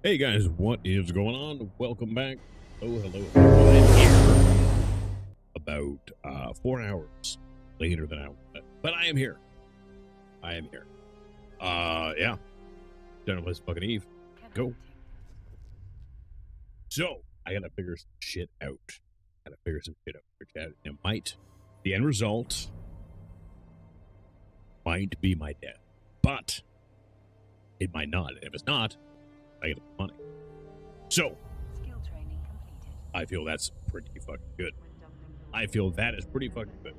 Hey guys, what is going on? Welcome back. Hello. I'm here about 4 hours later than I wanted, but I am here. Yeah. Done with fucking Eve. Go. So I gotta figure some shit out. The end result might be my death, but it might not. And if it's not, I get the money. So I feel that's pretty fucking good. I feel that is pretty fucking good.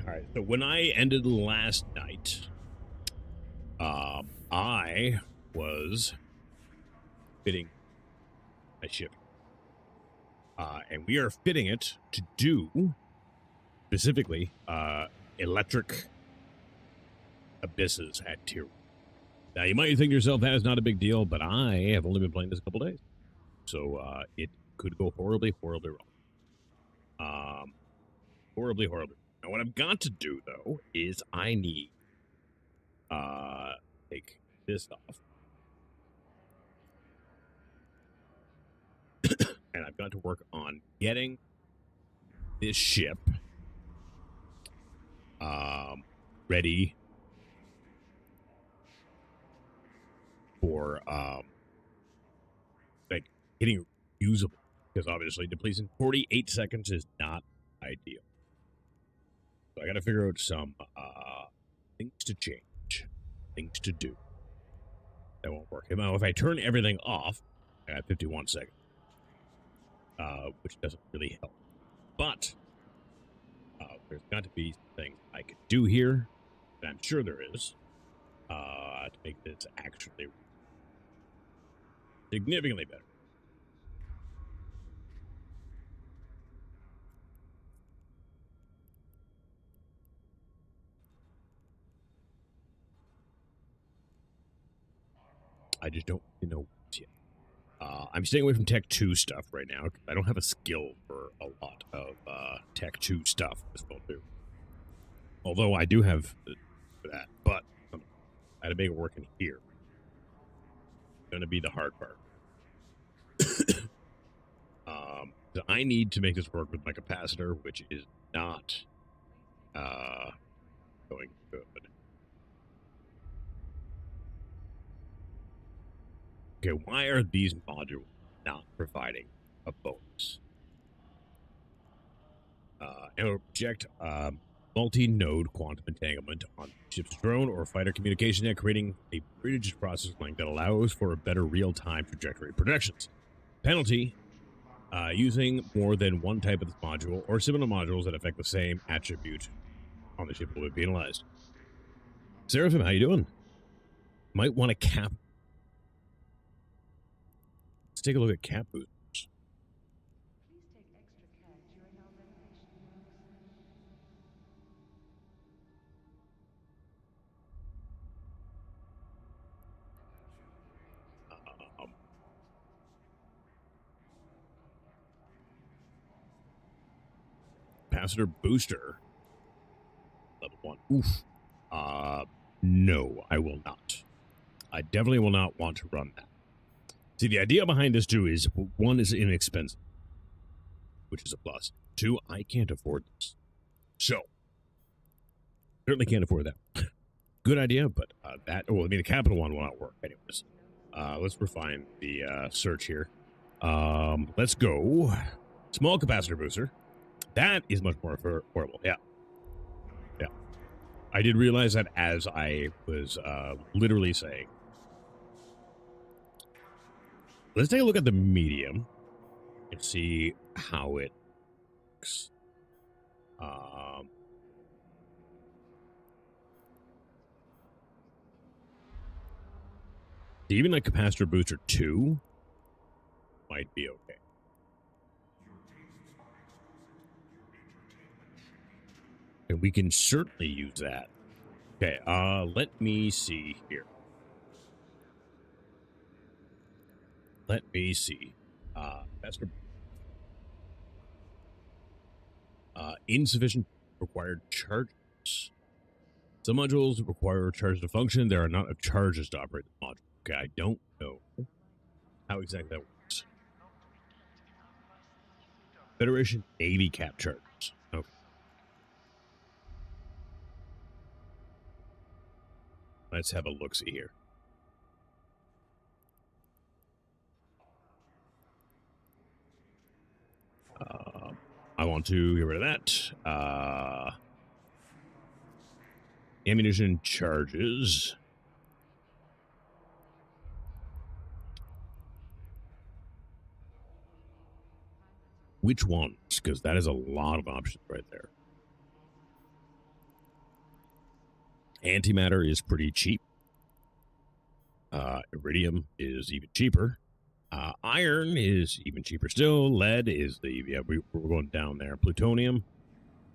All right. So when I ended last night, I was fitting a ship, and we are fitting it to do specifically electric abysses at tier 1. Now you might think to yourself that is not a big deal, but I have only been playing this a couple days, so it could go horribly wrong. Horribly. Now what I've got to do though is I need take this off. And I've got to work on getting this ship ready for like getting usable, because obviously depleting 48 seconds is not ideal. So I got to figure out some things to change, things to do. That won't work. Now, if I turn everything off, I got 51 seconds, which doesn't really help. But there's got to be some things I could do here, and I'm sure there is, to make this actually significantly better. I just don't know what yet. I'm staying away from Tech 2 stuff right now, because I don't have a skill for a lot of Tech 2 stuff this will do. Although I do have that, but I had to make it work in here. It's going to be the hard part. I need to make this work with my capacitor, which is not going good. Okay, why are these modules not providing a bonus? And it'll project multi-node quantum entanglement on ship's drone or fighter communication net, creating a bridge process link that allows for a better real-time trajectory projections. Penalty, using more than one type of this module or similar modules that affect the same attribute on the ship will be penalized. Seraphim, how you doing? Might want to cap. Let's take a look at cap boosters. Capacitor booster level 1. Oof. No, I will not. I definitely will not want to run that. See, the idea behind this too is, 1, is inexpensive, which is a plus. 2, I can't afford this. So, certainly can't afford that. Good idea, but the capital one will not work anyways. Let's refine the search here. Let's go small capacitor booster. That is much more affordable. Yeah. I did realize that as I was literally saying. Let's take a look at the medium and see how it works. Even like capacitor booster 2 might be okay. And we can certainly use that. Okay, let me see here. Let me see. Insufficient required charges. Some modules require charges to function. There are not enough charges to operate the module. Okay, I don't know how exactly that works. Federation Navy cap charters. Okay. Let's have a look-see here. I want to get rid of that. Ammunition charges. Which ones? Because that is a lot of options right there. Antimatter is pretty cheap. Iridium is even cheaper. Iron is even cheaper still. Lead is we're going down there. Plutonium.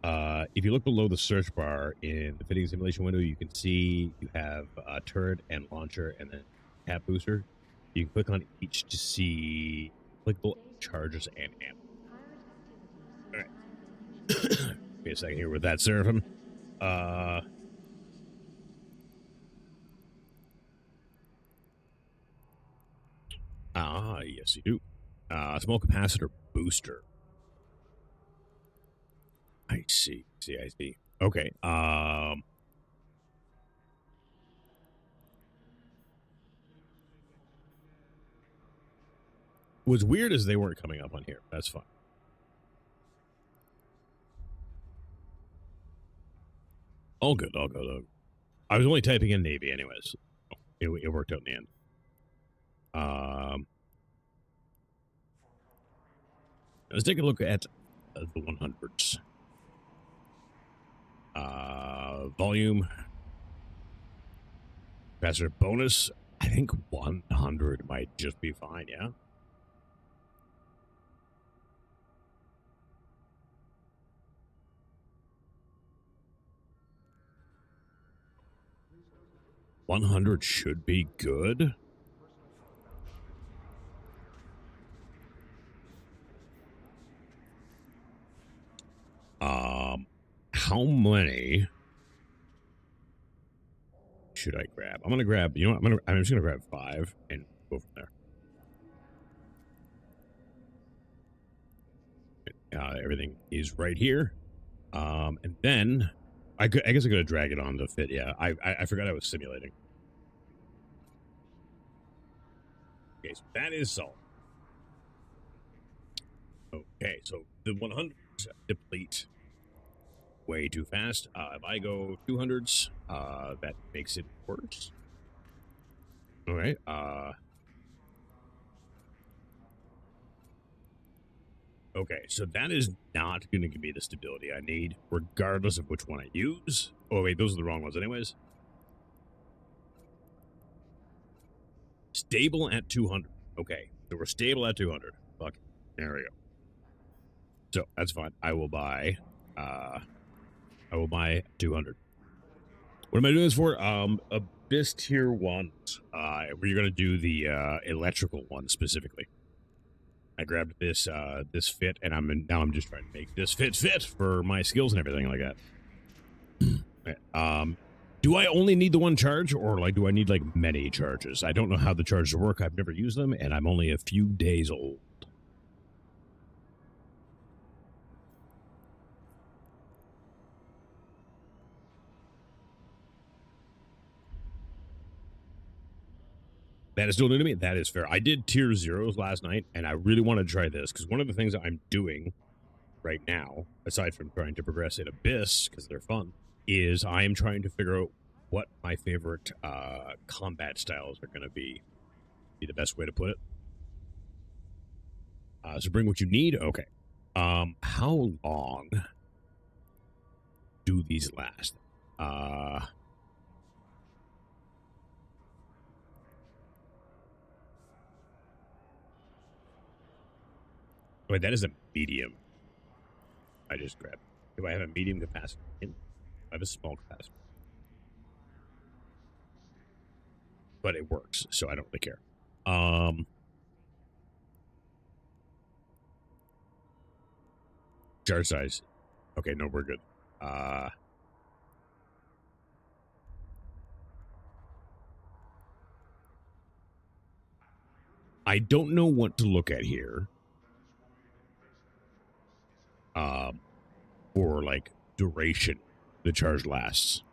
If you look below the search bar in the fitting simulation window, you can see you have a turret and launcher and then cap booster. You can click on each to see applicable charges and ammo. All right. Give me a second here with that, Seraphim. Yes, you do. Small capacitor booster. I see. I see. Okay. What's weird is they weren't coming up on here. That's fine. All good. I was only typing in Navy anyways. It worked out in the end. Let's take a look at the 100s. Volume. Capacitor bonus. I think 100 might just be fine, yeah? $100 should be good. How many should I grab? I'm gonna grab. You know what? I'm just gonna grab 5 and go from there. Everything is right here. And then I guess I gotta drag it on to fit. Yeah, I forgot I was simulating. Okay, so that is solid. Okay, so the 100s deplete way too fast. If I go 200s, that makes it worse. All right. Okay, so that is not going to give me the stability I need, regardless of which one I use. Oh, wait, those are the wrong ones anyways. Stable at 200. Okay, so we're stable at 200. Fuck. There we go. So, that's fine. I will buy 200. What am I doing this for? Abyss tier 1s. We're going to do the electrical one specifically. I grabbed this fit, and now I'm just trying to make this fit for my skills and everything like that. Do I only need the one charge, or like do I need like many charges? I don't know how the charges work. I've never used them, and I'm only a few days old. That is still new to me. That is fair. I did tier 0s last night, and I really want to try this, because one of the things that I'm doing right now, aside from trying to progress in Abyss, because they're fun, is I am trying to figure out what my favorite combat styles are going to be the best way to put it. So bring what you need. Okay. How long do these last? Wait, that is a medium. I just grabbed. Do I have a medium capacity? I have a small capacity. But it works, so I don't really care. Charge size. Okay, no, we're good. I don't know what to look at here. For like duration the charge lasts.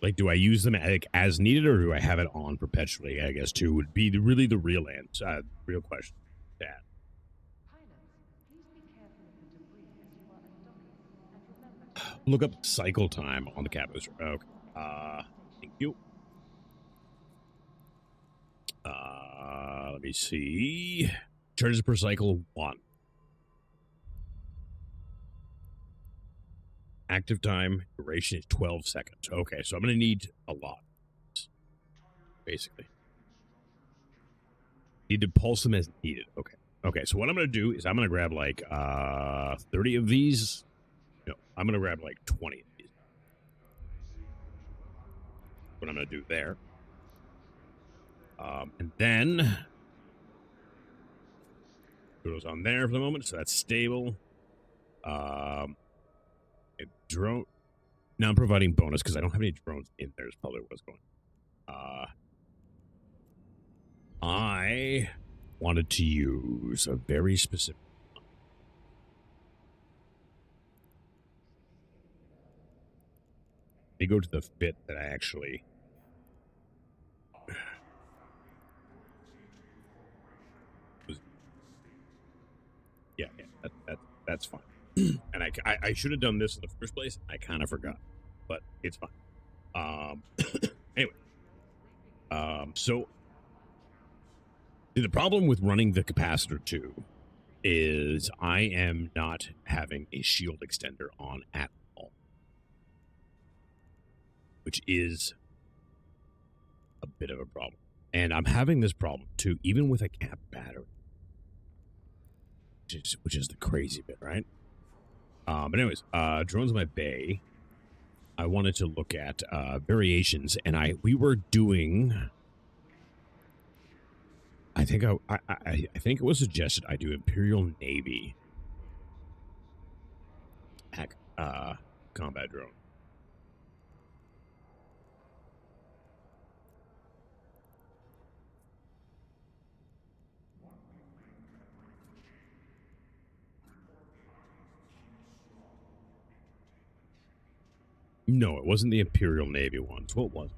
Like, do I use them as needed, or do I have it on perpetually? I guess too would be really the real answer, real question. That. Look up cycle time on the cap booster. Okay. Thank you. Let me see. Charges per cycle 1. Active time duration is 12 seconds. Okay, so I'm going to need a lot, basically. Need to pulse them as needed. Okay. Okay, so what I'm going to do is I'm going to grab like 30 of these. No, I'm going to grab like 20 of these. What I'm going to do there. And then put those on there for the moment, so that's stable. Drone. Now I'm providing bonus because I don't have any drones in there. Is probably what's going on. I wanted to use a very specific. They go to the fit that I actually. Yeah, that's fine. And I should have done this in the first place. I kind of forgot, but it's fine. Anyway, so the problem with running the capacitor too is I am not having a shield extender on at all, which is a bit of a problem. And I'm having this problem too, even with a cap battery, which is the crazy bit, right? But anyways, drones in my bay. I wanted to look at variations, and we were doing. I think I think it was suggested I do Imperial Navy combat drone. No, it wasn't the Imperial Navy ones. What was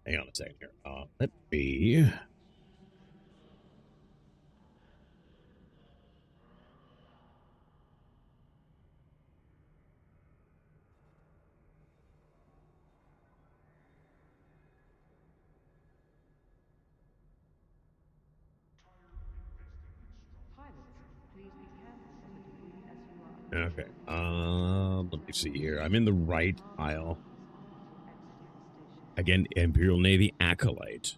it? Hang on a second here. Let me. Okay. Let me see here. I'm in the right aisle. Again, Imperial Navy Acolyte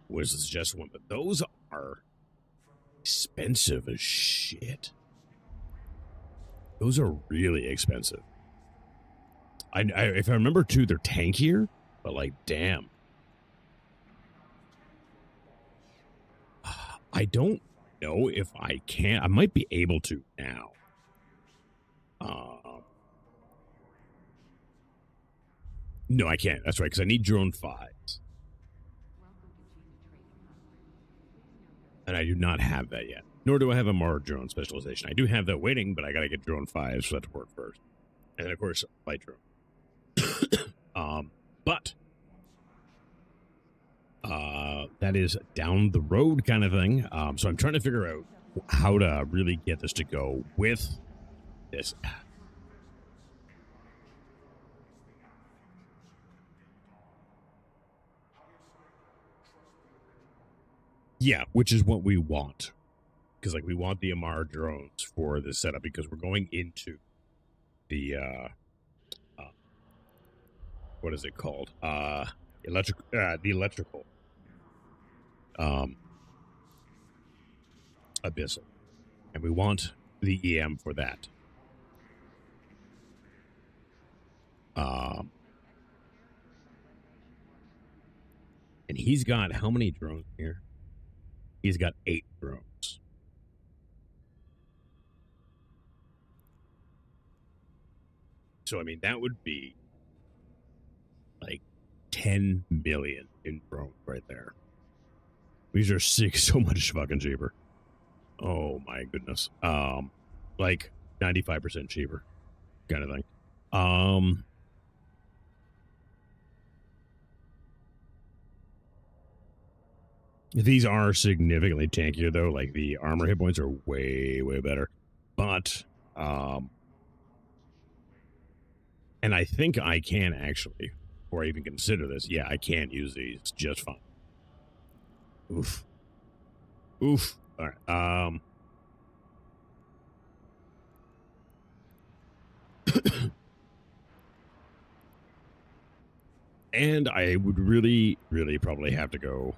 was the suggested one, but those are expensive as shit. Those are really expensive. If I remember too, they're tankier, but like, damn. I don't know if I can. I might be able to now. No, I can't. That's right, because I need drone 5s. And I do not have that yet. Nor do I have a MMO drone specialization. I do have that waiting, but I got to get drone 5s for that to work first. And then, of course, light drone. But that is down the road kind of thing. So I'm trying to figure out how to really get this to go with this. Yeah, which is what we want. Because like we want the MR drones for this setup because we're going into the what is it called? The electrical abyssal. And we want the EM for that. And he's got how many drones here? He's got 8 drones. So, I mean, that would be 10 million in drones right there. These are so much fucking cheaper. Oh my goodness. Like 95% cheaper kind of thing. These are significantly tankier though. Like the armor hit points are way better. But and I think I can actually, before I even consider this, yeah, I can use these just fine. Oof. Oof. All right. And I would really probably have to go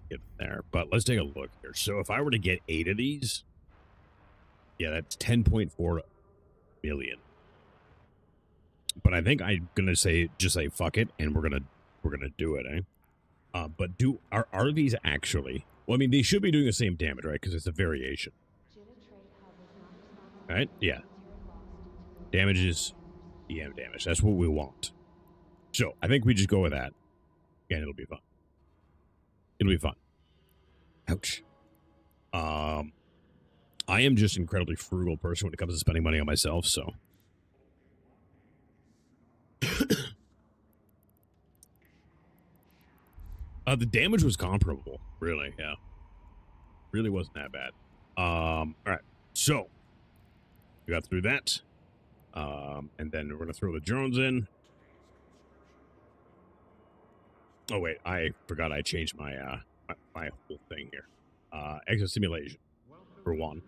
get there. But let's take a look here. So if I were to get 8 of these, yeah, that's 10.4 million. But I think I'm gonna just say fuck it, and we're gonna do it, eh? But are these actually? Well, I mean, they should be doing the same damage, right? Because it's a variation. Right? Yeah. Damage is EM damage. That's what we want. So I think we just go with that, and it'll be fun. It'll be fun. Ouch. I am just an incredibly frugal person when it comes to spending money on myself, so. The damage was comparable, really, yeah. Really wasn't that bad. All right, so we got through that. And then we're gonna throw the drones in. Oh wait, I forgot I changed my my whole thing here. Exit simulation for one.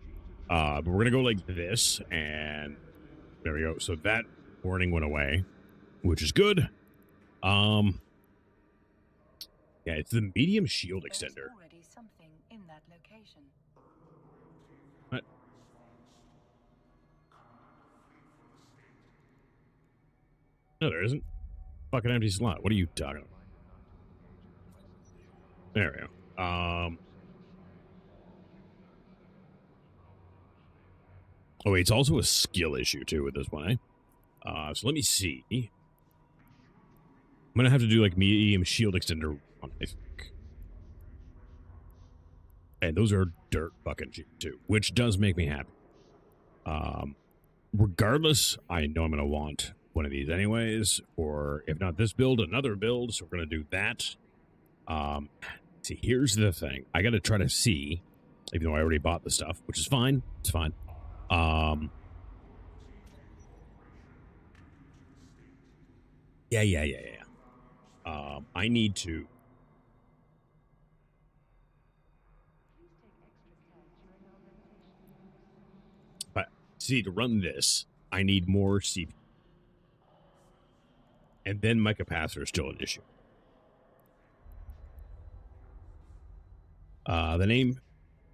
But we're gonna go like this, and there we go. So that warning went away, which is good. Yeah, it's the medium shield extender. Already something in that location. What? No, there isn't. Fucking empty slot. What are you talking about? There we go. Oh, wait, it's also a skill issue too with this one, eh? So let me see. I'm gonna have to do like medium shield extender one, I think. And those are dirt fucking cheap too, which does make me happy. Regardless, I know I'm gonna want one of these anyways, or if not this build, another build. So we're gonna do that. See, here's the thing. I gotta try to see, even though I already bought the stuff, which is fine. It's fine. Yeah. I need to. But see, to run this, I need more CPU. And then my capacitor is still an issue. The name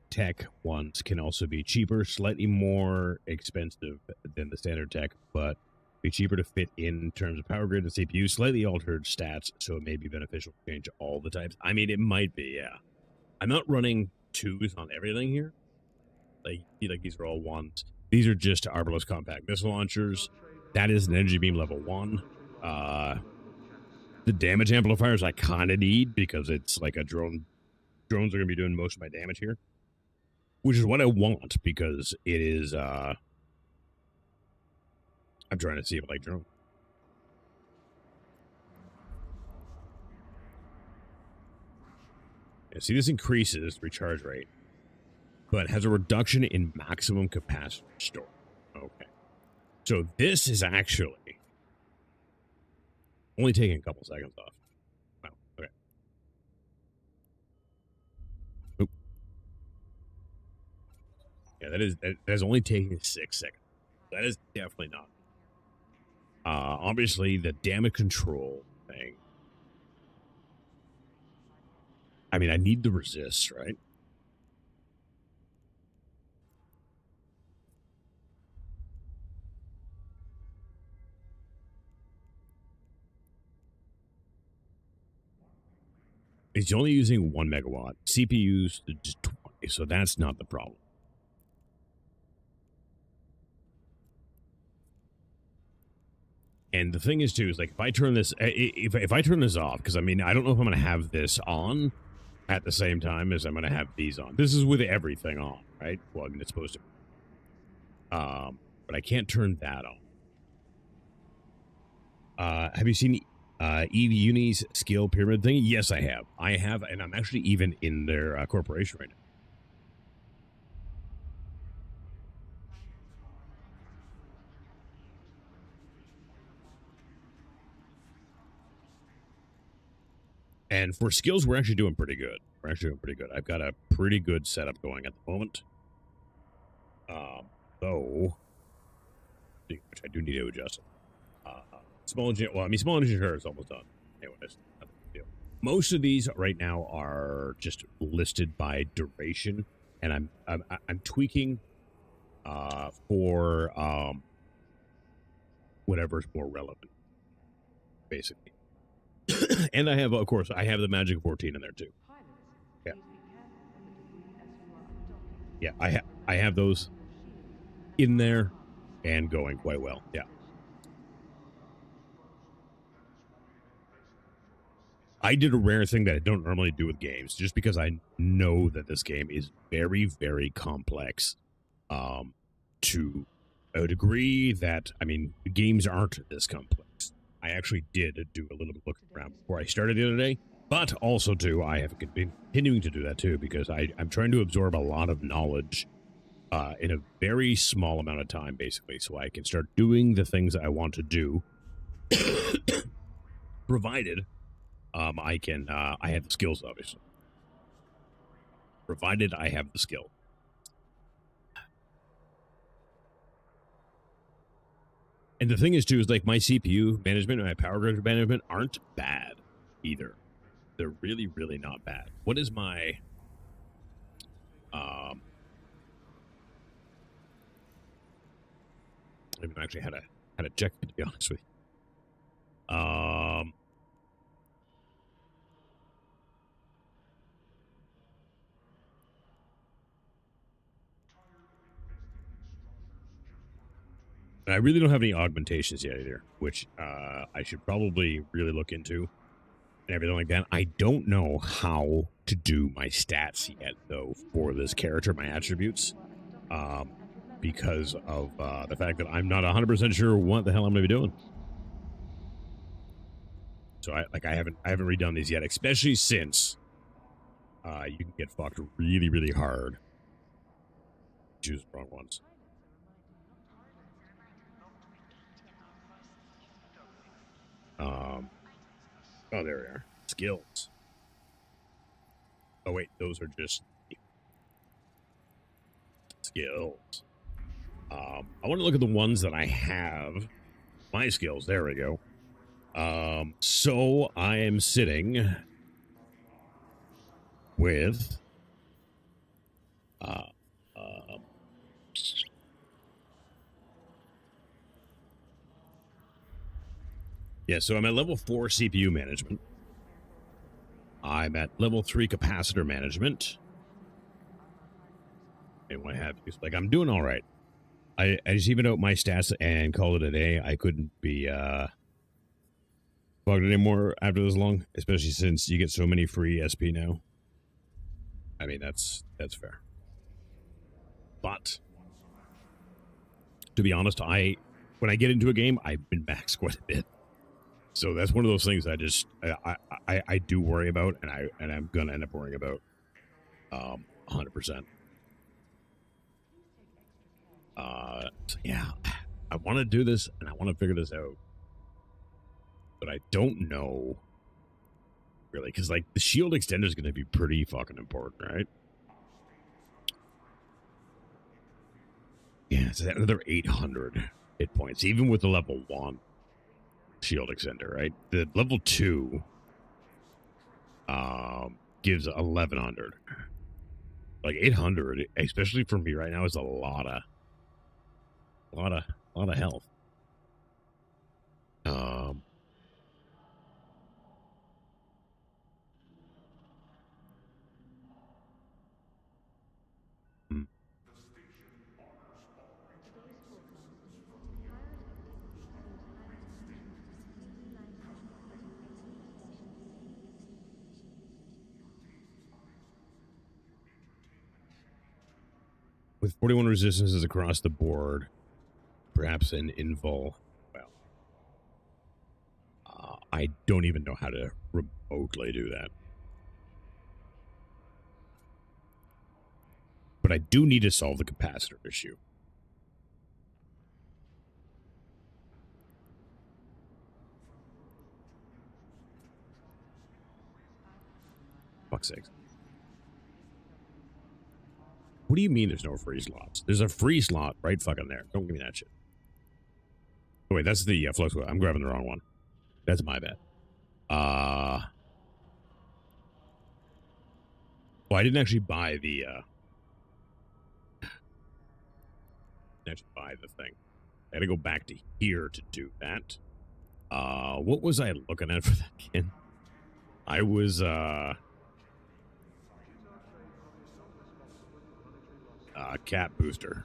tech ones can also be cheaper, slightly more expensive than the standard tech, but be cheaper to fit in terms of power grid and CPU, slightly altered stats, so it may be beneficial to change all the types. I mean, it might be, yeah. I'm not running 2s on everything here. Like these are all 1s. These are just arbalist compact missile launchers. That is an energy beam level 1. The damage amplifiers I kind of need because it's like a drone. Drones are going to be doing most of my damage here, which is what I want because it is. I'm trying to see if I like drone. Yeah, see, this increases recharge rate, but has a reduction in maximum capacity store. Okay, so this is actually only taking a couple seconds off. Wow. Okay. Oop. Yeah, that is only taking 6 seconds. That is definitely not. Obviously, the damage control thing. I mean, I need the resist, right? It's only using 1 megawatt. CPU's just 20, so that's not the problem. And the thing is too is like if I turn this if I turn this off, because I mean I don't know if I'm gonna have this on at the same time as I'm gonna have these on. This is with everything on, right? Well, I mean it's supposed to. But I can't turn that on. Have you seen Evie Uni's skill pyramid thing? Yes, I have. I have, and I'm actually even in their corporation right now. And for skills, we're actually doing pretty good. We're actually doing pretty good. I've got a pretty good setup going at the moment. Though, which I do need to adjust. Small engine. Well, I mean, small engine is almost done. Anyways, nothing to do. Most of these right now are just listed by duration, and I'm tweaking for whatever's more relevant, basically. And I have, of course, I have the Magic 14 in there too. Yeah. Yeah, I have those in there and going quite well. Yeah. I did a rare thing that I don't normally do with games, just because I know that this game is very, very complex. To a degree that, I mean, games aren't this complex. I actually did do a little bit of looking around before I started the other day, but also too, I have been continuing to do that too, because I'm trying to absorb a lot of knowledge in a very small amount of time, basically, so I can start doing the things I want to do, provided I can, I have the skills, obviously. Provided I have the skill. And the thing is, too, is like my CPU management and my power grid management aren't bad either. They're really, really not bad. What is my... I haven't actually had a check, to be honest with you. I really don't have any augmentations yet either, which I should probably really look into and everything like that. I don't know how to do my stats yet, though, for this character, my attributes, because of the fact that I'm not 100% sure what the hell I'm going to be doing. So I haven't redone these yet, especially since you can get fucked really, really hard. Choose the wrong ones. Oh, there we are. Skills. Oh, wait, those are just skills. I want to look at the ones that I have. My skills. There we go. So I am sitting with yeah, so I'm at level 4 CPU management. I'm at level 3 capacitor management. And what have you. Like, I'm doing all right. I just even out my stats and called it a day. I couldn't be bugged anymore after this long, especially since you get so many free SP now. I mean, that's fair. But to be honest, when I get into a game, I've been maxed quite a bit. So that's one of those things I just I do worry about, and I'm gonna end up worrying about 100%. So yeah, I want to do this and I want to figure this out, but I don't know really, because like the shield extender is going to be pretty fucking important, right? Yeah, it's another 800 hit points, even with the level 1 shield extender, right? The level 2 gives 1100. Like 800, especially for me right now, is a lot of health. With 41 resistances across the board, perhaps an invul. Well, I don't even know how to remotely do that. But I do need to solve the capacitor issue. Fuck's sakes. What do you mean there's no free slots? There's a free slot right fucking there. Don't give me that shit. Oh, wait, that's the flux. I'm grabbing the wrong one. That's my bad. Well, I didn't actually buy the thing. I gotta go back to here to do that. What was I looking at for that again? I was cat booster.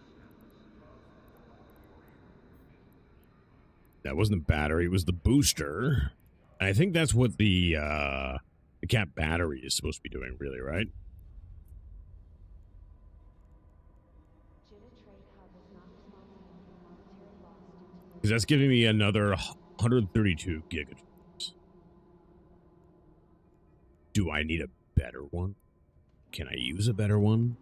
That wasn't the battery, it was the booster. And I think that's what the cat battery is supposed to be doing, really, right? Because that's giving me another 132 gigajoules. Do I need a better one? Can I use a better one?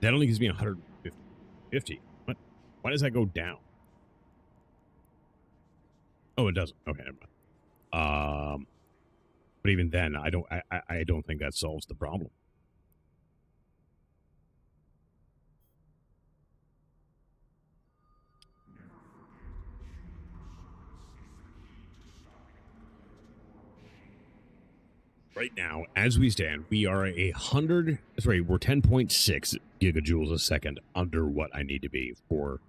That only gives me 150. What? Why does that go down? Oh, it doesn't. Okay, never mind. But even then, I don't think that solves the problem. Right now, as we stand, we are we're 10.6 gigajoules a second under what I need to be for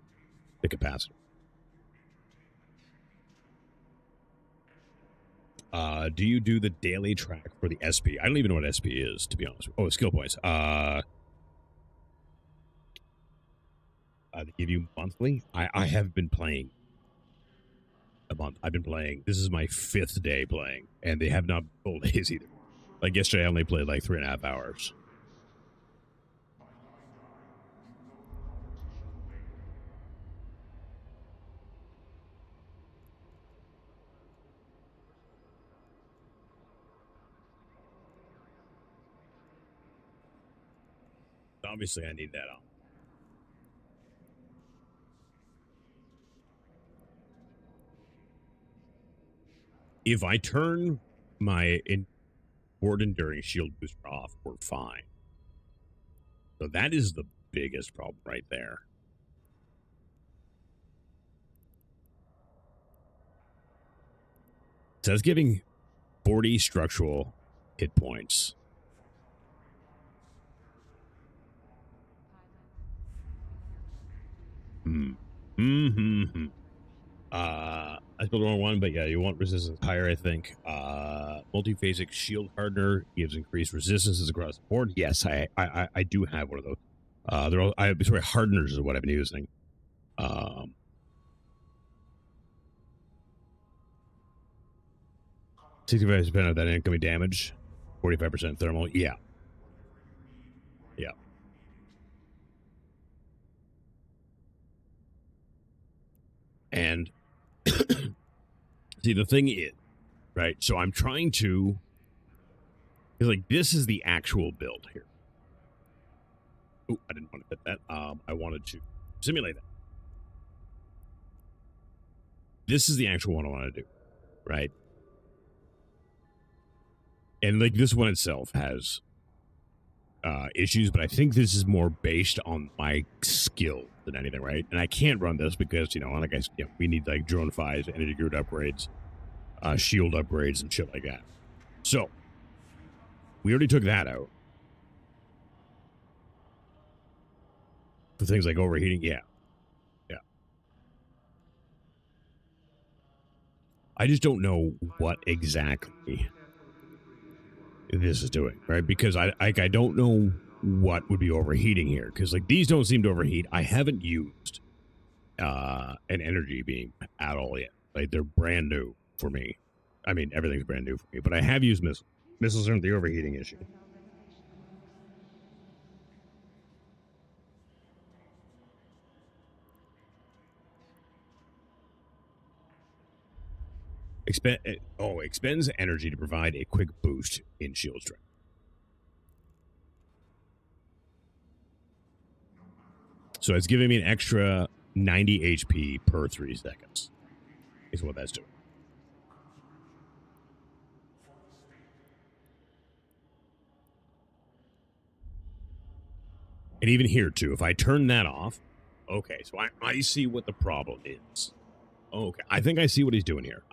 the capacitor. Do you do the daily track for the SP? I don't even know what SP is, to be honest. Oh, skill points. They give you monthly. I have been playing a month. I've been playing. This is my 5th day playing, and they have not full days either. Like yesterday, I only played like 3.5 hours. Obviously, I need that on. If I turn my board enduring shield booster off, we're fine. So that is the biggest problem right there. So that's giving 40 structural hit points. I spelled the wrong one, but yeah, you want resistance higher, I think. Multiphasic shield hardener gives increased resistances across the board. Yes, I do have one of those. They're all, hardeners is what I've been using. 65% of that incoming damage, 45% thermal. Yeah. Yeah. And see, the thing is, right? So I'm trying to, like, this is the actual build here. Oh, I didn't want to fit that. I wanted to simulate that. This is the actual one I want to do, right? And like this one itself has issues, but I think this is more based on my skill than anything, right? And I can't run this because, like I said, we need like drone fives, energy grid upgrades, shield upgrades, and shit like that. So we already took that out. For things like overheating, yeah. I just don't know what exactly this is doing, right? Because I don't know what would be overheating here, because like these don't seem to overheat. I haven't used an energy beam at all yet. Like they're brand new for me. I mean, everything's brand new for me, but I have used missiles. Missiles aren't the overheating issue. Expends energy to provide a quick boost in shield strength. So it's giving me an extra 90 HP per 3 seconds. Is what that's doing. And even here, too, if I turn that off, okay, so I see what the problem is. Okay, I think I see what he's doing here.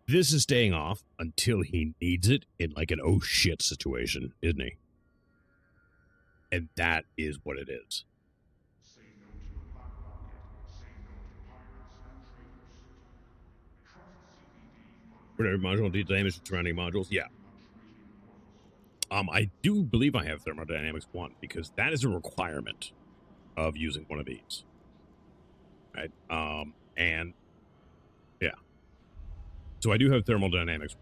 This is staying off until he needs it in like an oh shit situation, isn't he? And that is what it is. Say no to the black market. Say no to pirates and traitors. Trust CBD for Whatever module deals damage to surrounding modules. Yeah. I do believe I have thermodynamics 1 because that is a requirement of using one of these. Right? And yeah. So I do have thermodynamics.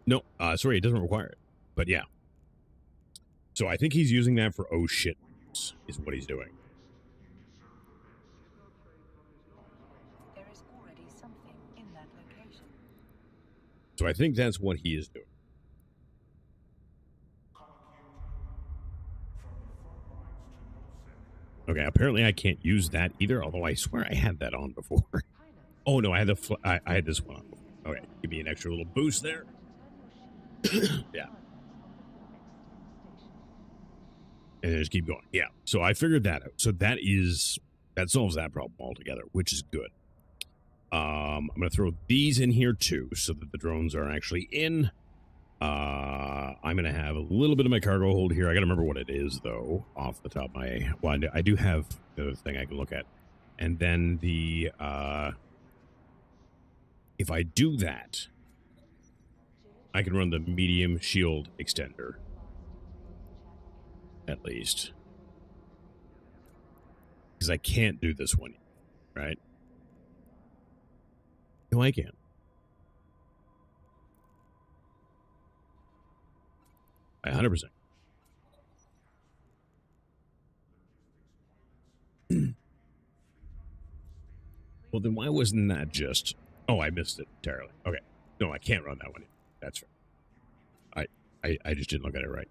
No, sorry, it doesn't require it. But yeah. So I think he's using that for oh shit is what he's doing. There is already something in that location. So I think that's what he is doing. Okay, apparently I can't use that either, although I swear I had that on before. Oh no, I had I had this one on before. Okay, give me an extra little boost there. Yeah. And then just keep going. Yeah. So I figured that out. So that solves that problem altogether, which is good. I'm gonna throw these in here too, so that the drones are actually in. I'm gonna have a little bit of my cargo hold here. I gotta remember what it is though, off the top of my. Well, I do have the thing I can look at, and then the if I do that, I can run the medium shield extender, at least, because I can't do this one, right? No, I can. I 100%. Well, then why wasn't that just... Oh, I missed it entirely. Okay. No, I can't run that one. That's right. I just didn't look at it right.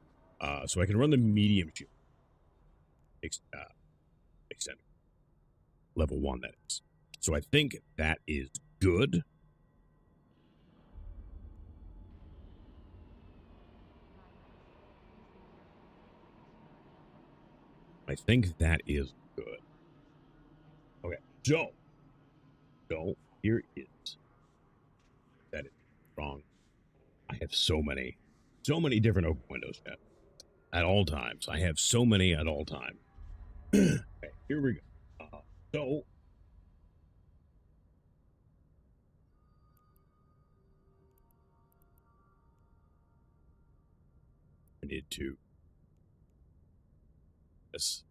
So I can run the medium shield. Extender. Level 1, that is. So I think that is good. I think that is good. Okay. So here is... That is wrong. I have so many different open windows at all times. I have so many at all times. Okay, here we go. So I need to this.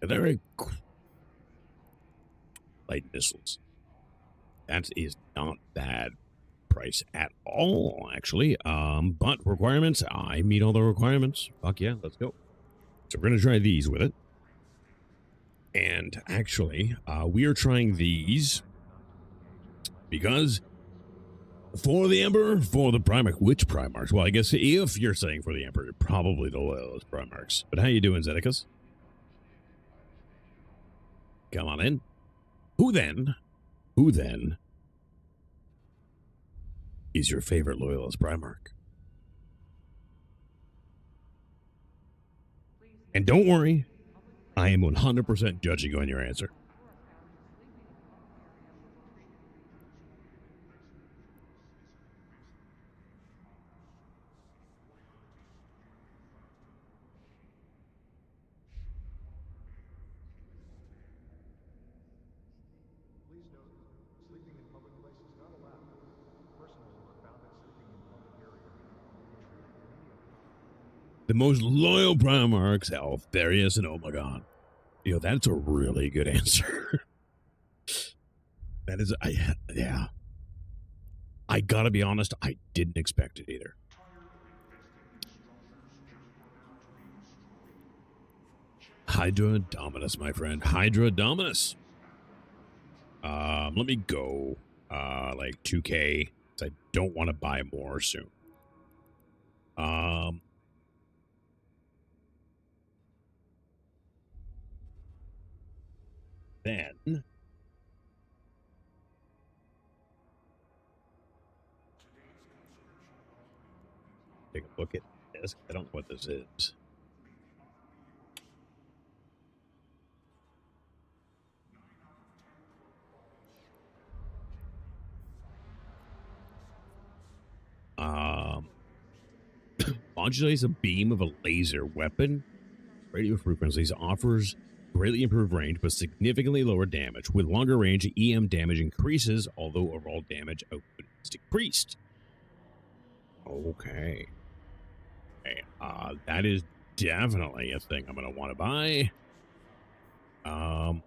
They're very light missiles. That is not bad price at all, actually. But requirements, I meet all the requirements. Fuck yeah, let's go. So we're gonna try these with it. And actually, we are trying these because for the Emperor, for the Primarch, which Primarchs? Well, I guess if you're saying for the Emperor, probably the loyalist Primarchs. But how you doing, Zedicus? Come on in. Who then is your favorite loyalist Primarch? And don't worry, I am 100% judging on your answer. Please note, sleeping in public places not allowed. The most loyal Primarchs, Alfarius and Omegon. You know, that's a really good answer. That is, yeah. I gotta be honest, I didn't expect it either. Hydra Dominus, my friend. Hydra Dominus. Let me go like 2K. I don't want to buy more soon. Then take a look at this. I don't know what this is. Modulates a beam of a laser weapon. Radio frequencies offers greatly improved range, but significantly lower damage. With longer range, EM damage increases, although overall damage output is decreased. Okay. Okay, that is definitely a thing I'm going to want to buy. And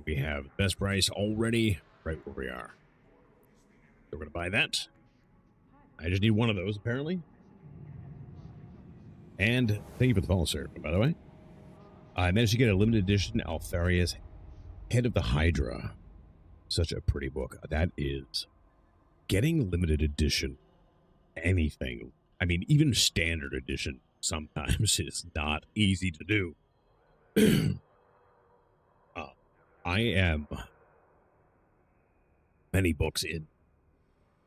we have best price already right where we are. So we're going to buy that. I just need one of those, apparently. And thank you for the follow, sir, by the way. I managed to get a limited edition Alfarius Head of the Hydra. Such a pretty book. That is getting limited edition anything. I mean, even standard edition sometimes is not easy to do. I am many books in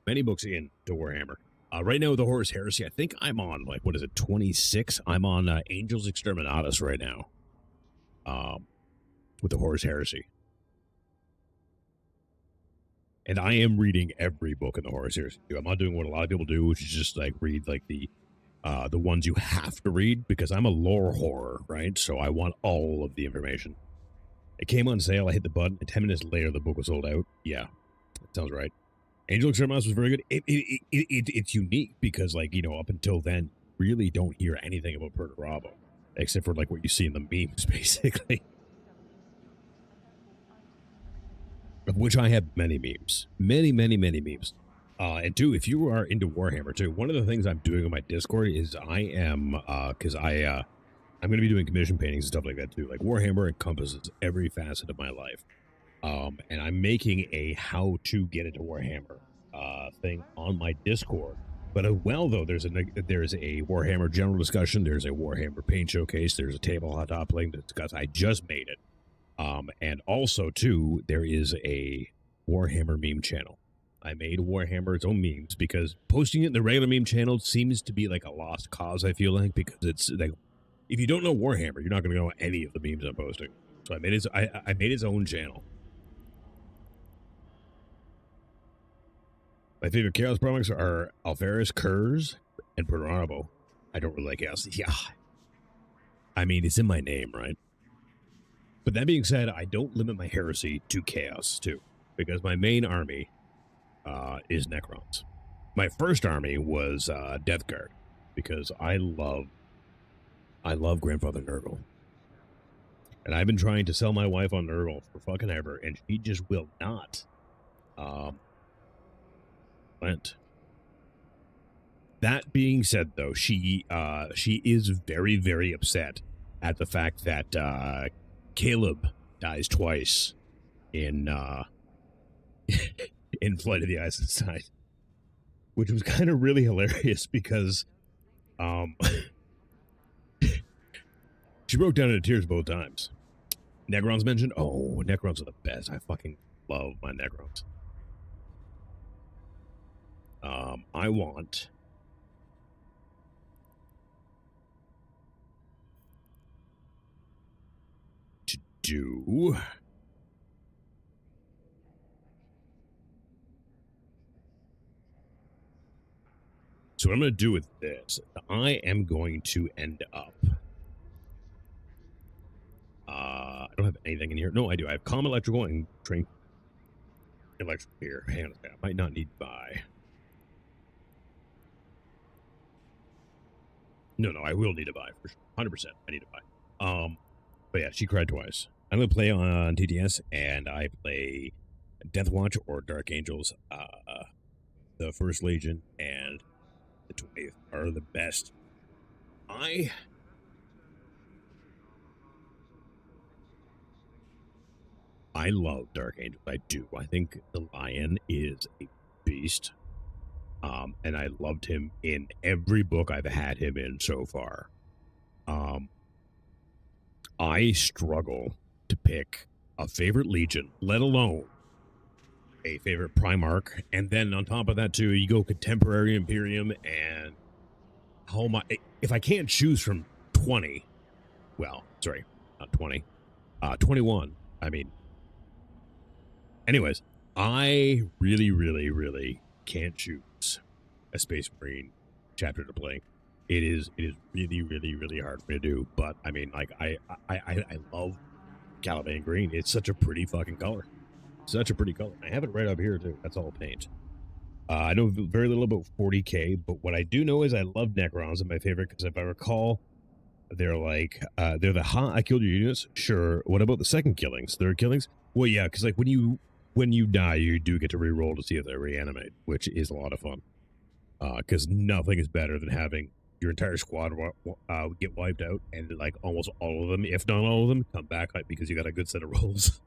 to Warhammer. Right now with the Horus Heresy, I think I'm on, like, what is it, 26? I'm on Angels Exterminatus right now. With the Horus Heresy. And I am reading every book in the Horus Heresy. I'm not doing what a lot of people do, which is just, like, read, like, the ones you have to read, because I'm a lore horror, right? So I want all of the information. It came on sale, I hit the button, and 10 minutes later the book was sold out. Yeah, that sounds right. Angel Exterminatus was very good. It's unique because, like, you know, up until then, you really don't hear anything about Perturabo, except for, like, what you see in the memes, basically. Of which I have many memes. Many memes. And two, if you are into Warhammer, too, one of the things I'm doing on my Discord is I am, because I'm going to be doing commission paintings and stuff like that, too. Like, Warhammer encompasses every facet of my life. And I'm making a how to get into Warhammer thing on my Discord. But as well, though, there's a Warhammer general discussion. There's a Warhammer paint showcase. There's a tabletop link to discuss. I just made it. And also, too, there is a Warhammer meme channel. I made Warhammer its own memes because posting it in the regular meme channel seems to be like a lost cause, I feel like, because it's like, if you don't know Warhammer, you're not going to know any of the memes I'm posting. So I made its own channel. My favorite Chaos products are Alfarius, Kurz, and Perturabo. I don't really like Chaos. Yeah. I mean, it's in my name, right? But that being said, I don't limit my heresy to Chaos, too. Because my main army is Necrons. My first army was Death Guard. Because I love Grandfather Nurgle. And I've been trying to sell my wife on Nurgle for fucking ever, and she just will not. That being said, though, she is very, very upset at the fact that Caleb dies twice in in Flight of the Eisenstein, which was kind of really hilarious because she broke down into tears both times. Necrons mentioned. Oh, Necrons are the best. I fucking love my Necrons. I want to do so what I'm going to do with this, I am going to end up I don't have anything in here. No, I do. I have comm electrical and train electrical here. Hang on a second. I might not need to buy. No, I will need to buy for sure. 100%. I need to buy. But yeah, she cried twice. I'm gonna play on TTS, and I play Deathwatch or Dark Angels. The First Legion and the 20th are the best. I love Dark Angels. I do. I think the Lion is a beast. And I loved him in every book I've had him in so far. I struggle to pick a favorite Legion, let alone a favorite Primarch, and then on top of that too, you go Contemporary Imperium, and how am I? If I can't choose from 20, well, sorry, not 20, 21. I mean, anyways, I really can't choose a Space Marine chapter to play. It is really hard for me to do. But I mean, like I love Caliban green. It's such a pretty fucking color. Such a pretty color. I have it right up here too. That's all paint. I know very little about 40k, but what I do know is I love Necrons. Are my favorite because if I recall, they're like they're the I killed your units. Sure. What about the second killings, third killings? Well, yeah, because like when you die, you do get to reroll to see if they reanimate, which is a lot of fun. Because nothing is better than having your entire squad get wiped out, and like almost all of them, if not all of them, come back like because you got a good set of rolls.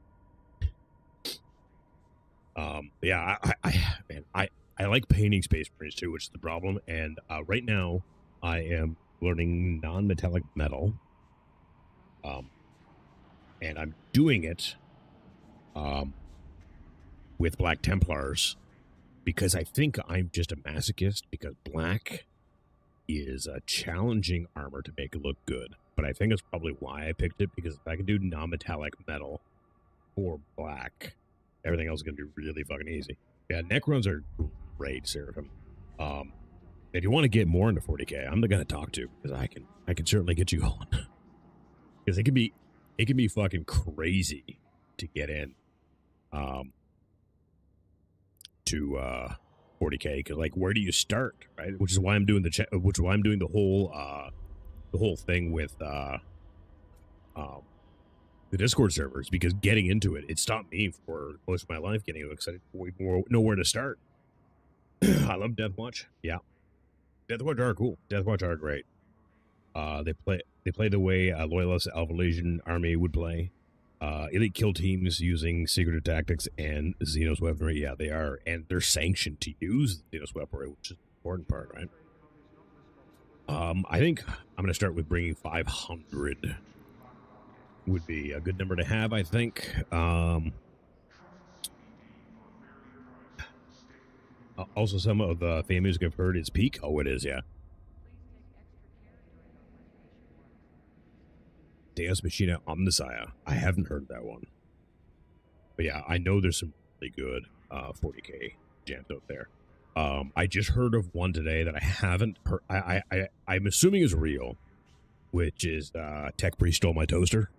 Yeah, I like painting Space Marines too, which is the problem. And right now, I am learning non-metallic metal. And I'm doing it with Black Templars because I think I'm just a masochist, because black is a challenging armor to make it look good. But I think that's probably why I picked it, because if I can do non-metallic metal for black, everything else is going to be really fucking easy. Yeah, Necrons are great, Seraphim. If you want to get more into 40k, I'm the guy to talk to, because I can certainly get you going. Because it can be fucking crazy to get in to 40k. Because like, where do you start, right? Which is why I'm doing the whole thing with the Discord servers, because getting into it stopped me for most of my life getting into it because I didn't know where to start. I love Deathwatch. Yeah, Deathwatch are cool. Deathwatch are great. They play the way a Loyalist Alpha Legion army would play. Elite kill teams using secretive tactics and Xenos weaponry. Yeah, they are, and they're sanctioned to use Xenos weaponry, which is the important part, right? I think I'm going to start with bringing 500. Would be a good number to have, I think. Also, some of the theme music I've heard is Peak. Oh, it is, yeah. Deus Machina Omnissiah. I haven't heard that one. But yeah, I know there's some really good 40k jams out there. I just heard of one today that I haven't heard. I'm assuming is real, which is Tech Priest Stole My Toaster.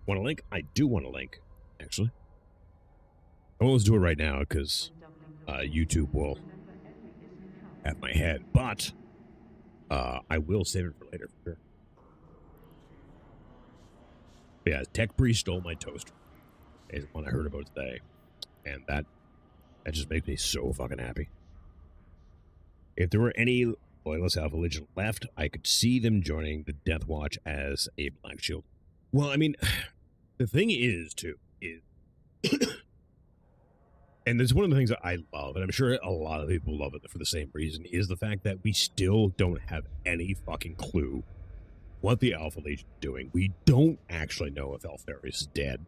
Want a link? I do want a link, actually. I won't do it right now because YouTube will have my head, but I will save it for later for sure. But yeah, Tech Priest Stole My Toaster is one I heard about today, and that just makes me so fucking happy. If there were any Loyalist Alpha Legion left, I could see them joining the Deathwatch as a Black Shield. Well, I mean, the thing is, too, is... and it's one of the things that I love, and I'm sure a lot of people love it for the same reason, is the fact that we still don't have any fucking clue what the Alpha Legion is doing. We don't actually know if Alpharius is dead.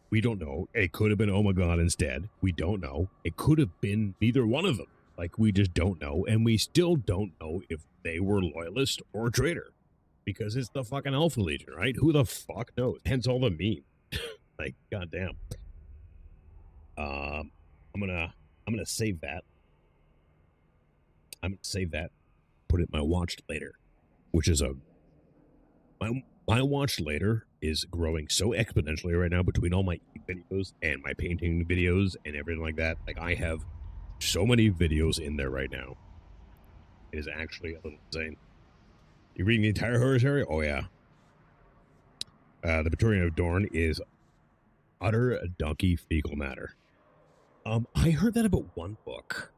We don't know. It could have been Omegon instead. We don't know. It could have been neither one of them. Like, we just don't know, and we still don't know if they were loyalist or traitor. Because it's the fucking Alpha Legion, right? Who the fuck knows? Hence all the meme. Like, goddamn. I'm gonna save that. I'm gonna save that. Put it in my watched later, which is my watched later is growing so exponentially right now between all my videos and my painting videos and everything like that. Like, I have so many videos in there right now. It is actually a little insane. You reading the entire Horus area? Oh yeah. The Praetorian of Dorn is utter donkey fecal matter. I heard that about one book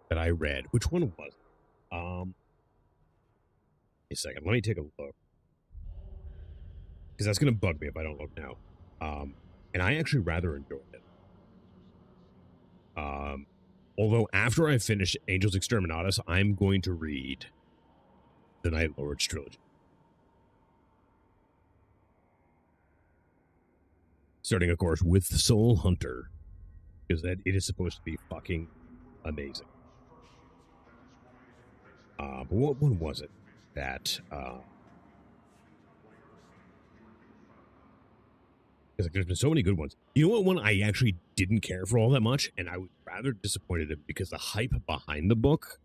that I read. Which one was it? A second. Let me take a look. Because that's going to bug me if I don't look now. And I actually rather enjoyed it. Although after I finish Angels Exterminatus, I'm going to read the Night Lords trilogy. Starting, of course, with Soul Hunter. Because that it is supposed to be fucking amazing. But what one was it that... Like, there's been so many good ones. You know what one I actually didn't care for all that much, and I was rather disappointed in because the hype behind the book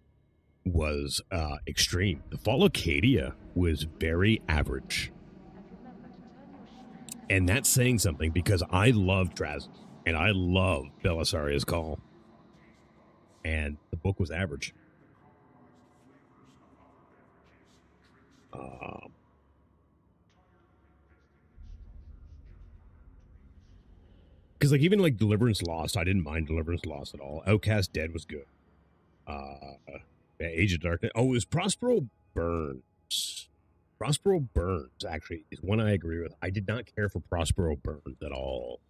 was extreme. The Fall of Cadia was very average. And that's saying something because I love Drazyn and I love Belisaria's Call. And the book was average. Because like even like Deliverance Lost, I didn't mind Deliverance Lost at all. Outcast Dead was good. Age of Darkness. Oh, it was Prospero Burns. Prospero Burns actually is one I agree with. I did not care for Prospero Burns at all.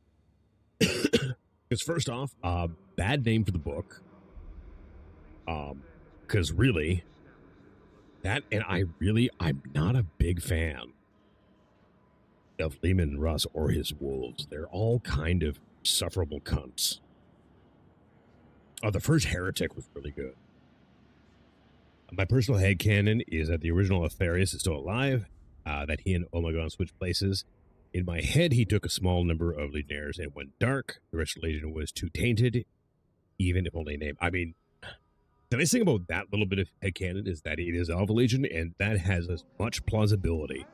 Because first off, bad name for the book. Because really, that and I'm not a big fan of Lehman Russ or his wolves. They're all kind of sufferable cunts. The first Heretic was really good. My personal headcanon is that the original Aetherius is still alive, that he and Omegon switched places. In my head, he took a small number of Legionnaires and went dark. The rest of the Legion was too tainted, even if only name. I mean, the nice thing about that little bit of headcanon is that it is of a Legion, and that has as much plausibility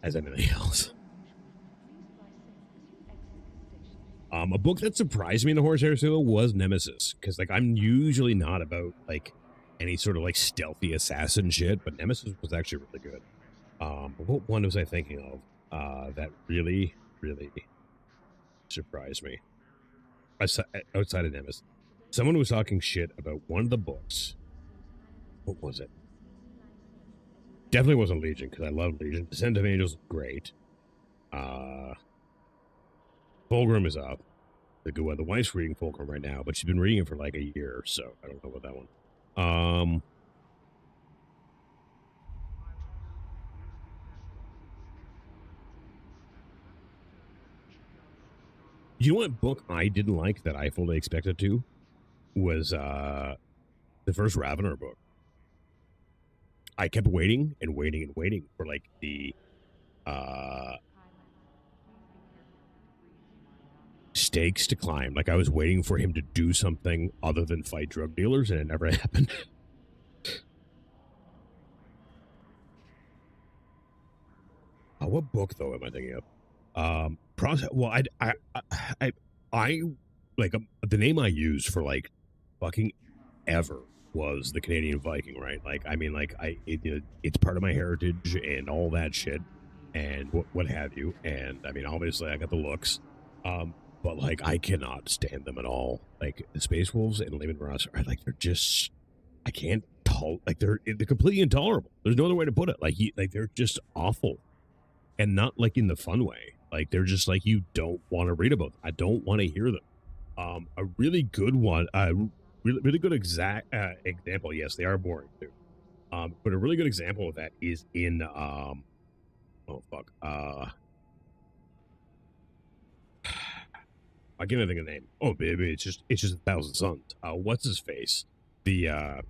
as anything else. A book that surprised me in the Horus Heresy was Nemesis, because like I'm usually not about like any sort of like stealthy assassin shit, but Nemesis was actually really good. What one was I thinking of that really, really surprised me? Outside of Nemesis, someone was talking shit about one of the books. What was it? Definitely wasn't Legion, because I love Legion. Descent of Angels, great. Fulgrim is up. The good one. The wife's reading Fulgrim right now, but she's been reading it for like a year, so I don't know about that one. You know what book I didn't like that I fully expected to was the first Ravener book. I kept waiting and waiting and waiting for like the stakes to climb. Like I was waiting for him to do something other than fight drug dealers, and it never happened. What book though am I thinking of? Well, I like the name I used for like fucking ever was the Canadian Viking, right? Like, I mean, like it's part of my heritage and all that shit, and what have you. And I mean, obviously, I got the looks, but like I cannot stand them at all. Like the Space Wolves and Lehman Russ are like they're just I can't like they're completely intolerable. There's no other way to put it. Like they're just awful. And not like in the fun way. Like they're just like you don't want to read about them. I don't want to hear them. A really good one, really good example. Yes, they are boring too. But a really good example of that is in oh fuck. I can't even think of the name. Oh baby, it's just 1,000 Suns. What's his face? Their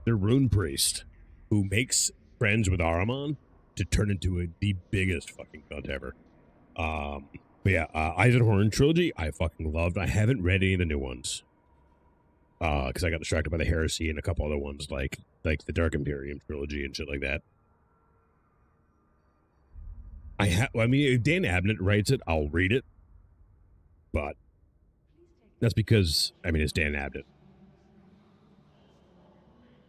rune priest who makes friends with Ahriman to turn into the biggest fucking cunt ever. But yeah, Eisenhorn trilogy, I fucking loved. I haven't read any of the new ones. Because I got distracted by the Heresy and a couple other ones like the Dark Imperium trilogy and shit like that. I mean, if Dan Abnett writes it, I'll read it. But that's because, I mean, it's Dan Abnett.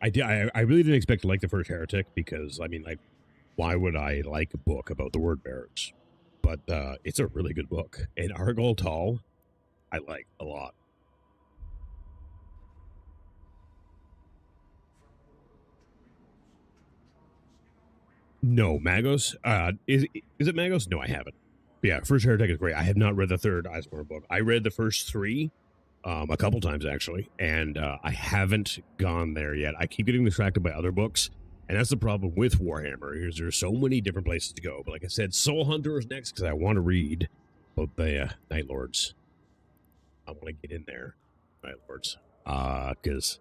I really didn't expect to like the first Heretic because I mean, like, why would I like a book about the word bearers? But it's a really good book, and Argol Tall, I like a lot. No, Magos. Is it Magos? No, I haven't. But yeah, first Heretic is great. I have not read the third Eisner book. I read the first three, a couple times actually, and I haven't gone there yet. I keep getting distracted by other books, and that's the problem with Warhammer. Is there's so many different places to go. But like I said, Soul Hunter is next because I want to read about the Night Lords. I want to get in there, Night Lords, because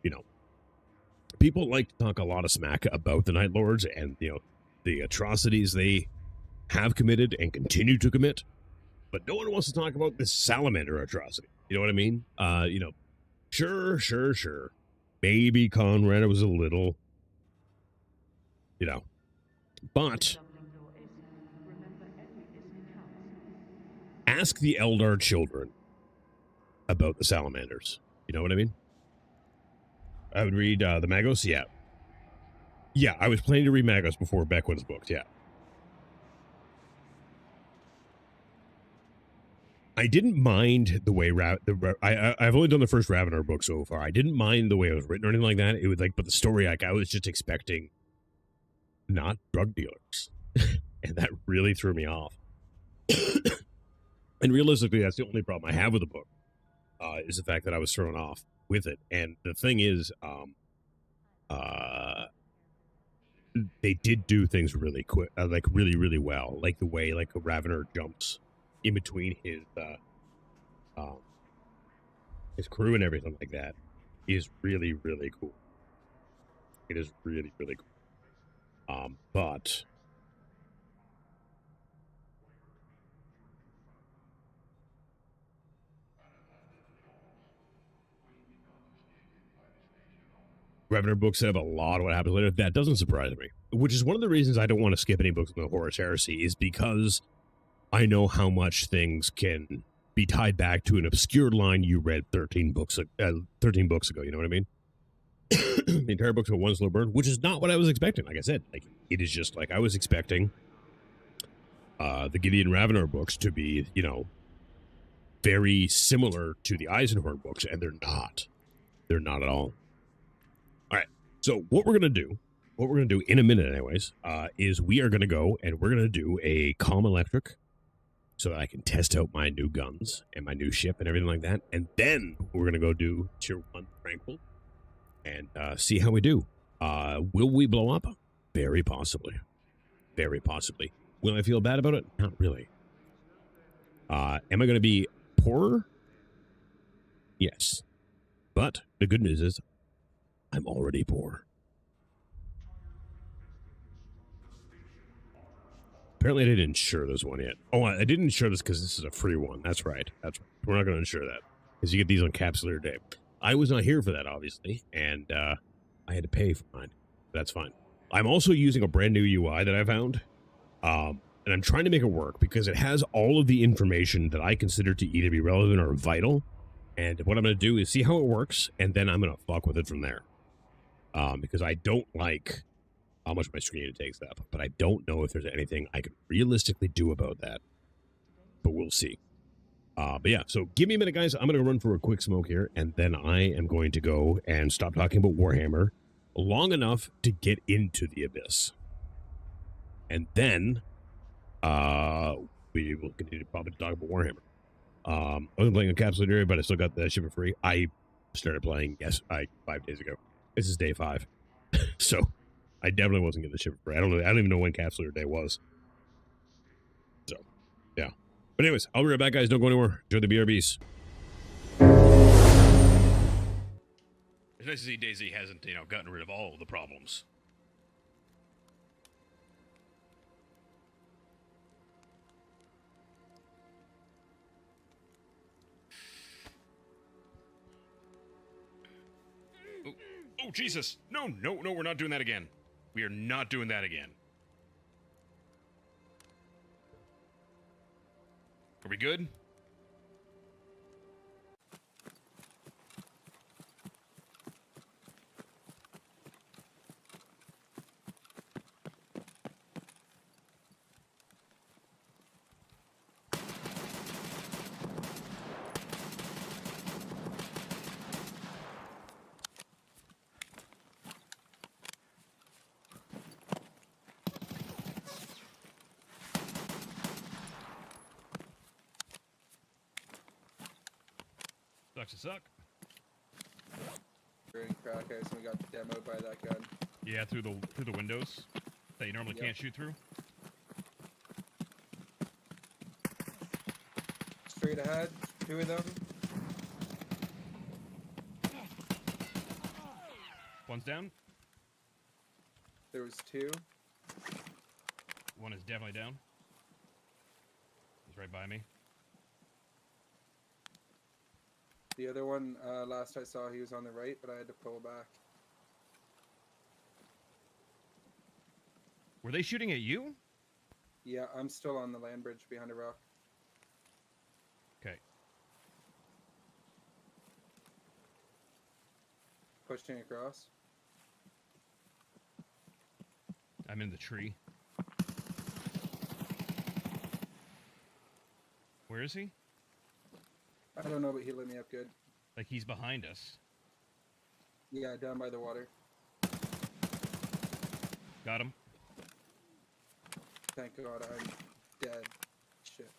you know people like to talk a lot of smack about the Night Lords and the atrocities they have committed and continue to commit, but no one wants to talk about this salamander atrocity. You know what I mean? Sure. Maybe Conrad was a little, but ask the Eldar children about the salamanders. You know what I mean? I would read the Magos. Yeah, I was planning to read Magos before Beckwin's books. Yeah. I didn't mind the way I've only done the first Ravenar book so far. I didn't mind the way it was written or anything like that. It was like, but the story, like, I was just expecting not drug dealers, and that really threw me off. And realistically, that's the only problem I have with the book, is the fact that I was thrown off with it. And the thing is, they did do things really quick, like really well, like the way like a Ravenar jumps in between his crew and everything like that is really cool. It is really cool. But Ravenar books have a lot of what happens later. That doesn't surprise me, which is one of the reasons I don't want to skip any books in the Horus Heresy, is because I know how much things can be tied back to an obscure line you read 13 books ago. You know what I mean? The entire book's about one slow burn, which is not what I was expecting. Like I said, like, it is just like I was expecting the Gideon Ravenar books to be, very similar to the Eisenhorn books, and they're not. They're not at all. All right. So what we're gonna do in a minute, anyways, is we are gonna go and we're gonna do a calm electric, so that I can test out my new guns and my new ship and everything like that, and then we're gonna go do Tier 1 Tranquil and see how we do. Will we blow up? Very possibly. Very possibly. Will I feel bad about it? Not really. Am I going to be poorer? Yes. But the good news is I'm already poor. Apparently I didn't insure this one yet. Oh, I didn't insure this because this is a free one. That's right. We're not going to insure that because you get these on Capsular Day. I was not here for that, obviously, and I had to pay for mine. That's fine. I'm also using a brand new UI that I found, and I'm trying to make it work because it has all of the information that I consider to either be relevant or vital. And what I'm going to do is see how it works, and then I'm going to fuck with it from there. Because I don't like how much my screen it takes up, but I don't know if there's anything I can realistically do about that. But we'll see. But yeah, so give me a minute, guys. I'm going to run for a quick smoke here, and then I am going to go and stop talking about Warhammer long enough to get into the Abyss. And then we will continue to probably talk about Warhammer. I wasn't playing a capsule area, but I still got the ship for free. I started playing 5 days ago. This is day 5. So I definitely wasn't getting the ship for free. I don't even know when capsule day was. So yeah. But anyways, I'll be right back, guys. Don't go anywhere. Enjoy the BRBs. It's nice to see Daisy hasn't, gotten rid of all of the problems. Oh, Jesus. No, we're not doing that again. We are not doing that again. Are we good? Sucks to suck. We're in crack house and we got demoed by that gun. Yeah, through the windows that you normally Yep. can't shoot through. Straight ahead, 2 of them. One's down. There was 2. One is definitely down. He's right by me. The other one, last I saw, he was on the right, but I had to pull back. Were they shooting at you? Yeah, I'm still on the land bridge behind a rock. Okay. Pushing across. I'm in the tree. Where is he? I don't know, but he lit me up good. Like he's behind us. Yeah, down by the water. Got him. Thank God I'm dead. Shit.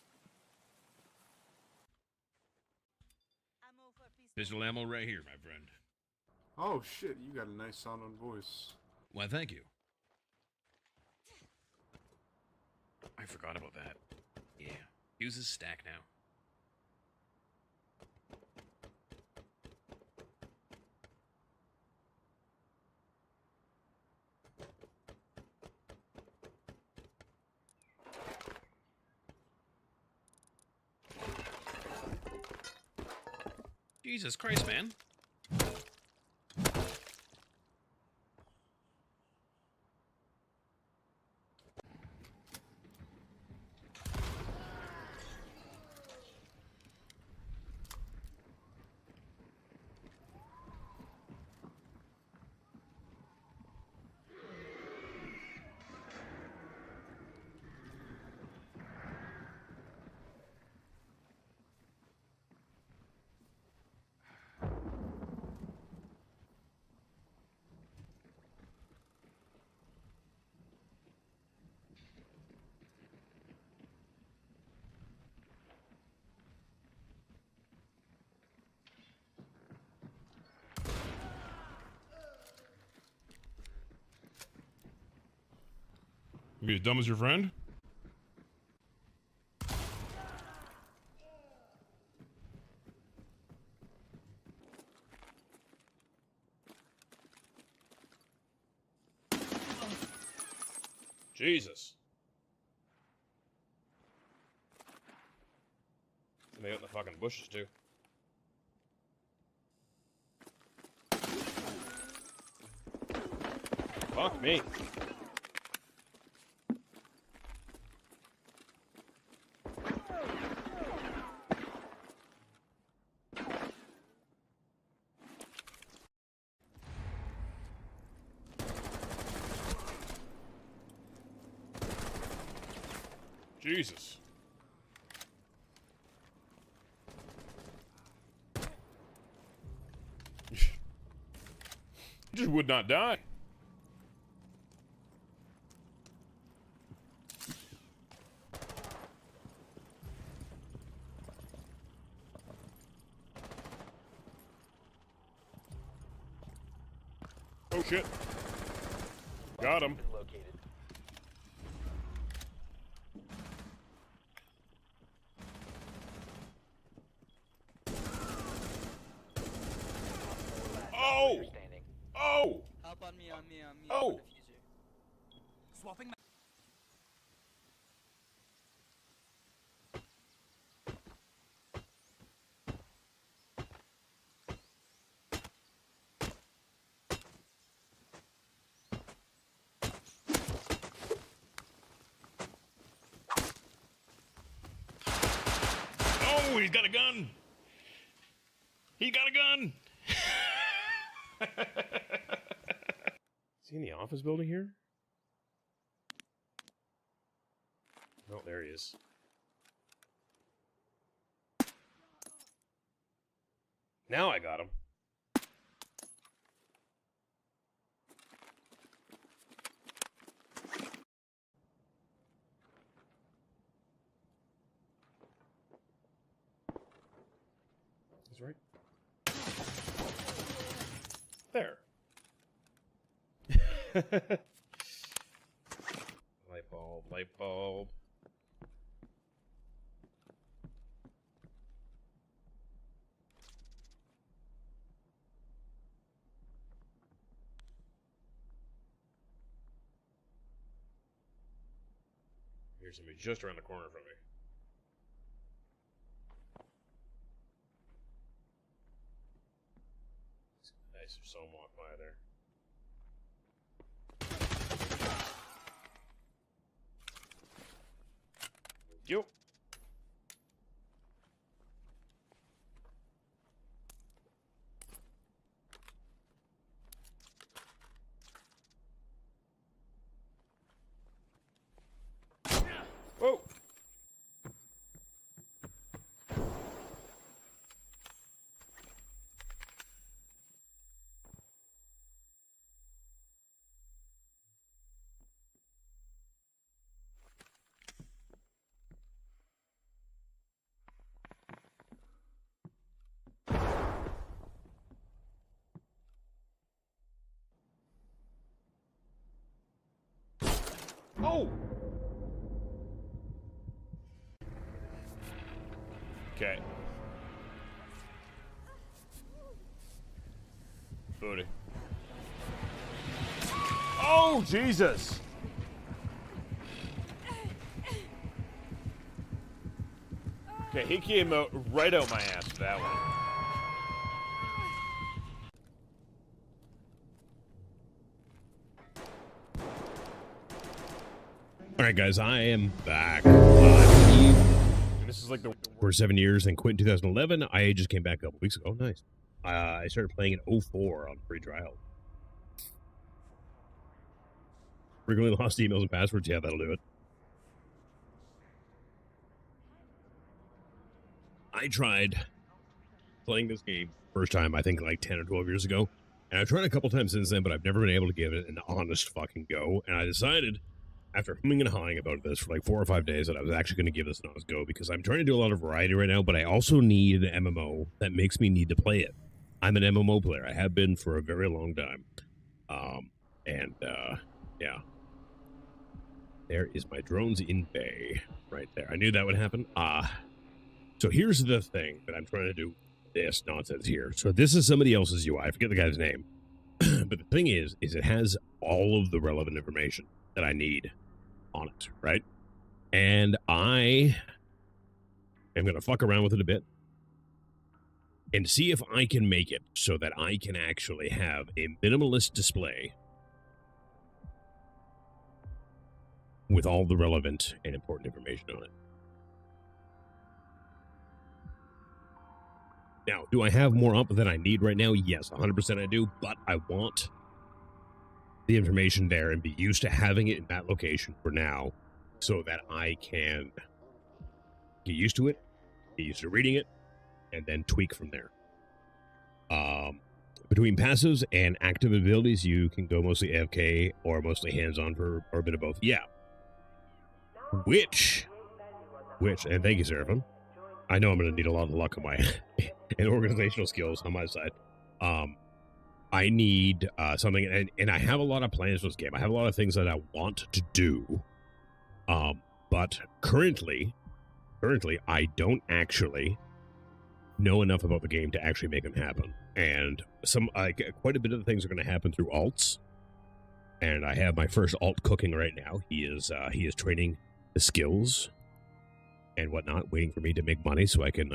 Pistol ammo right here, my friend. Oh shit, you got a nice sounding voice. Why, thank you. I forgot about that. Yeah. Use his stack now. Jesus Christ, man. You be as dumb as your friend? Jesus. They got in the fucking bushes too. Fuck me. Jesus. He just would not die. Oh shit. Got him. Oh! Oh! Help on me, on me, on me. Oh! I'm a diffuser. Swapping. Oh, he's got a gun! He got a gun! Is he in the office building here? Oh, there he is. Now I got him. That's right. There. Light bulb, light bulb. Here's somebody just around the corner from me. Nice, there's someone walking by there. Yo. Whoa. Oh! Okay. Booty. Oh, Jesus! Okay, he came out right out my ass for that one. All right, guys, I am back. I believe This is like the for 7 years and quit in 2011. I just came back a couple weeks ago. Nice. I started playing in 04 on free trial. Frequently lost emails and passwords. Yeah, that'll do it. I tried playing this game first time, I think like 10 or 12 years ago. And I've tried a couple times since then, but I've never been able to give it an honest fucking go. And I decided, after humming and hawing about this for like 4 or 5 days, that I was actually going to give this an honest go because I'm trying to do a lot of variety right now, but I also need an MMO that makes me need to play it. I'm an MMO player. I have been for a very long time. Yeah. There is my drones in bay right there. I knew that would happen. So here's the thing that I'm trying to do this nonsense here. So this is somebody else's UI. I forget the guy's name. But the thing is it has all of the relevant information that I need on it, right? And I am going to fuck around with it a bit and see if I can make it so that I can actually have a minimalist display with all the relevant and important information on it. Now, do I have more up than I need right now? Yes, 100% I do, but I want the information there and be used to having it in that location for now so that I can get used to it, get used to reading it, and then tweak from there. Between passives and active abilities, you can go mostly AFK or mostly hands-on for or a bit of both. Yeah. Which, and thank you, Seraphim. I know I'm going to need a lot of luck on my and organizational skills on my side. I need something, and I have a lot of plans for this game. I have a lot of things that I want to do. But currently, I don't actually know enough about the game to actually make them happen. And quite a bit of the things are going to happen through alts. And I have my first alt cooking right now. He is training the skills and whatnot, waiting for me to make money so I can,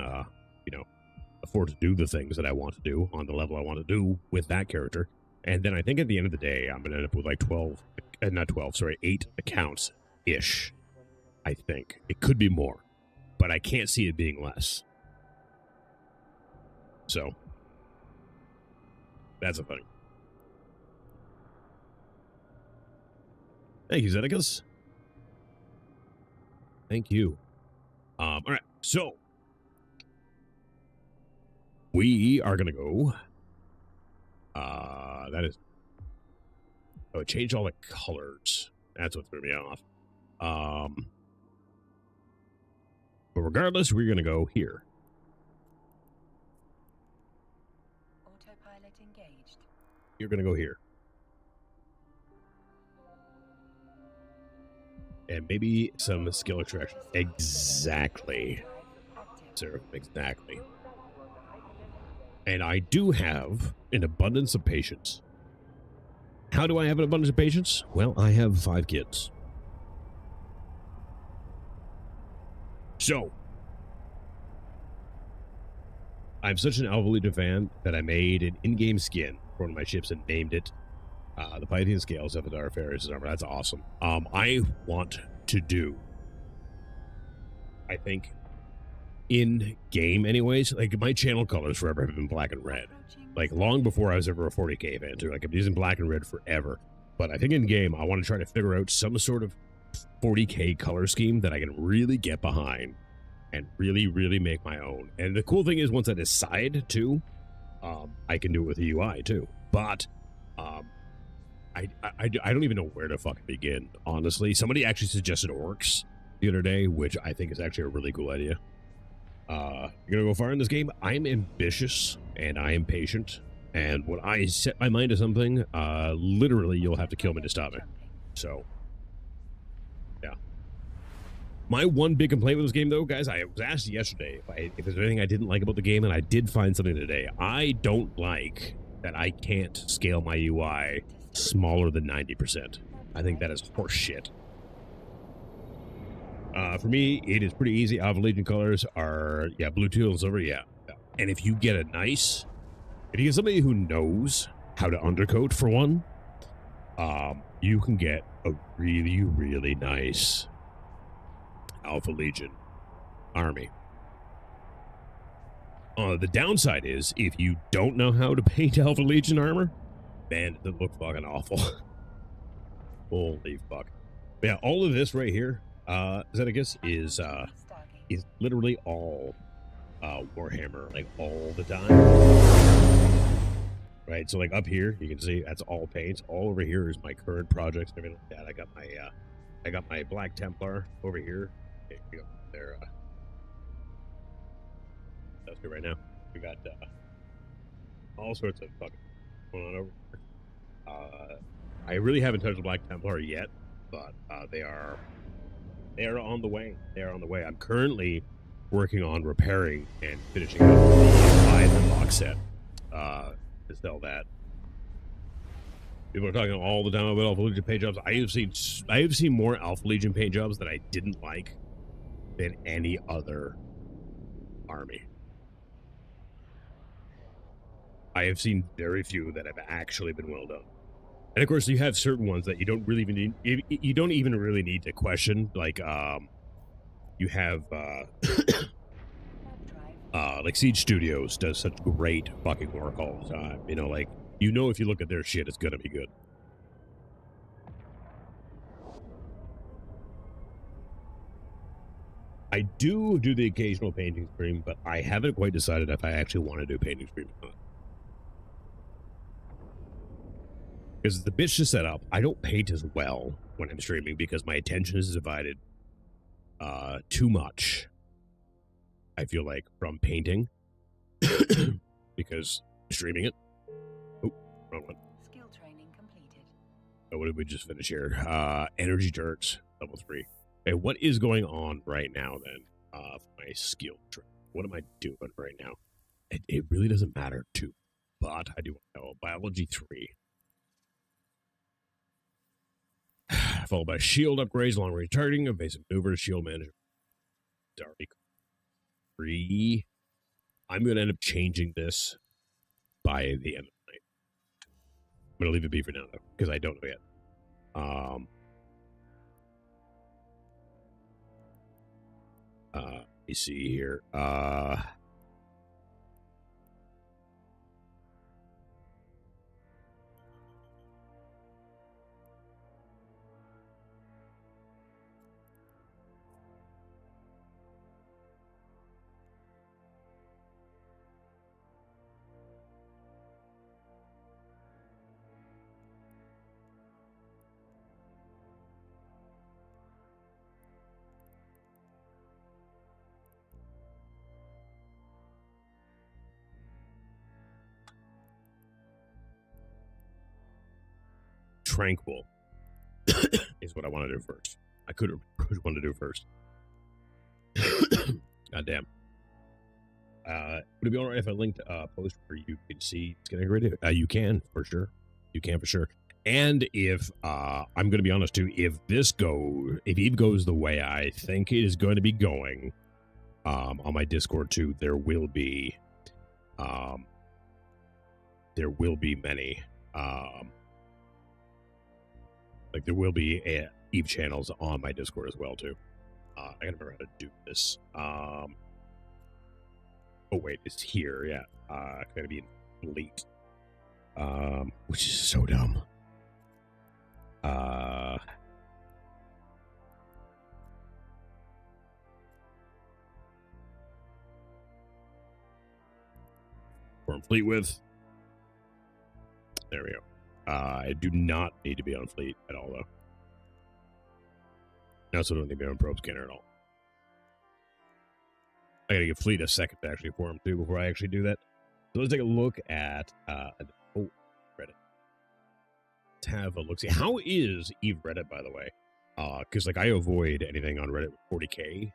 afford to do the things that I want to do on the level I want to do with that character. And then I think at the end of the day, I'm going to end up with like 8 accounts-ish, I think. It could be more, but I can't see it being less. So, that's a thing. Thank you, Zedekus. Thank you. All right, so we are gonna go. That is. Oh, it changed all the colors. That's what threw me off. But regardless, we're gonna go here. Autopilot engaged. you're going to go here. And maybe some skill extraction. Exactly. Sir, exactly. And I do have an abundance of patience. How do I have an abundance of patience? Well, I have 5 kids. So, I'm such an Alpha Legion fan that I made an in-game skin for one of my ships and named it the Pythian Scales of the Dark Fairies' armor. That's awesome. I want to do, I think, in-game anyways, like my channel colors forever have been black and red. Like long before I was ever a 40k fan too. Like I've been using black and red forever. But I think in-game, I want to try to figure out some sort of 40k color scheme that I can really get behind and really, really make my own. And the cool thing is once I decide to, I can do it with the UI too. But I don't even know where to fucking begin, honestly. Somebody actually suggested orcs the other day, which I think is actually a really cool idea. You're gonna go far in this game. I'm ambitious and I am patient. And when I set my mind to something, literally you'll have to kill me to stop me. So, yeah. My one big complaint with this game, though, guys, I was asked yesterday if there's anything I didn't like about the game, and I did find something today. I don't like that I can't scale my UI smaller than 90%. I think that is horseshit. For me, it is pretty easy. Alpha Legion colors are, yeah, blue, teal, and silver, yeah. And if you get if you get somebody who knows how to undercoat for one, you can get a really, really nice Alpha Legion army. The downside is, if you don't know how to paint Alpha Legion armor, man, it look fucking awful. Holy fuck. But yeah, all of this right here, Zeticus, is literally all Warhammer, like all the time. Right, so like up here, you can see that's all paints. All over here is my current projects and everything like that. I got my Black Templar over here. Okay, we got there. That's good right now. We got all sorts of fucking going on over here. I really haven't touched the Black Templar yet, but they are on the way. They are on the way. I'm currently working on repairing and finishing up the 5 box set to sell that. People are talking all the time about Alpha Legion paint jobs. I have seen more Alpha Legion paint jobs that I didn't like than any other army. I have seen very few that have actually been well done. And of course, you have certain ones that you don't really even need. You don't even really need to question. Like, you have like Siege Studios does such great fucking work all the time. You know, like if you look at their shit, it's gonna be good. I do the occasional painting stream, but I haven't quite decided if I actually want to do painting stream or not. Because the bitch to set up, I don't paint as well when I'm streaming because my attention is divided too much, I feel like, from painting because streaming it. Oh, wrong one. Skill training completed. Oh, what did we just finish here? Energy Dirt, level 3. Okay, what is going on right now then for my skill tree? What am I doing right now? It really doesn't matter too, but I do want to know. Biology 3. Followed by shield upgrades, long range targeting, evasive maneuvers, shield management. Dark 3. I'm going to end up changing this by the end of the night. I'm going to leave it be for now, though, because I don't know yet. Let me see here. Tranquil is what I want to do first. I could have want to do first. God damn. Would it be alright if I linked a post where you can see it's getting ready? You can for sure. You can for sure. And if I'm going to be honest too, if Eve goes the way I think it is going to be going, on my Discord too, there will be many, like there will be Eve channels on my Discord as well too. I gotta remember how to do this. Oh wait, it's here. Yeah, gotta be in Fleet, which is so dumb. Form Fleet with. There we go. I do not need to be on Fleet at all, though. I also don't need to be on Probe Scanner at all. I gotta give Fleet a second to actually form too before I actually do that. So let's take a look at Reddit. Let's have a look. See, how is Eve Reddit, by the way? Because like I avoid anything on Reddit with 40k,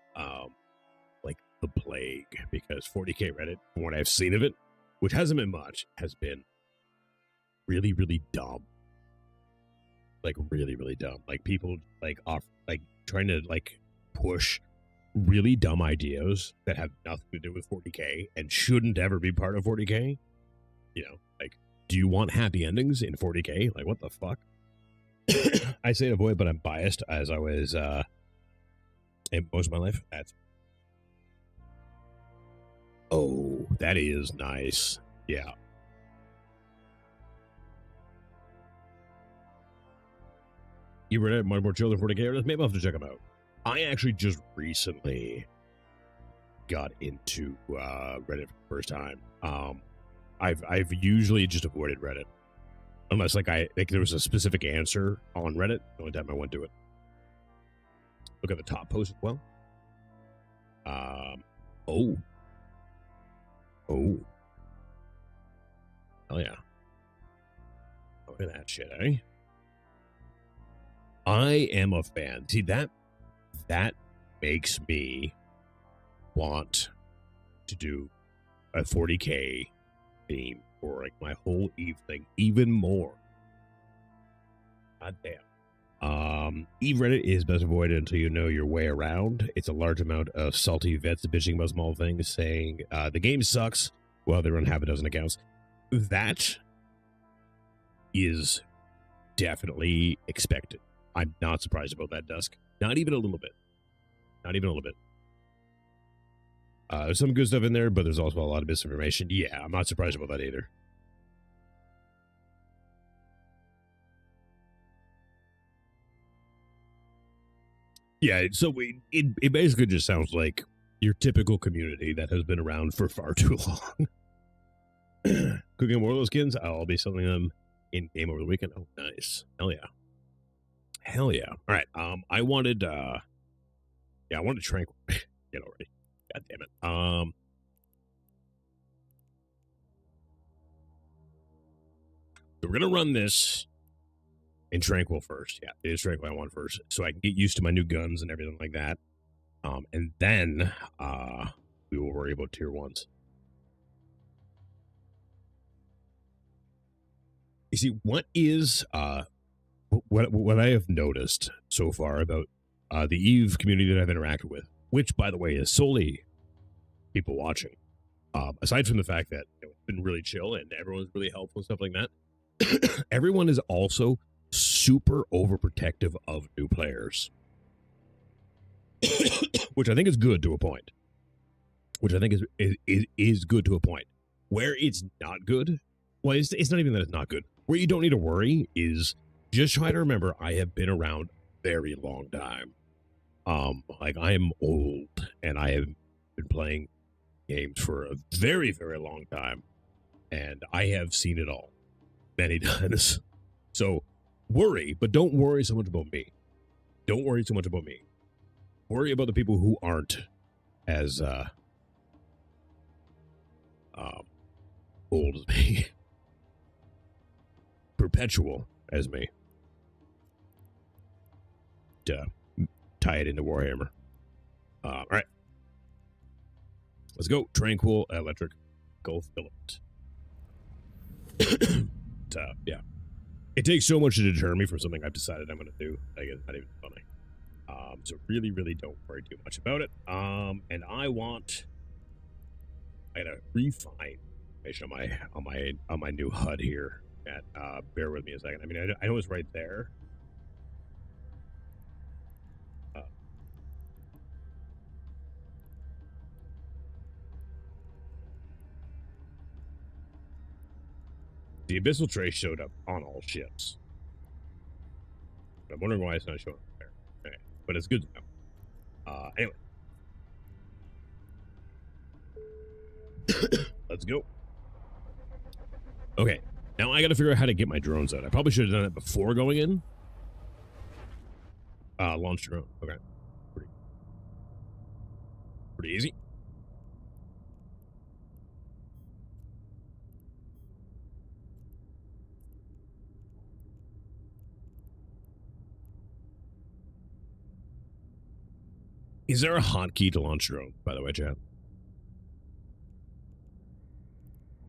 like the plague, because 40k Reddit, from what I've seen of it, which hasn't been much, has been really, really dumb. Like really, really dumb. Like people like trying to like push really dumb ideas that have nothing to do with 40k and shouldn't ever be part of 40k. You know, like, do you want happy endings in 40k? Like, what the fuck? I say avoid, but I'm biased as I was in most of my life. Oh, that is nice. Yeah. You read it, more children 40k? Maybe I'll have to check them out. I actually just recently got into Reddit for the first time. I've usually just avoided Reddit unless like there was a specific answer on Reddit. The only time I went to it. Look at the top post as well. Oh, hell yeah! Look at that shit, eh? I am a fan. See, that makes me want to do a 40k theme for like my whole Eve thing even more. God damn. Eve Reddit is best avoided until you know your way around. It's a large amount of salty vets bitching about small things, saying the game sucks while they run half a dozen accounts. That is definitely expected. I'm not surprised about that, Dusk. Not even a little bit. Not even a little bit. There's some good stuff in there, but there's also a lot of misinformation. Yeah, I'm not surprised about that either. Yeah, so it basically just sounds like your typical community that has been around for far too long. Cooking more of those skins, I'll be selling them in game over the weekend. Oh, nice. Hell yeah. Hell yeah. All right. I wanted Tranquil. Get already. God damn it. So we're gonna run this in Tranquil first. Yeah, it is Tranquil I want first, so I can get used to my new guns and everything like that. And then we will worry about tier 1s. You see, what is what I have noticed so far about the Eve community that I've interacted with, which, by the way, is solely people watching, aside from the fact that it's been really chill and everyone's really helpful and stuff like that, everyone is also super overprotective of new players, which I think is good to a point. Which I think is good to a point. Where it's not good, well, it's not even that it's not good. Where you don't need to worry is just try to remember I have been around a very long time. Like I am old and I have been playing games for a very, very long time. And I have seen it all many times. So worry, but don't worry so much about me. Don't worry so much about me. Worry about the people who aren't as old as me. Perpetual as me. tie it into Warhammer. All right. Let's go. Tranquil electric Gulf filament. Yeah. It takes so much to deter me from something I've decided I'm going to do. Like, it's not even funny. So really, really don't worry too much about it. And I gotta refine information on my new HUD here. And bear with me a second. I mean, I know it's right there. The abyssal trace showed up on all ships. I'm wondering why it's not showing up there. Okay. But it's good to know. Anyway. Let's go. Okay. Now I gotta figure out how to get my drones out. I probably should have done it before going in. Launch drone. Okay. Pretty easy. Is there a hotkey to launch drone, by the way, chat?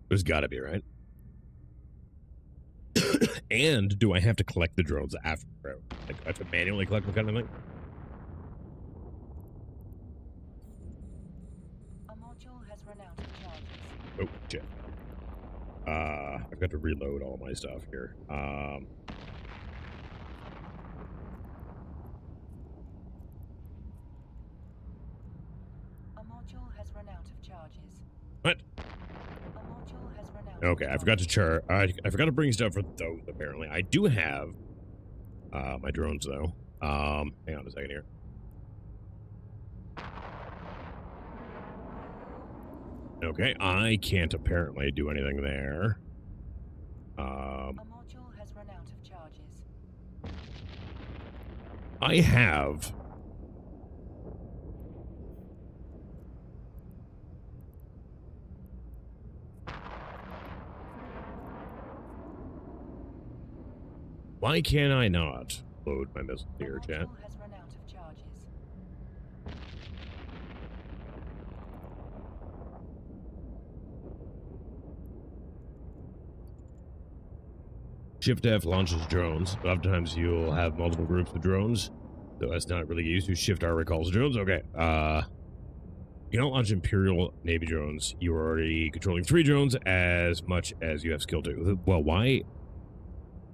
There's gotta be, right? And do I have to collect the drones after? Like, I have to manually collect them kind of thing? A module has run out of charges. Oh, shit. I've got to reload all my stuff here. A module has run out of charges. What? A module has run out. Okay, I forgot to I forgot to bring stuff for those, apparently. I do have my drones, though. Hang on a second here. Okay, I can't apparently do anything there. A module has run out of charges. I have... Why can I not load my missile here, A chat? module has run out of charges. Shift F launches drones. Oftentimes you'll have multiple groups of drones, so that's not really used to. Shift R recalls drones. Okay. You don't launch Imperial Navy drones. You are already controlling 3 drones as much as you have skill to. Well, why?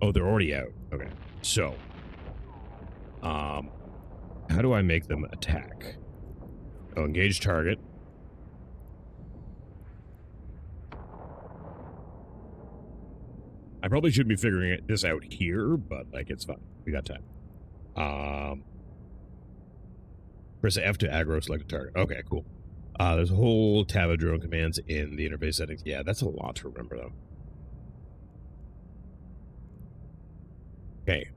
Oh, they're already out. Okay. So, how do I make them attack? Oh, engage target. I probably should be figuring this out here, but like it's fine. We got time. Press F to aggro select a target. Okay, cool. There's a whole tab of drone commands in the interface settings. Yeah, that's a lot to remember though. Okay,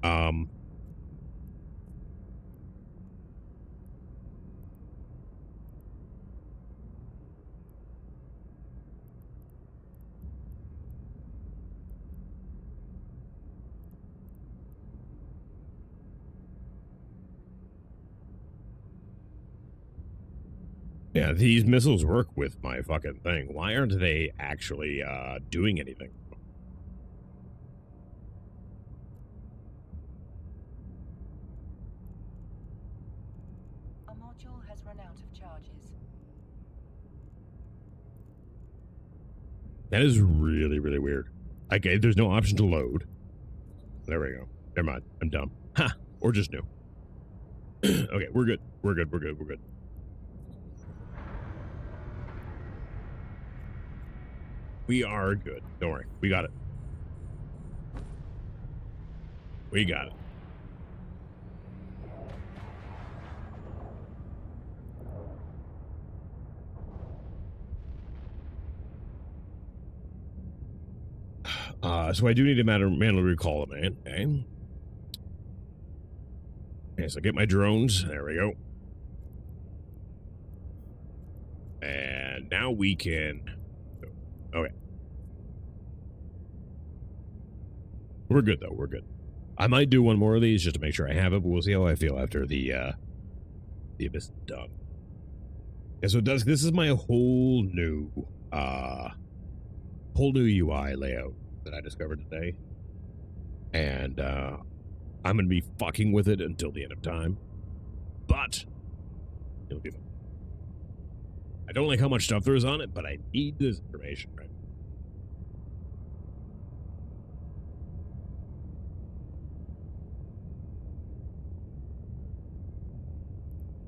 yeah, these missiles work with my fucking thing. Why aren't they actually doing anything? A module has run out of charges. That is really, really weird. Okay, there's no option to load. There we go. Never mind. I'm dumb. Ha! Or just new. Okay, we're good. We're good. We're good. We're good. We are good. Don't worry. We got it. We got it. So I do need to manually recall them, man. Okay. Okay, so get my drones. There we go. And now we can... Okay. We're good, though. We're good. I might do one more of these just to make sure I have it, but we'll see how I feel after the Abyss is done. Yeah, so this is my whole new UI layout that I discovered today. And I'm gonna be fucking with it until the end of time. But it'll be fun. I don't like how much stuff there is on it, but I need this information, right?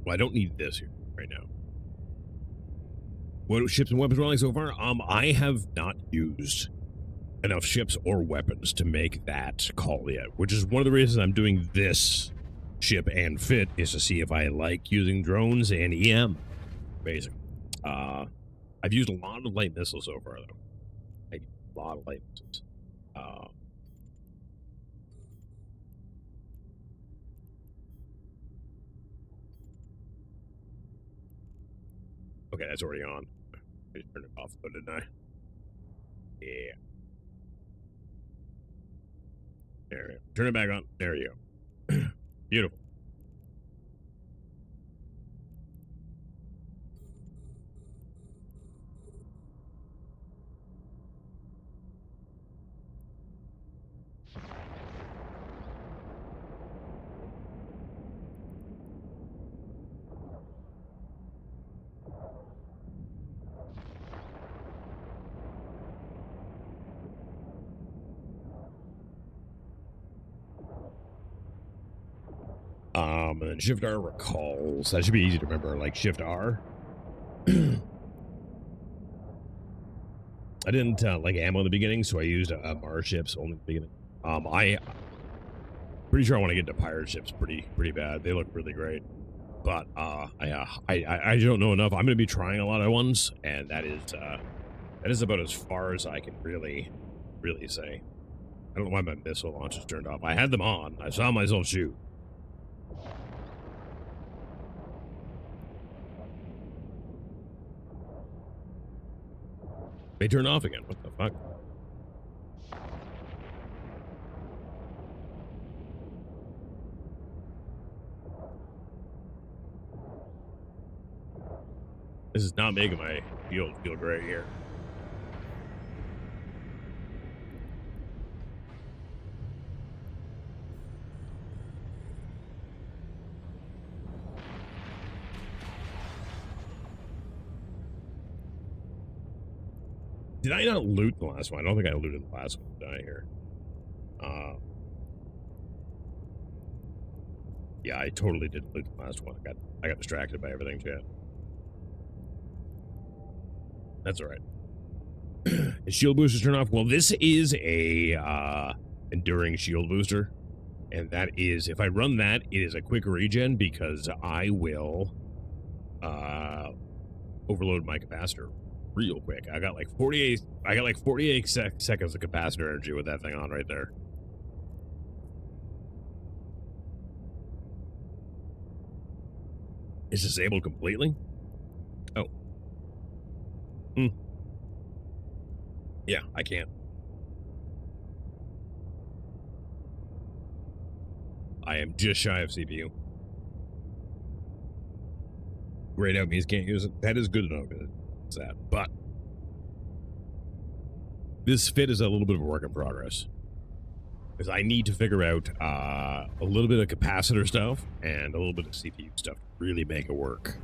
Well, I don't need this here right now. What ships and weapons are like so far? I have not used enough ships or weapons to make that call yet, which is one of the reasons I'm doing this ship and fit, is to see if I like using drones and EM, basically. I've used a lot of light missiles so far, though. Like, a lot of light missiles. Okay, that's already on. I just turned it off, though, didn't I? Yeah. There we go. Turn it back on. There you go. Beautiful. And then Shift R recalls. That should be easy to remember, like Shift R. I didn't like ammo in the beginning, so I used Mars ships only in the beginning. I pretty sure I want to get into pirate ships pretty bad. They look really great, but I don't know enough. I'm going to be trying a lot of ones, and that is about as far as I can really say. I don't know why my missile launch is turned off. I had them on. I saw myself shoot. They turned off again. What the fuck? This is not making my field feel great here. Did I not loot the last one? I don't think I looted the last one, did I here? Yeah, I totally didn't loot the last one. I got distracted by everything, chat. That's all right. Is shield boosters turn off? Well, this is a enduring shield booster, and that is, if I run that, it is a quick regen because I will overload my capacitor real quick. I got like 48 seconds of capacitor energy with that thing on right there. It's disabled completely? Oh. Yeah, I can't. I am just shy of CPU. Grayed out means can't use it. That is good enough. It's that. But this fit is a little bit of a work in progress, because I need to figure out a little bit of capacitor stuff and a little bit of CPU stuff to really make it work.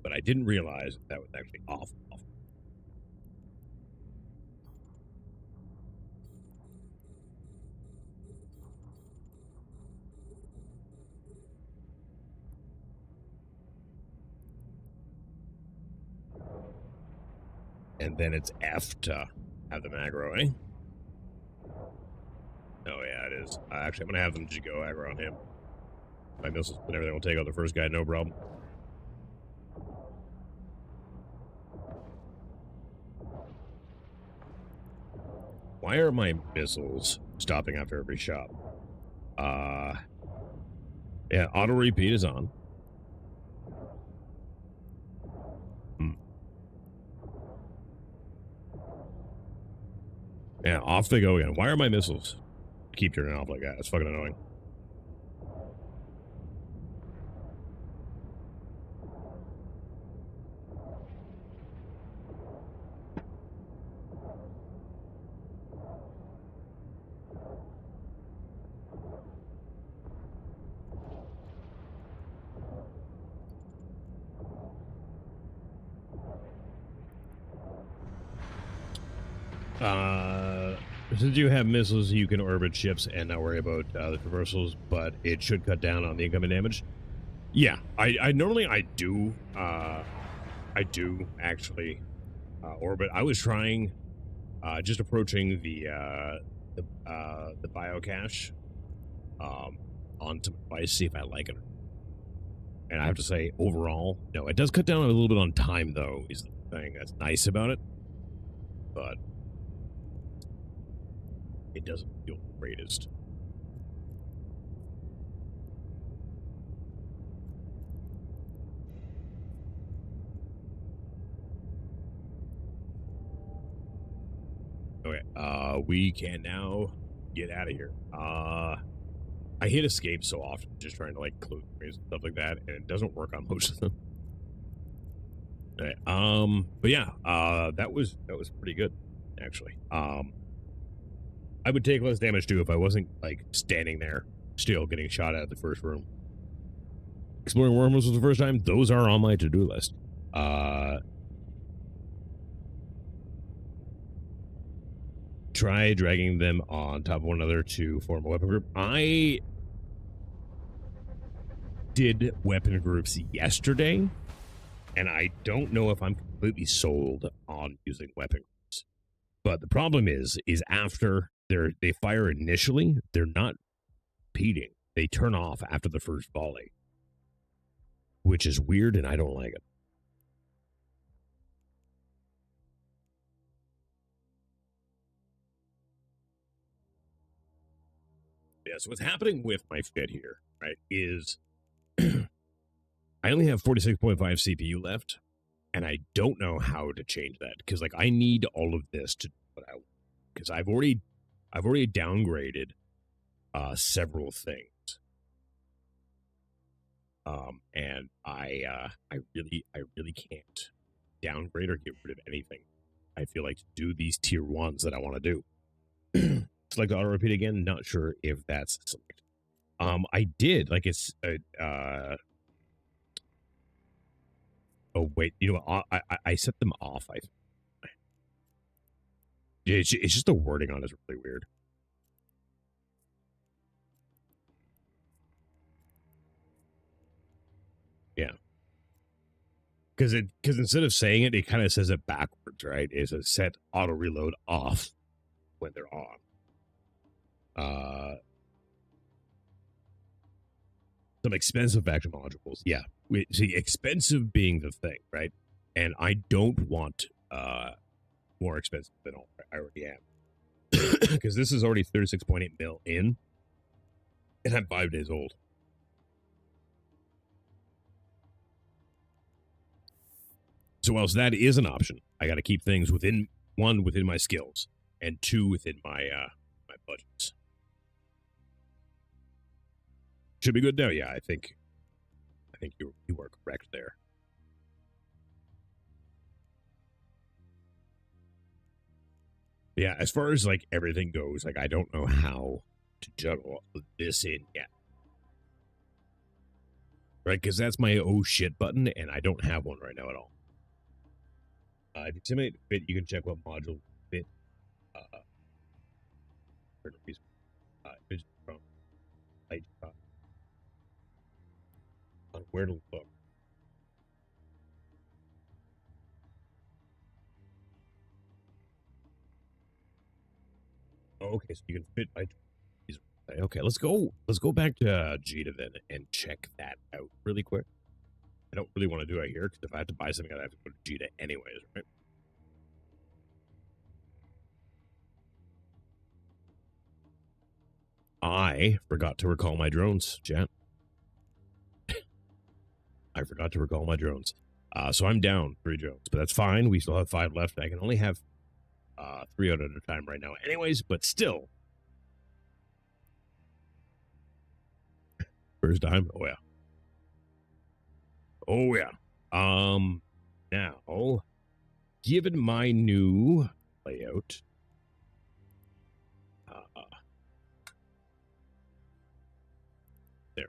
But I didn't realize that was actually off. And then it's F to have them aggro, eh? Oh yeah, it is. Actually, I'm gonna have them just go aggro on him. My missiles and everything will take out the first guy, no problem. Why are my missiles stopping after every shot? Yeah, auto repeat is on. Yeah, off they go again. Why are my missiles keep turning off like that? It's fucking annoying. Since you have missiles, you can orbit ships and not worry about the traversals, but it should cut down on the incoming damage. Yeah, I normally I do actually orbit. I was trying just approaching the biocache onto my device, see if I like it. And I have to say, overall, no, it does cut down a little bit on time, though, is the thing that's nice about it. But it doesn't feel the greatest. Okay, we can now get out of here. I hit escape so often, just trying to like close and stuff like that, and it doesn't work on most of them. Okay, but yeah, that was pretty good, actually. I would take less damage too if I wasn't like standing there, still getting shot at the first room. Exploring wormholes for the first time; those are on my to-do list. Try dragging them on top of one another to form a weapon group. I did weapon groups yesterday, and I don't know if I'm completely sold on using weapon groups. But the problem is after they fire initially, they're not repeating. They turn off after the first volley, which is weird, and I don't like it. Yeah, so what's happening with my fit here, right, is I only have 46.5 CPU left, and I don't know how to change that because like I need all of this to do what I want, because I've already downgraded several things. And I really can't downgrade or get rid of anything. I feel like to do these tier 1s that I want to do. Select auto repeat again. Not sure if that's select. I did like it's oh wait, you know what? I set them off. It's just the wording on it is really weird. Yeah. Because instead of saying it, it kind of says it backwards, right? It says set auto reload off when they're on. Some expensive action modules. Yeah. See, expensive being the thing, right? And I don't want more expensive than all I already am. Because this is already 36.8 mil in, and I'm 5 days old. So whilst that is an option, I got to keep things within my skills, and 2 within my my budgets. Should be good now. Yeah, I think you are correct there. Yeah, as far as like everything goes, like I don't know how to juggle this in yet. Right, because that's my oh shit button, and I don't have one right now at all. If you simulate fit, you can check what module fit. From light on where to look. Oh, okay, so you can fit by. Okay, let's go back to Jita then and check that out really quick. I don't really want to do it here because if I have to buy something, I have to go to Jita anyways, right? I forgot to recall my drones, chat. I forgot to recall my drones. So I'm down 3 drones, but that's fine. We still have 5 left. I can only have 3 out at a time right now anyways, but still. First time? Oh, yeah. Oh, yeah. Now, given my new layout, there,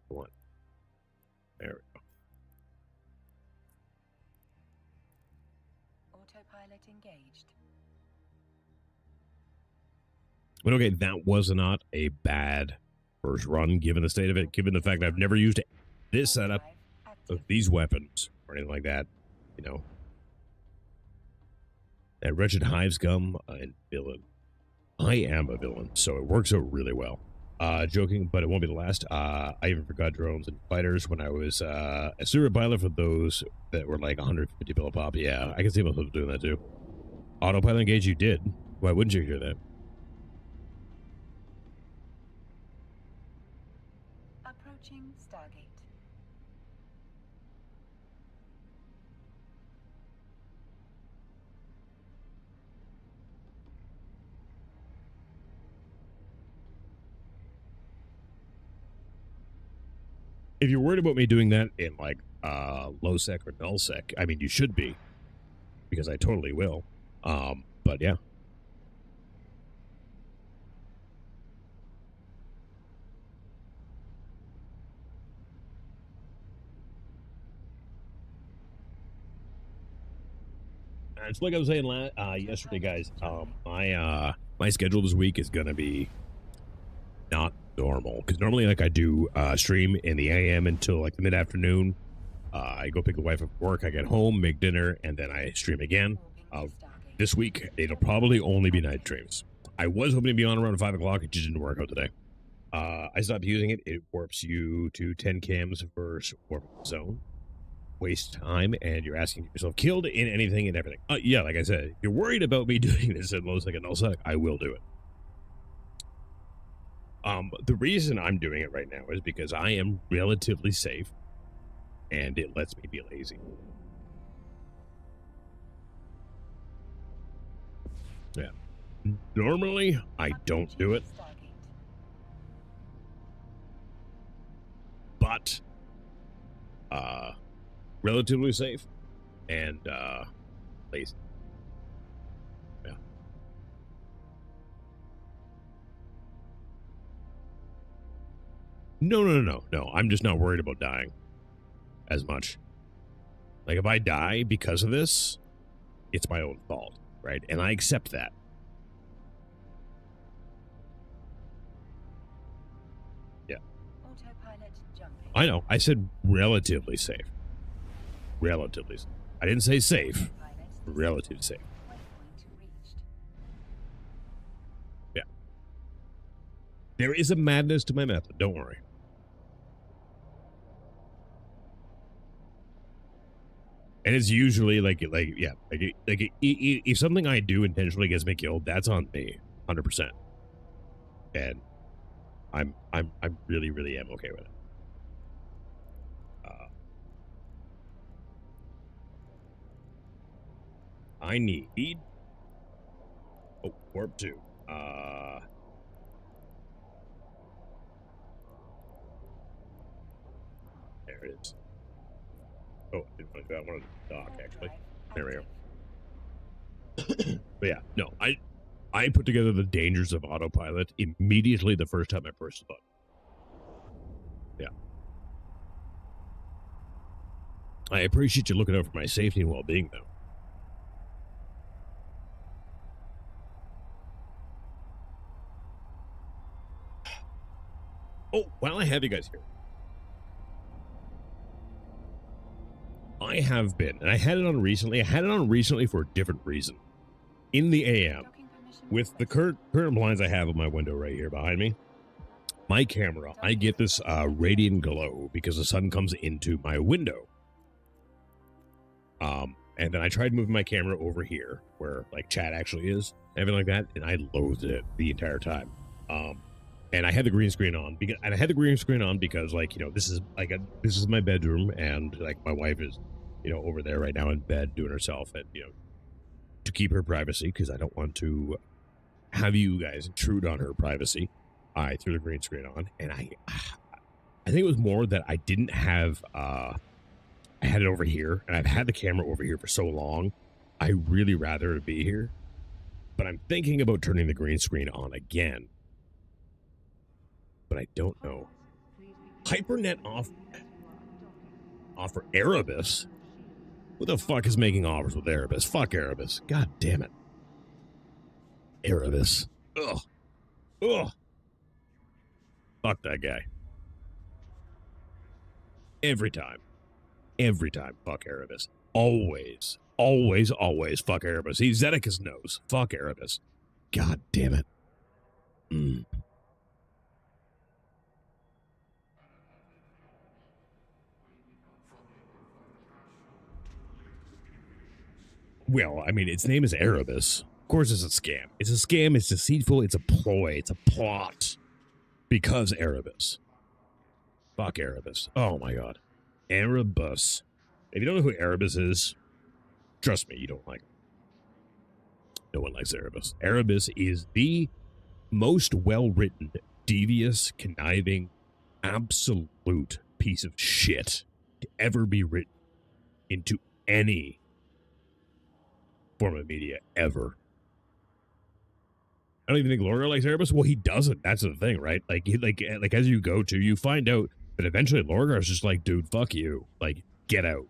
one, there we go. Autopilot engaged. But okay, that was not a bad first run, given the state of it, given the fact that I've never used this setup of these weapons or anything like that, you know. That wretched hive scum and villain. I am a villain, so it works out really well. Joking, but it won't be the last. I even forgot drones and fighters when I was a super pilot for those that were like 150 bill a pop. Yeah, I can see myself doing that too. Autopilot engage, you did. Why wouldn't you hear that? Approaching Stargate. If you're worried about me doing that in like low sec or null sec, I mean, you should be, because I totally will. But yeah. It's like I was saying yesterday, guys. My schedule this week is gonna be not normal, because normally, like, I do stream in the AM until like the mid afternoon. I go pick the wife up from work. I get home, make dinner, and then I stream again. This week, it'll probably only be night streams. I was hoping to be on around 5 o'clock. It just didn't work out today. I stopped using it. It warps you to 10 cams versus warp zone. Waste time, and you're asking yourself killed in anything and everything. Yeah, like I said, if you're worried about me doing this at low sec and null sec, I will do it. The reason I'm doing it right now is because I am relatively safe, and it lets me be lazy. Yeah. Normally, I don't do it, but relatively safe and lazy. Yeah. No. I'm just not worried about dying as much. Like, if I die because of this, it's my own fault, right? And I accept that. Yeah. Autopilot jumping. I know. I said relatively safe. Relatively safe. I didn't say safe. Relatively safe. Waypoint reached. Yeah. There is a madness to my method. Don't worry. And it's usually if something I do intentionally gets me killed, that's on me, 100%. And I'm really am okay with it. I need warp 2. There it is. Oh, I didn't want to do that. I wanted to dock, actually. There we go. But yeah, no, I put together the dangers of autopilot immediately the first time I pressed the button. Yeah. I appreciate you looking out for my safety and well-being, though. Oh, while I have you guys here, I have been, and I had it on recently. I had it on recently for a different reason. In the AM, with the current blinds I have on my window right here behind me, my camera, I get this radiant glow because the sun comes into my window. And then I tried moving my camera over here, where like chat actually is, everything like that, and I loathed it the entire time. And I had the green screen on because like, you know, this is my bedroom, and like my wife is, you know, over there right now in bed doing herself, and you know, to keep her privacy, because I don't want to have you guys intrude on her privacy. I threw the green screen on, and I think it was more that I didn't have I had it over here, and I've had the camera over here for so long. I really rather it be here, but I'm thinking about turning the green screen on again. But I don't know. Hypernet offer Erebus? Who the fuck is making offers with Erebus? Fuck Erebus. God damn it. Erebus. Ugh. Ugh. Fuck that guy. Every time. Every time. Fuck Erebus. Always. Always, always fuck Erebus. He's Zedekias knows. Fuck Erebus. God damn it. Mm. Well, I mean, its name is Erebus. Of course it's a scam. It's a scam, it's deceitful, it's a ploy, it's a plot. Because Erebus. Fuck Erebus. Oh my god. Erebus. If you don't know who Erebus is, trust me, you don't like him. No one likes Erebus. Erebus is the most well-written, devious, conniving, absolute piece of shit to ever be written into any form of media ever. I don't even think Lorgar likes Erebus. Well, he doesn't. That's the thing, right? Like, as you go to, you find out that eventually Lorgar is just like, dude, fuck you. Like, get out.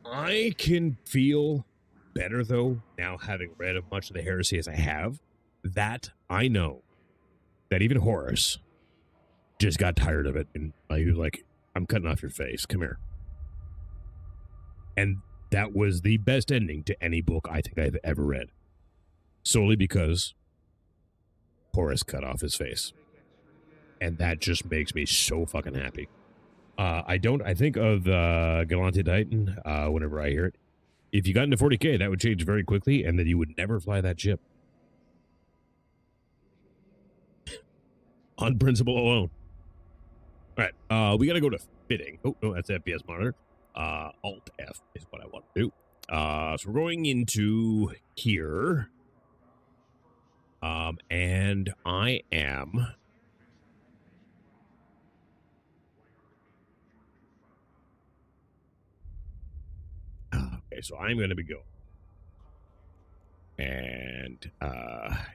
I can feel better, though, now having read as much of the heresy as I have, that I know that even Horus just got tired of it. And he was like, I'm cutting off your face. Come here. And that was the best ending to any book I think I've ever read. Solely because Horus cut off his face. And that just makes me so fucking happy. I think of Galante Titan whenever I hear it. If you got into 40k, that would change very quickly, and then you would never fly that ship. On principle alone. All right, we got to go to fitting. Oh, no, that's FPS monitor. Alt F is what I want to do. So we're going into here. And I am... Okay, so I'm going to be going. And,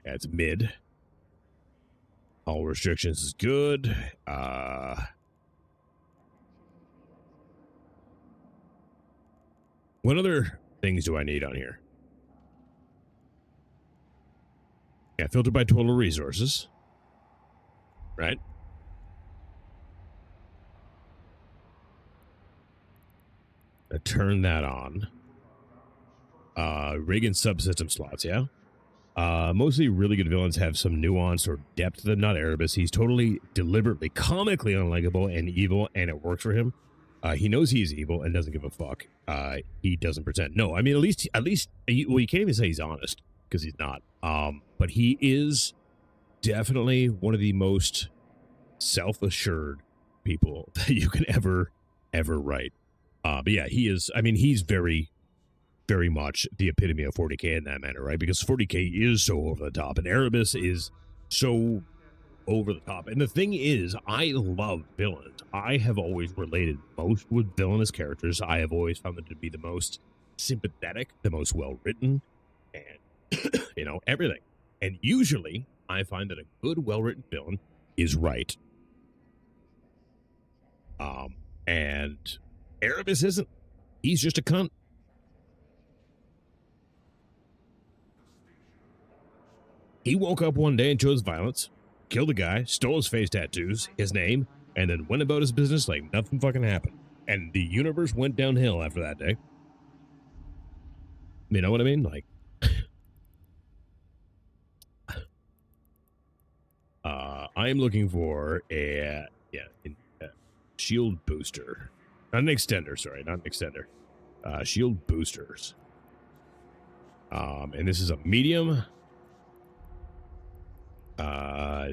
it's mid. All restrictions is good. What other things do I need on here? Yeah, filter by total resources. Right? Turn that on. Rig and subsystem slots, yeah? Mostly really good villains have some nuance or depth to them, not Erebus. He's totally, deliberately, comically unlikable and evil, and it works for him. He knows he's evil and doesn't give a fuck. He doesn't pretend. No, I mean, at least, well, you can't even say he's honest, because he's not. But he is definitely one of the most self-assured people that you can ever write. But yeah, he is, I mean, he's very, very much the epitome of 40k in that manner, right? Because 40k is so over the top, and Erebus is so over the top. And the thing is, I love villains. I have always related most with villainous characters. I have always found them to be the most sympathetic, the most well-written, and, you know, everything. And usually, I find that a good, well-written villain is right. And Erebus isn't. He's just a cunt. He woke up one day and chose violence, killed a guy, stole his face tattoos, his name, and then went about his business like nothing fucking happened. And the universe went downhill after that day. You know what I mean? Like, I am looking for a shield booster. Not an extender, sorry, not an extender. Shield boosters. And this is a medium.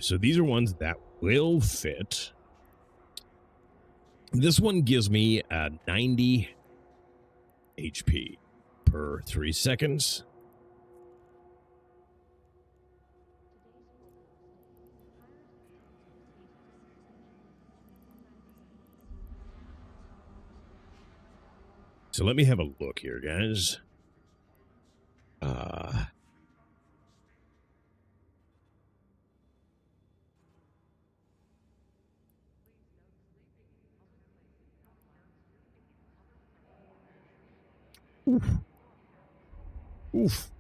So these are ones that will fit. This one gives me 90 HP per 3 seconds. So let me have a look here, guys. Oof.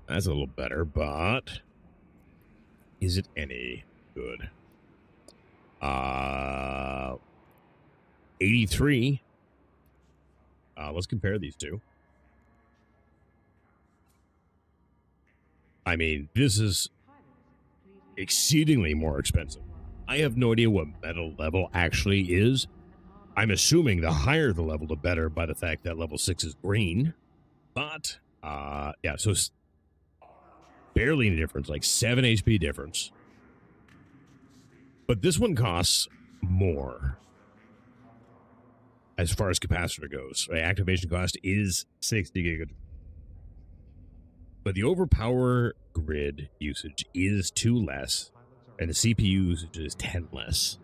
That's a little better, but is it any good? 83. Let's compare these two. I mean, this is exceedingly more expensive. I have no idea what metal level actually is. I'm assuming the higher the level, the better, by the fact that level 6 is green. But, yeah, so barely any difference, like 7 HP difference. But this one costs more as far as capacitor goes. Right? Activation cost is 60 gig. But the overpower grid usage is 2 less, and the CPU usage is 10 less.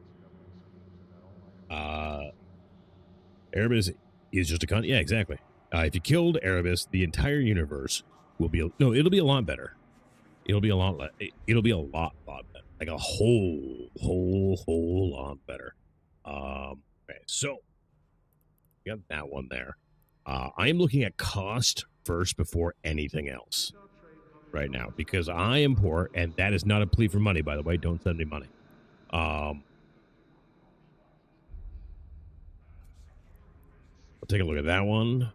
Erebus is just a yeah, exactly. If you killed Erebus, the entire universe will be it'll be a lot better. It'll be a lot better. Like a whole lot better. Okay, so we got that one there. I am looking at cost first before anything else right now because I am poor, and that is not a plea for money, by the way. Don't send me money. We'll take a look at that one.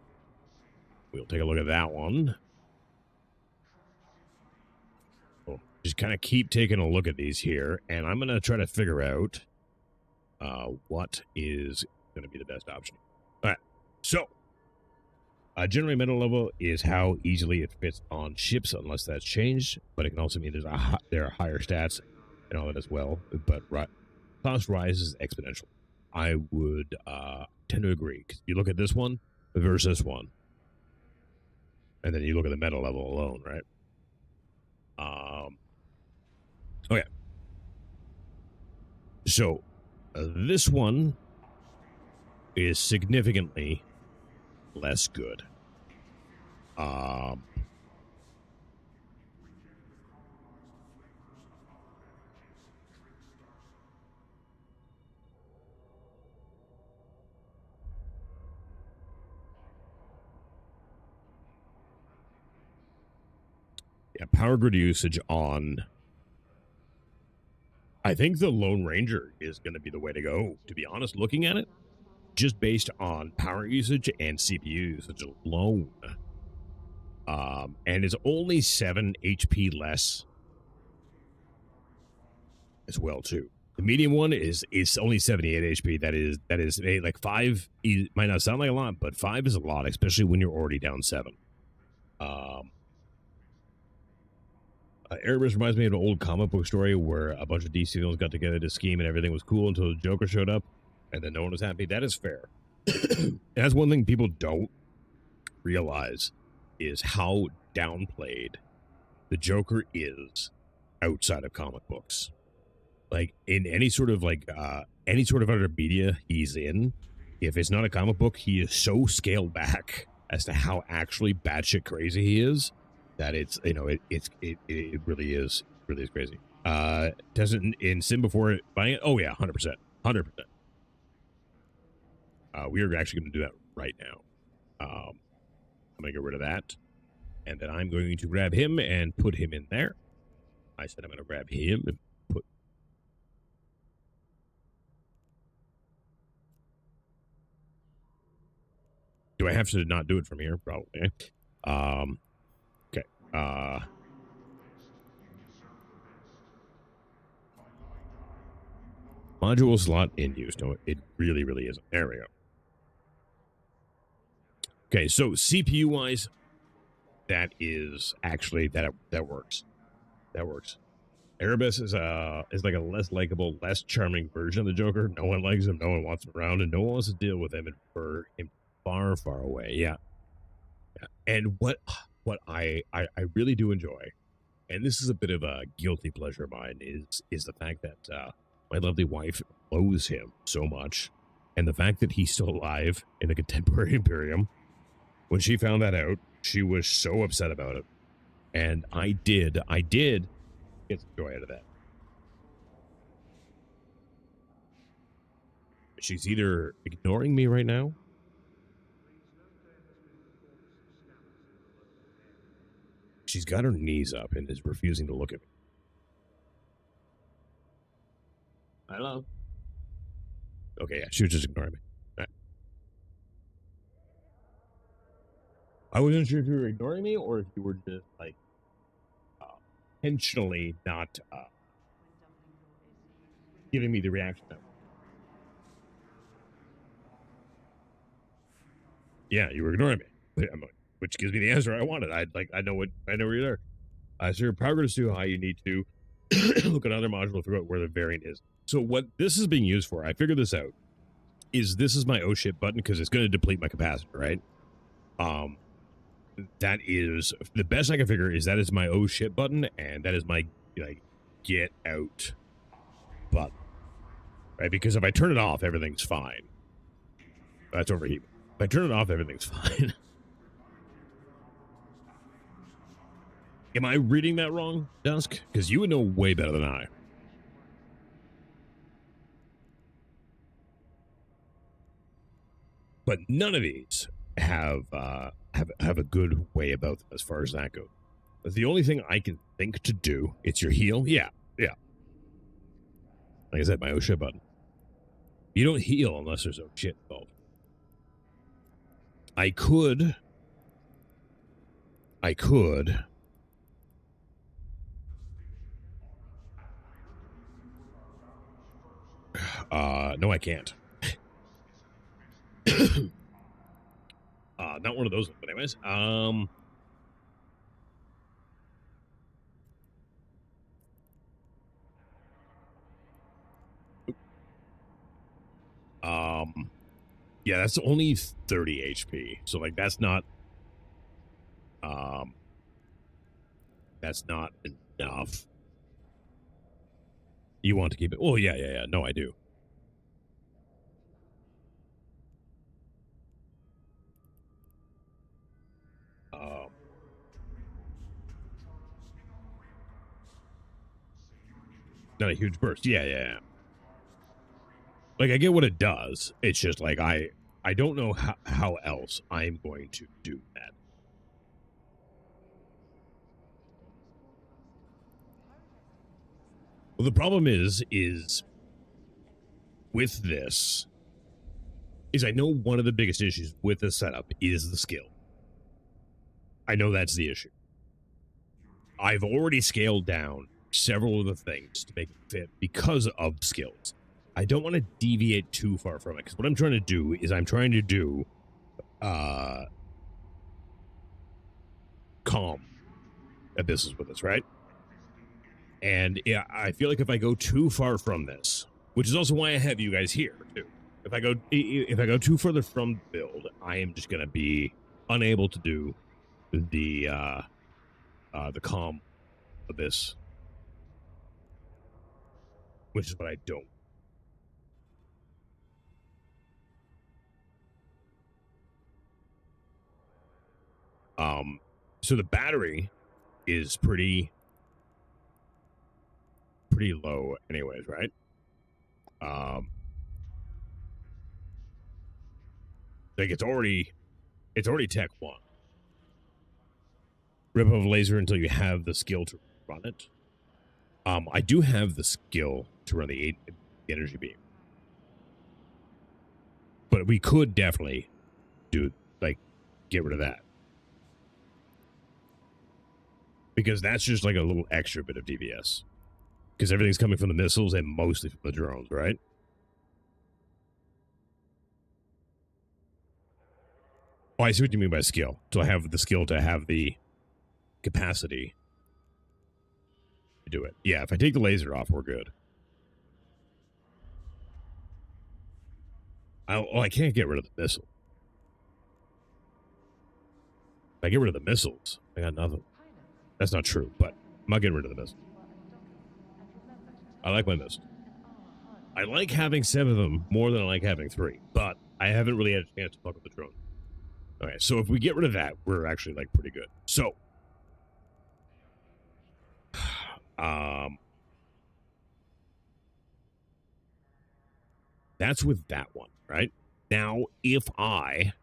We'll take a look at that one. Oh, just kind of keep taking a look at these here, and I'm going to try to figure out what is going to be the best option. All right, so generally metal level is how easily it fits on ships, unless that's changed, but it can also mean there are higher stats and all that as well, but cost rises exponentially. I would tend to agree, because you look at this one versus this one, and then you look at the metal level alone, right? Okay. So, this one is significantly less good. Yeah, power grid usage on... I think the Lone Ranger is going to be the way to go, to be honest, looking at it. Just based on power usage and CPU usage alone. And it's only 7 HP less as well, too. The medium one is only 78 HP. That is like 5 might not sound like a lot, but 5 is a lot, especially when you're already down 7. Erebus reminds me of an old comic book story where a bunch of DC villains got together to scheme and everything was cool until the Joker showed up, and then no one was happy. That is fair. That's one thing people don't realize is how downplayed the Joker is outside of comic books. Like in any sort of other media he's in, if it's not a comic book, he is so scaled back as to how actually batshit crazy he is that it's it really is crazy. Doesn't in Sim before buying it? Oh yeah, 100%. We are actually going to do that right now. I'm going to get rid of that. And then I'm going to grab him and put him in there. I said I'm going to grab him and put... Do I have to not do it from here? Probably. Okay. Module slot in use. No, it really isn't. There we go. Okay, so CPU wise, that is actually that works. That works. Erebus is like a less likable, less charming version of the Joker. No one likes him, no one wants him around, and no one wants to deal with him and for him far, far away. Yeah. And what I really do enjoy, and this is a bit of a guilty pleasure of mine, is the fact that my lovely wife loathes him so much, and the fact that he's still alive in the contemporary Imperium. When she found that out, she was so upset about it, and I did get some joy out of that. She's either ignoring me right now, she's got her knees up and is refusing to look at me. Hello? Okay, yeah, she was just ignoring me. Right. I wasn't sure if you were ignoring me or if you were just, like, intentionally not giving me the reaction. Yeah, you were ignoring me, which gives me the answer I wanted. I know where you're there. So your progress to how you need to look at another module to figure out where the variant is. So what this is being used for, I figured this out, is this is my oh shit button because it's going to deplete my capacitor, right? That is the best I can figure is that is my oh shit button, and that is my like get out button, right? Because if I turn it off, everything's fine. That's overheating. If I turn it off, everything's fine. Am I reading that wrong, Dusk? Because you would know way better than I. But none of these have a good way about them as far as that goes. The only thing I can think to do, it's your heal. Yeah. Like I said, my oh shit button. You don't heal unless there's oh shit involved. I could. No, I can't. Not one of those, but anyways, yeah, that's only 30 HP. So like, that's not enough. You want to keep it? Oh, yeah. No, I do. Not a huge burst. Yeah. Like, I get what it does. It's just like, I don't know how else I'm going to do that. Well, the problem is with this is I know one of the biggest issues with the setup is the skill. I know that's the issue. I've already scaled down several of the things to make it fit because of skills. I don't want to deviate too far from it because what I'm trying to do is I'm trying to do calm abysses with this, right? And yeah, I feel like if I go too far from this, which is also why I have you guys here too. If I go too further from the build, I am just gonna be unable to do the calm abyss, which is what I don't. So the battery is pretty low anyways, right? Like it's already tech 1. Rip off laser until you have the skill to run it. I do have the skill to run the energy beam. But we could definitely get rid of that. Because that's just like a little extra bit of DVS. Because everything's coming from the missiles and mostly from the drones, right? Oh, I see what you mean by skill. So I have the skill to have the capacity. I do it. Yeah, if I take the laser off, we're good. I can't get rid of the missile. If I get rid of the missiles, I got nothing. That's not true, but I'm not getting rid of the missiles. I like my missiles. I like having 7 of them more than I like having 3, but I haven't really had a chance to fuck with the drone. Okay, so if we get rid of that, we're actually like pretty good. So, that's with that one, right? Now, if I,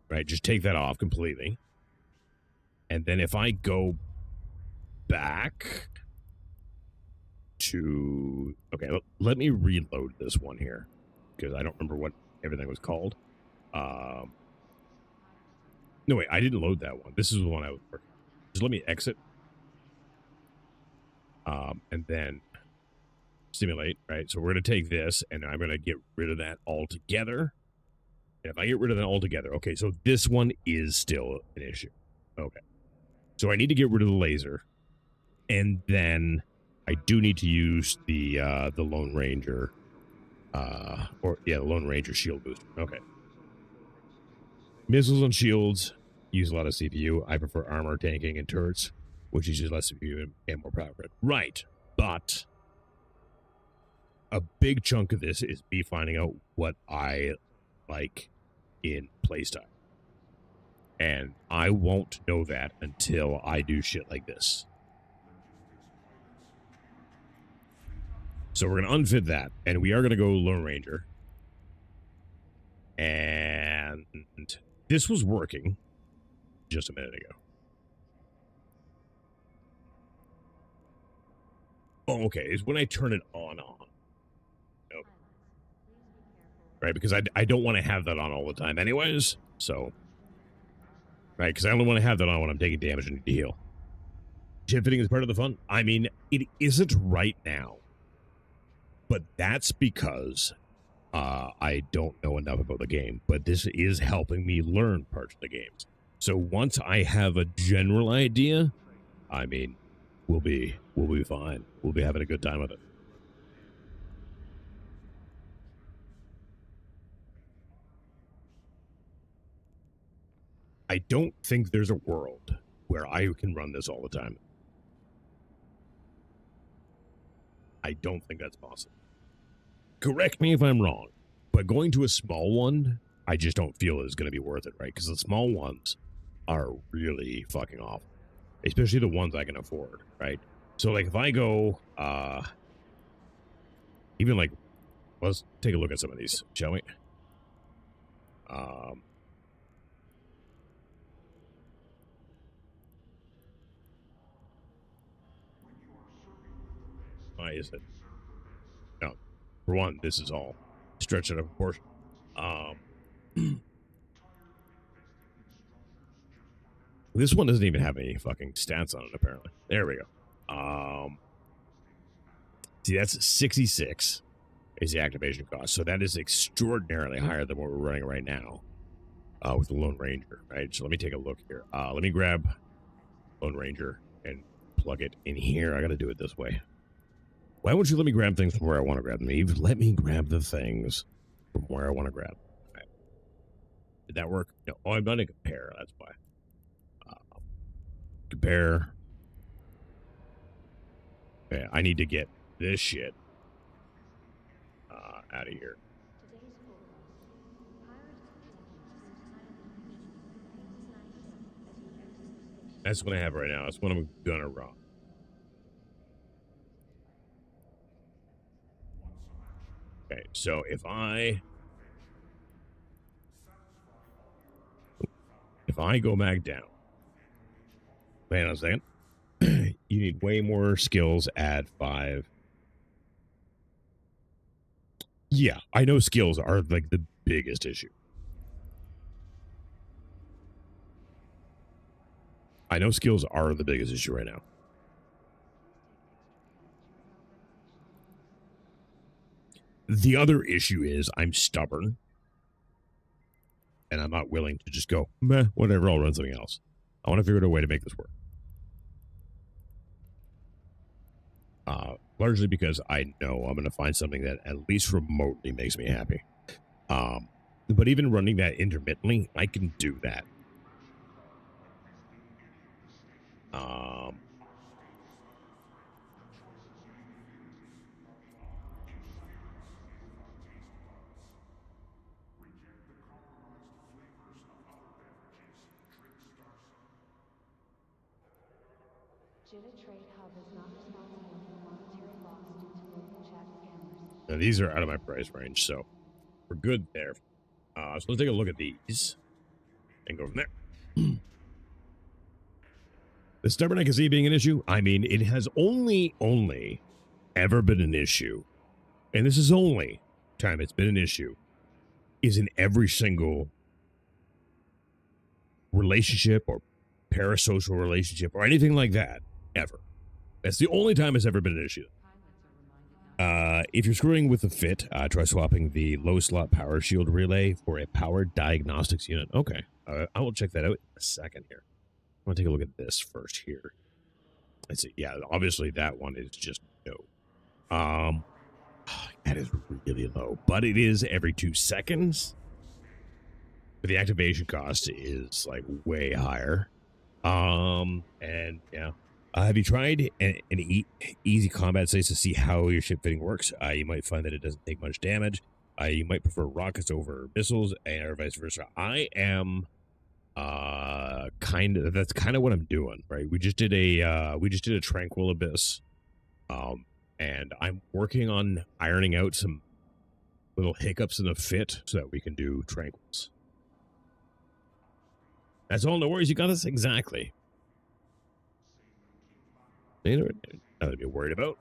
right, just take that off completely, and then if I go back to, okay, let me reload this one here, because I don't remember what everything was called. No, wait, I didn't load that one. This is the one I was working. Just let me exit. And then simulate, right? So we're going to take this, and I'm going to get rid of that altogether. And if I get rid of that altogether, okay, so this one is still an issue. Okay. So I need to get rid of the laser, and then I do need to use the Lone Ranger, the Lone Ranger shield booster. Okay. Missiles and shields use a lot of CPU. I prefer armor, tanking, and turrets, which uses less CPU and more power grid. Right, but a big chunk of this is me finding out what I like in playstyle. And I won't know that until I do shit like this. So we're going to unfit that, and we are going to go Lone Ranger. And this was working just a minute ago. Oh, okay. It's when I turn it on. Okay. Right, because I don't want to have that on all the time anyways. So, right, because I only want to have that on when I'm taking damage and need to heal. Ship fitting is part of the fun. I mean, it isn't right now. But that's because I don't know enough about the game. But this is helping me learn parts of the games. So once I have a general idea, I mean, we'll be fine. We'll be having a good time with it. I don't think there's a world where I can run this all the time. I don't think that's possible. Correct me if I'm wrong, but going to a small one, I just don't feel is going to be worth it, right? Because the small ones are really fucking awful, especially the ones I can afford, right? So, like, if I go, even like, let's take a look at some of these, shall we? Why is it? No, for one, this is all stretched out of proportion. This one doesn't even have any fucking stats on it, apparently. There we go. See, that's 66 is the activation cost. So that is extraordinarily higher than what we're running right now with the Lone Ranger, right? So let me take a look here. Let me grab Lone Ranger and plug it in here. I got to do it this way. Why won't you let me grab things from where I want to grab them, Eve? Let me grab the things from where I want to grab them. Okay. Did that work? No. Oh, I'm going to compare. That's why. Compare. Okay, I need to get this shit out of here. That's what I have right now. That's what I'm gonna run. Okay, so if I go back down, hang on a second. You need way more skills. Add 5. Yeah, I know skills are like the biggest issue. I know skills are the biggest issue right now. The other issue is I'm stubborn. And I'm not willing to just go, meh, whatever, I'll run something else. I want to figure out a way to make this work. Largely because I know I'm going to find something that at least remotely makes me happy. But even running that intermittently, I can do that. Now, these are out of my price range, so we're good there. So let's take a look at these and go from there. The stubborn I can see being an issue. I mean, it has only ever been an issue, and this is only time it's been an issue, is in every single relationship or parasocial relationship or anything like that ever. That's the only time it's ever been an issue. If you're screwing with the fit, try swapping the low slot power shield relay for a powered diagnostics unit. Okay, I will check that out in a second here. I want to take a look at this first here. Let's see. Yeah, obviously that one is just no. That is really low, but it is every 2 seconds. But the activation cost is like way higher. And yeah. Have you tried an easy combat sites to see how your ship fitting works? You might find that it doesn't take much damage. You might prefer rockets over missiles, or vice versa. I am that's kind of what I'm doing, right? We just did a Tranquil Abyss. And I'm working on ironing out some little hiccups in the fit so that we can do Tranquils. That's all. No worries. You got this exactly. Nothing to be worried about.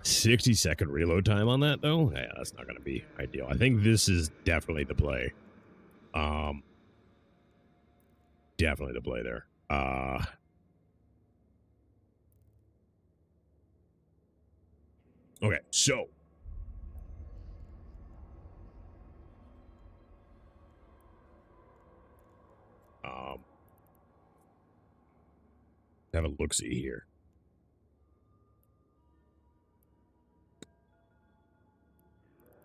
60-second reload time on that, though? Yeah, that's not going to be ideal. I think this is definitely the play. Definitely the play there. Okay, so. Have a look-see here.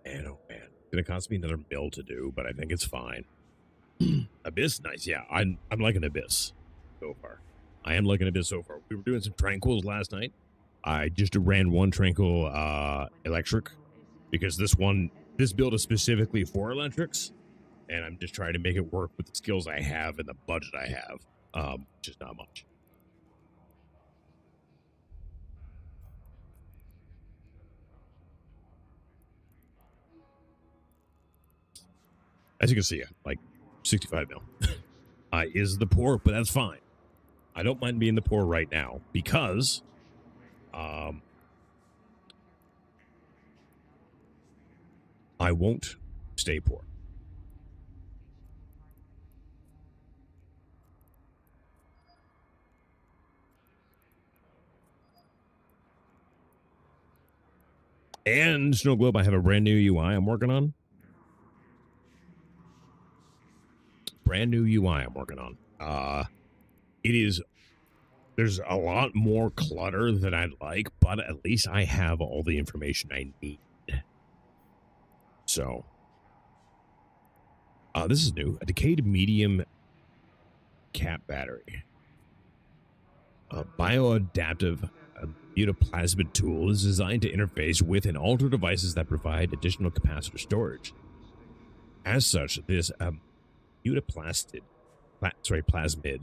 Man, oh man. It's gonna cost me another mil to do, but I think it's fine. Abyss, nice. Yeah, I'm liking Abyss so far. I am liking Abyss so far. We were doing some Tranquils last night. I just ran one Tranquil electric because this build is specifically for electrics, and I'm just trying to make it work with the skills I have and the budget I have, which is not much. As you can see, like 65 mil is the poor, but that's fine. I don't mind being the poor right now because I won't stay poor. And Snow Globe, I have a brand new UI I'm working on. Brand new UI I'm working on. There's a lot more clutter than I'd like, but at least I have all the information I need. So, this is new. A decayed medium cap battery. A bioadaptive mutaplasmid tool is designed to interface with and alter devices that provide additional capacitor storage. As such, this plasmid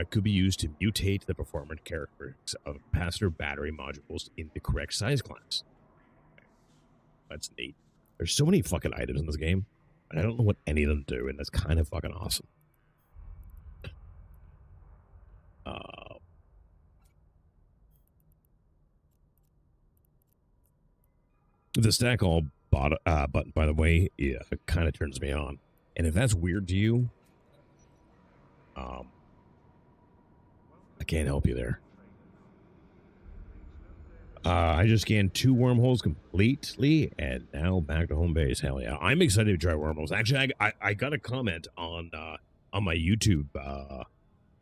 could be used to mutate the performance characteristics of capacitor battery modules in the correct size class. That's neat. There's so many fucking items in this game, and I don't know what any of them do, and that's kind of fucking awesome. The stack all button, by the way, yeah, it kind of turns me on. And if that's weird to you, I can't help you there. I just scanned 2 wormholes completely, and now back to home base. Hell yeah. I'm excited to try wormholes. Actually, I got a comment on my YouTube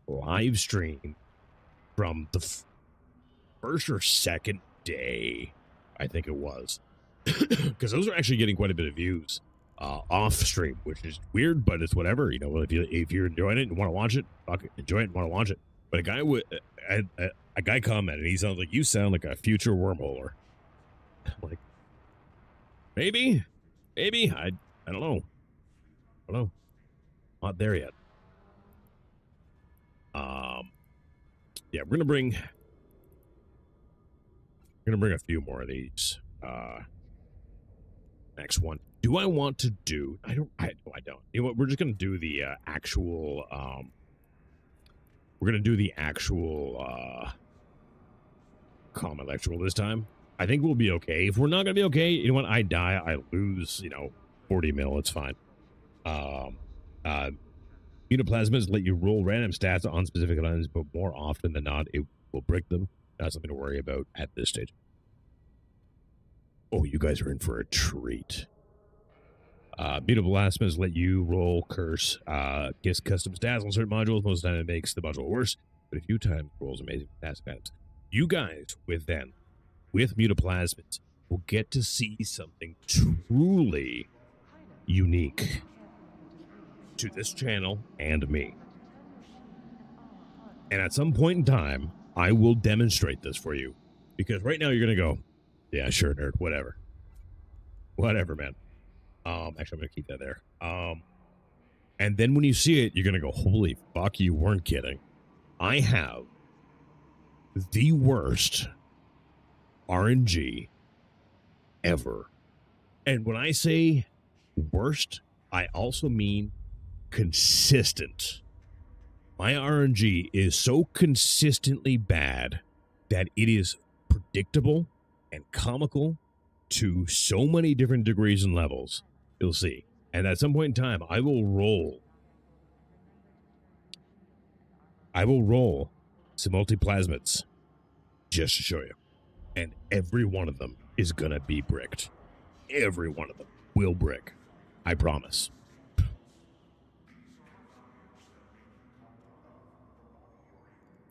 live stream from first or second day, I think it was, because those are actually getting quite a bit of views off stream, which is weird, but it's whatever. You know, if you're enjoying it and want to watch it, fuck it, enjoy it and want to watch it. But a guy commented, he sounds like, you sound like a future wormholer. I'm like, maybe, I don't know. Not there yet. Yeah, we're gonna bring a few more of these. Next one. Do I want to do? I don't. You know what? We're just gonna do the actual. We're gonna do the actual common electoral this time. I think we'll be okay. If we're not gonna be okay, you know what? I die. I lose. 40 mil. It's fine. Uniplasmas let you roll random stats on specific items, but more often than not, it will brick them. Not something to worry about at this stage. Oh, you guys are in for a treat. Uniplasmas let you roll curse, gets custom stats on certain modules. Most of the time it makes the module worse, but a few times rolls amazing fantastic items. You guys, with Mutaplasmids, will get to see something truly unique to this channel and me. And at some point in time, I will demonstrate this for you. Because right now you're going to go, yeah, sure, nerd, whatever. Whatever, man. Actually, I'm going to keep that there. And then when you see it, you're going to go, holy fuck, you weren't kidding. I have the worst RNG ever. And when I say worst, I also mean consistent. My RNG is so consistently bad that it is predictable and comical to so many different degrees and levels. You'll see. And at some point in time, I will roll some multiplasmids just to show you. And every one of them is going to be bricked. Every one of them will brick. I promise.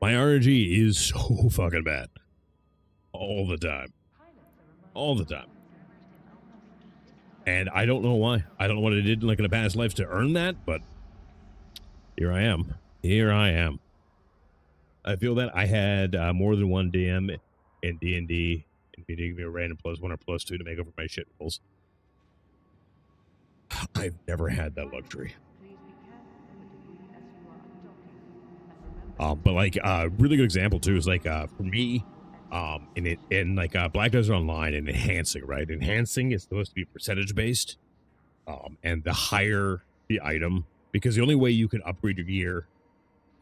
My RNG is so fucking bad. All the time. All the time. And I don't know why. I don't know what I did in a past life to earn that, but here I am. Here I am. I feel that I had more than one DM in D&D, and you give me a random +1 or +2 to make up for my shit rolls. I've never had that luxury. But a really good example too is for me, in Black Desert Online and enhancing, right? Enhancing is supposed to be percentage based, and the higher the item, because the only way you can upgrade your gear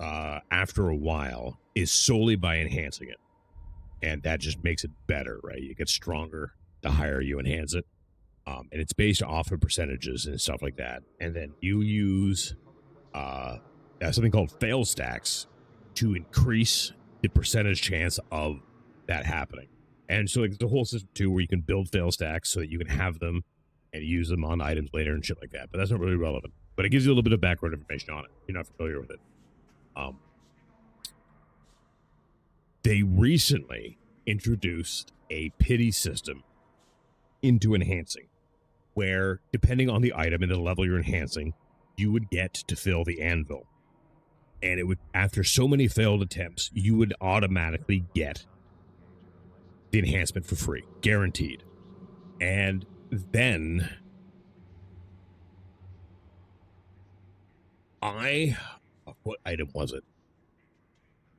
after a while is solely by enhancing it, and that just makes it better, right? You get stronger the higher you enhance it, and it's based off of percentages and stuff like that. And then you use something called fail stacks to increase the percentage chance of that happening. And so the whole system too, where you can build fail stacks so that you can have them and use them on items later and shit like that. But that's not really relevant. But it gives you a little bit of background information on it. If you're not familiar with it. They recently introduced a pity system into enhancing, where depending on the item and the level you're enhancing, you would get to fill the anvil. And it would, after so many failed attempts, you would automatically get the enhancement for free, guaranteed. And then what item was it?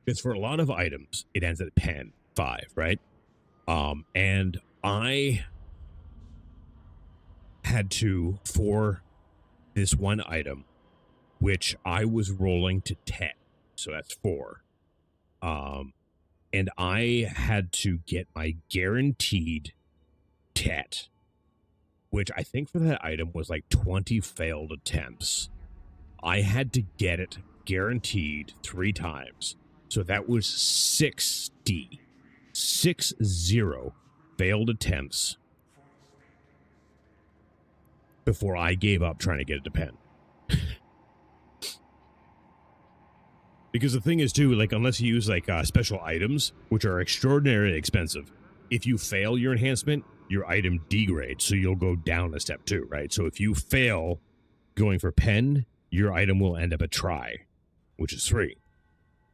Because for a lot of items, it ends at pen 5, right? And I had to, for this one item, which I was rolling to 10, so that's 4. And I had to get my guaranteed tet, which I think for that item was 20 failed attempts. I had to get it guaranteed 3 times. So that was 60 failed attempts before I gave up trying to get it to pen. Because the thing is, too, like, unless you use, like, special items, which are extraordinarily expensive, if you fail your enhancement, your item degrades, so you'll go down a step, too, right? So if you fail going for pen, your item will end up at try, which is 3.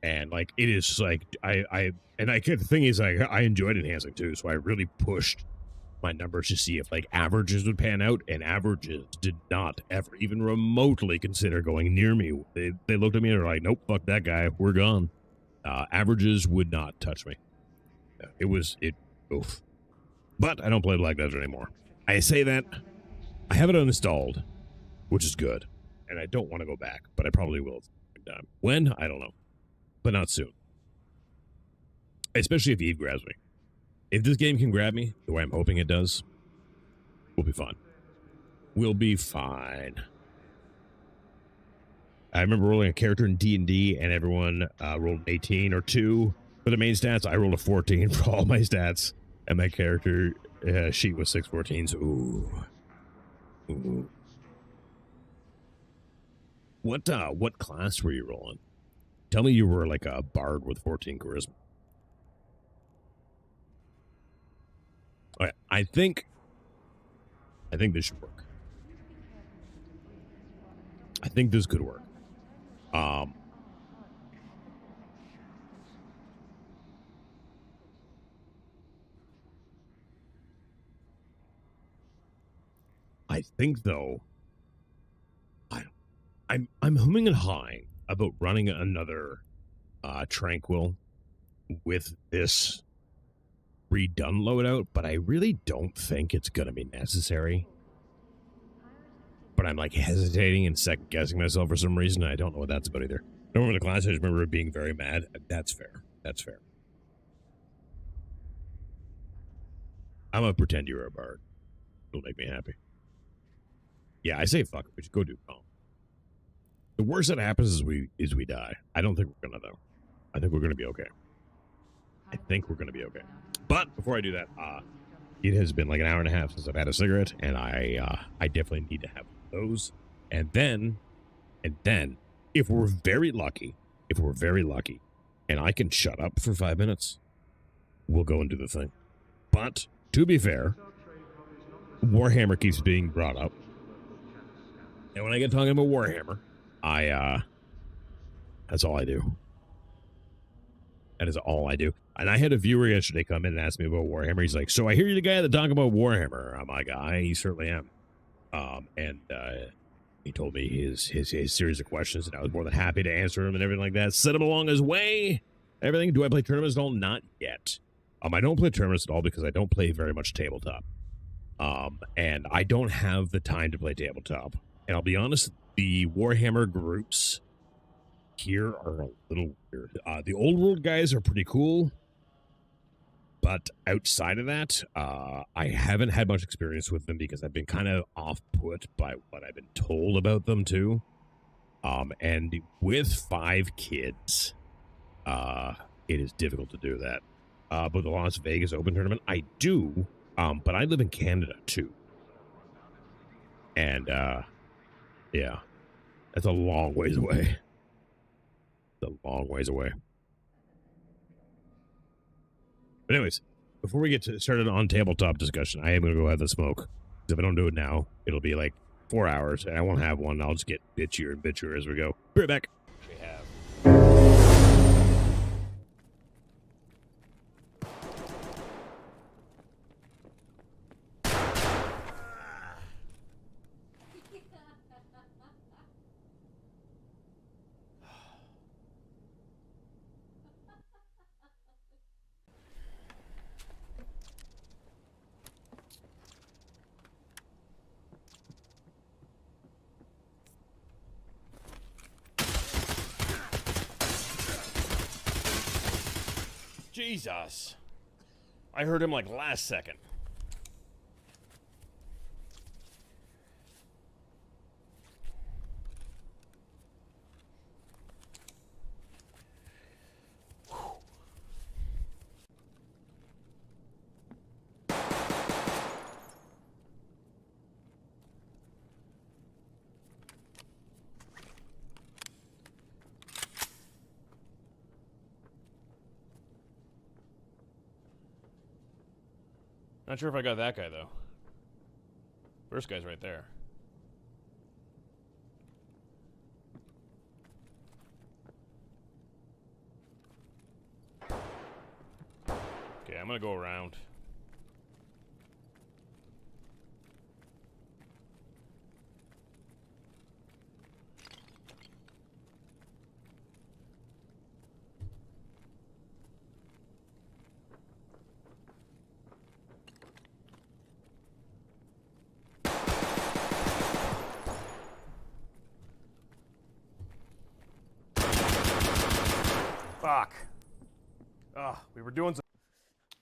And, like, it is, like, the thing is, I enjoyed enhancing, too, so I really pushed my numbers to see if, like, averages would pan out, and averages did not ever even remotely consider going near me. They looked at me and were like, nope, fuck that guy, we're gone. Averages would not touch me. Oof. But I don't play Black Desert anymore. I say that, I have it uninstalled, which is good, and I don't want to go back, but I probably will. When? I don't know. But not soon. Especially if Eve grabs me. If this game can grab me, the way I'm hoping it does, we'll be fine. We'll be fine. I remember rolling a character in D&D, and everyone rolled 18 or 2 for the main stats. I rolled a 14 for all my stats, and my character sheet was 6 14s. Ooh. What class were you rolling? Tell me you were like a bard with 14 charisma. All right, I think this should work. I think this could work. I think though, I'm humming and hawing about running another Tranquil with this redone loadout, but I really don't think it's gonna be necessary. But I'm like hesitating and second guessing myself for some reason. I don't know what that's about either. I don't remember the class. I just remember being very mad. That's fair. That's fair. I'm gonna pretend you're a bard. It'll make me happy. Yeah, I say fuck it. We should go do calm. The worst that happens is we die. I don't think we're gonna though. I think we're gonna be okay. But before I do that, it has been like an hour and a half since I've had a cigarette, and I definitely need to have those. And then, if we're very lucky, and I can shut up for 5 minutes, we'll go and do the thing. But to be fair, Warhammer keeps being brought up, and when I get talking about Warhammer, that's all I do. That is all I do. And I had a viewer yesterday come in and ask me about Warhammer. He's like, so I hear you're the guy that talk about Warhammer. I'm like, I certainly am. And he told me his series of questions, and I was more than happy to answer them and everything like that. Send him along his way. Everything. Do I play tournaments at all? Not yet. I don't play tournaments at all because I don't play very much tabletop. And I don't have the time to play tabletop. And I'll be honest, the Warhammer groups here are a little weird. The old world guys are pretty cool, but outside of that, I haven't had much experience with them because I've been kind of off-put by what I've been told about them too. And with 5 kids, it is difficult to do that. But the Las Vegas Open Tournament, I do, but I live in Canada too. And yeah, that's a long ways away. But anyways, before we get started on tabletop discussion, I am going to go have the smoke. If I don't do it now, it'll be like 4 hours, and I won't have one. I'll just get bitchier and bitchier as we go. Be right back. Jesus. I heard him like last second. Not sure if I got that guy, though. First guy's right there. Okay, I'm gonna go around. Fuck. Oh, we were doing some.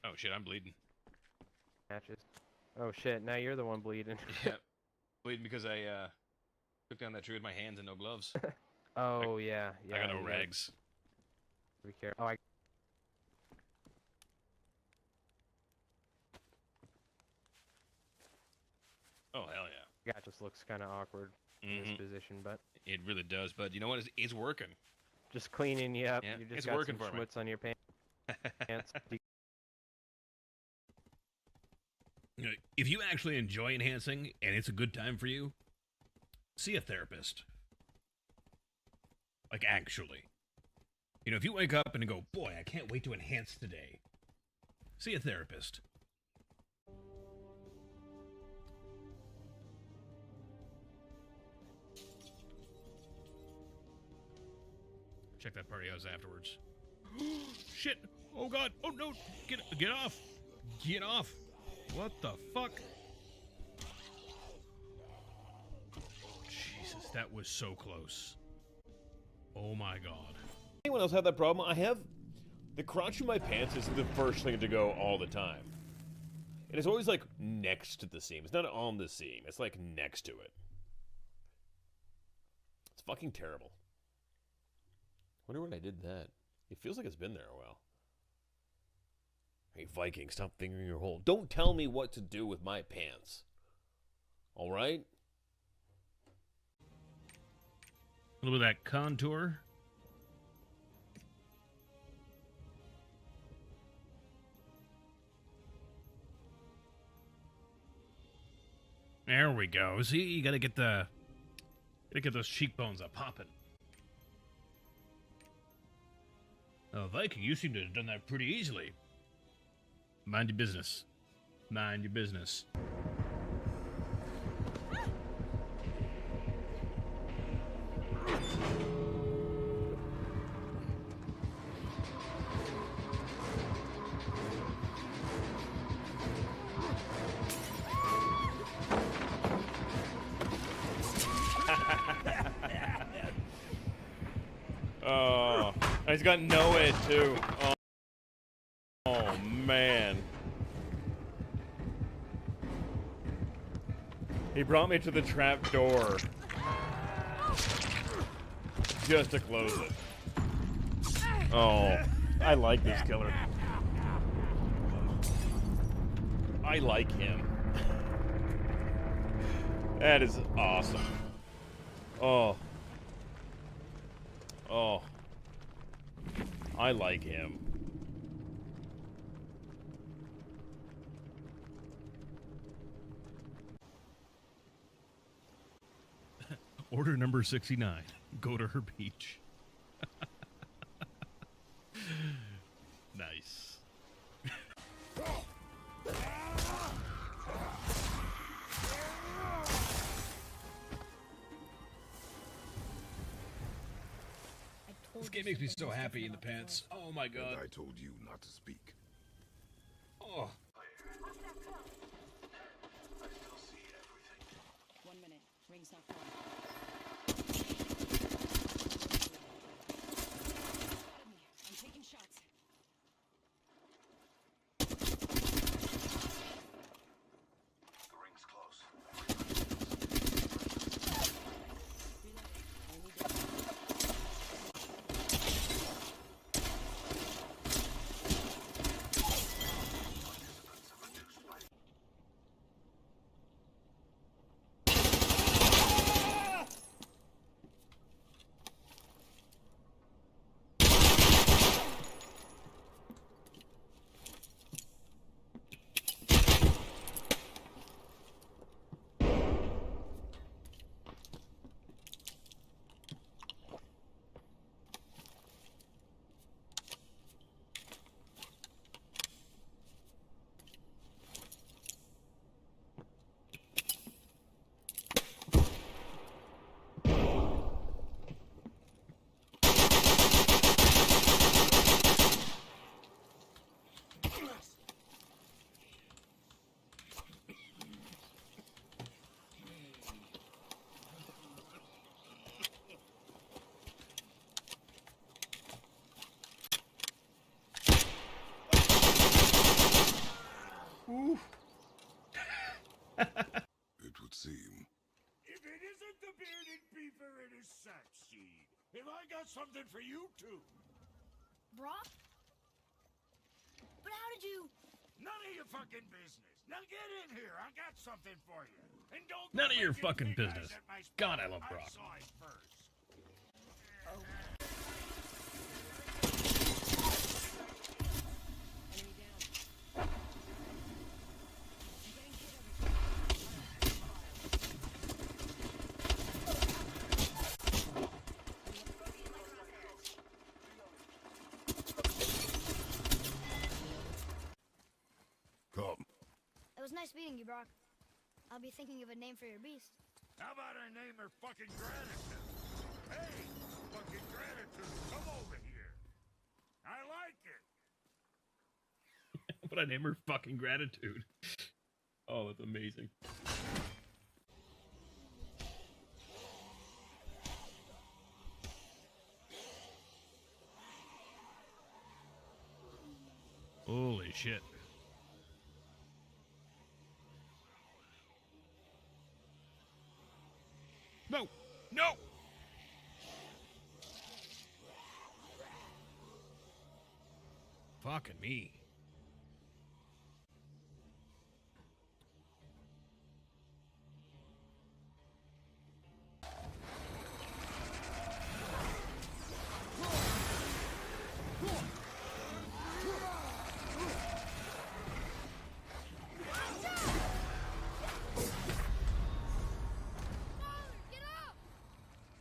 Oh shit, I'm bleeding. Matches. Oh shit, now you're the one bleeding. Yeah. Bleeding because I took down that tree with my hands and no gloves. Oh yeah, yeah. I got no you rags. Be careful. Oh, I Oh hell yeah. got just looks kind of awkward in this position, but It really does, but you know what? It's working. just cleaning you up. Yeah, You just it's got working some for me. schmutz on your pants. You know, if you actually enjoy enhancing and it's a good time for you, see a therapist. Like, actually. You know, if you wake up and go, boy, I can't wait to enhance today, see a therapist. Check that party house afterwards. Shit! Oh god! Oh no! Get off! Get off! What the fuck? Jesus, that was so close. Oh my god. Anyone else have that problem? I have. The crotch in my pants is the first thing to go all the time. And it's always like next to the seam. It's not on the seam. It's like next to it. It's fucking terrible. Wonder when I did that. It feels like it's been there a while. Hey, Viking, stop fingering your hole. Don't tell me what to do with my pants. Alright? A little bit of that contour. There we go. See, you gotta get those cheekbones up popping. Oh, Viking, you seem to have done that pretty easily. Mind your business. Mind your business. Oh, he's got no head too. Oh man. He brought me to the trap door just to close it. Oh, I like this killer. I like him. That is awesome. Oh. Oh. I like him. Order number 69. Go to her beach. Nice. This game makes me so happy in the pants. Oh my god. I told you not to speak. Oh. 1 minute. Ring's not gone. I'm taking shots. The ring's close. bearded beaver and his sack seed. Have I got something for you too? Brock? But how did you... None of your fucking business. Now get in here. I got something for you. And don't None of your making fucking big eyes business. at my spot. God, I love I Brock. saw it first. Come. It was nice meeting you, Brock. I'll be thinking of a name for your beast. How about I name her fucking Gratitude? Hey, fucking Gratitude, come over here. I like it. But I name her fucking Gratitude. Oh, that's amazing. Holy shit. No! No! Fucking me.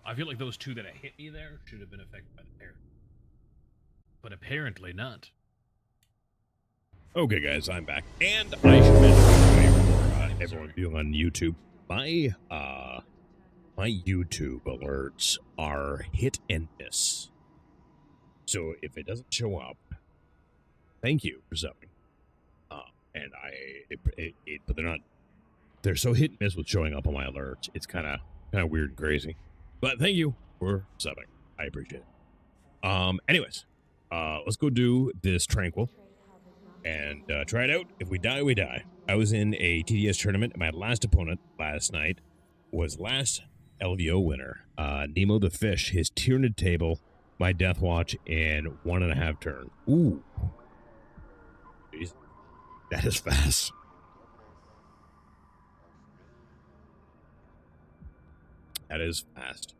I feel like those two that hit me there should have been affected by the parry. But apparently not. Okay, guys, I'm back, and I should mention for everyone viewing on YouTube, my YouTube alerts are hit and miss. So if it doesn't show up, thank you for subbing. But they're not. They're so hit and miss with showing up on my alerts. It's kind of weird and crazy. But thank you for subbing. I appreciate it. Anyways, let's go do this Tranquil and try it out. If we die, we die. I was in a TDS tournament. My last opponent last night was last LVO winner, Nemo the Fish. His Tyranid table, my Death Watch in 1.5 turn. Ooh. Jeez. That is fast. That is fast.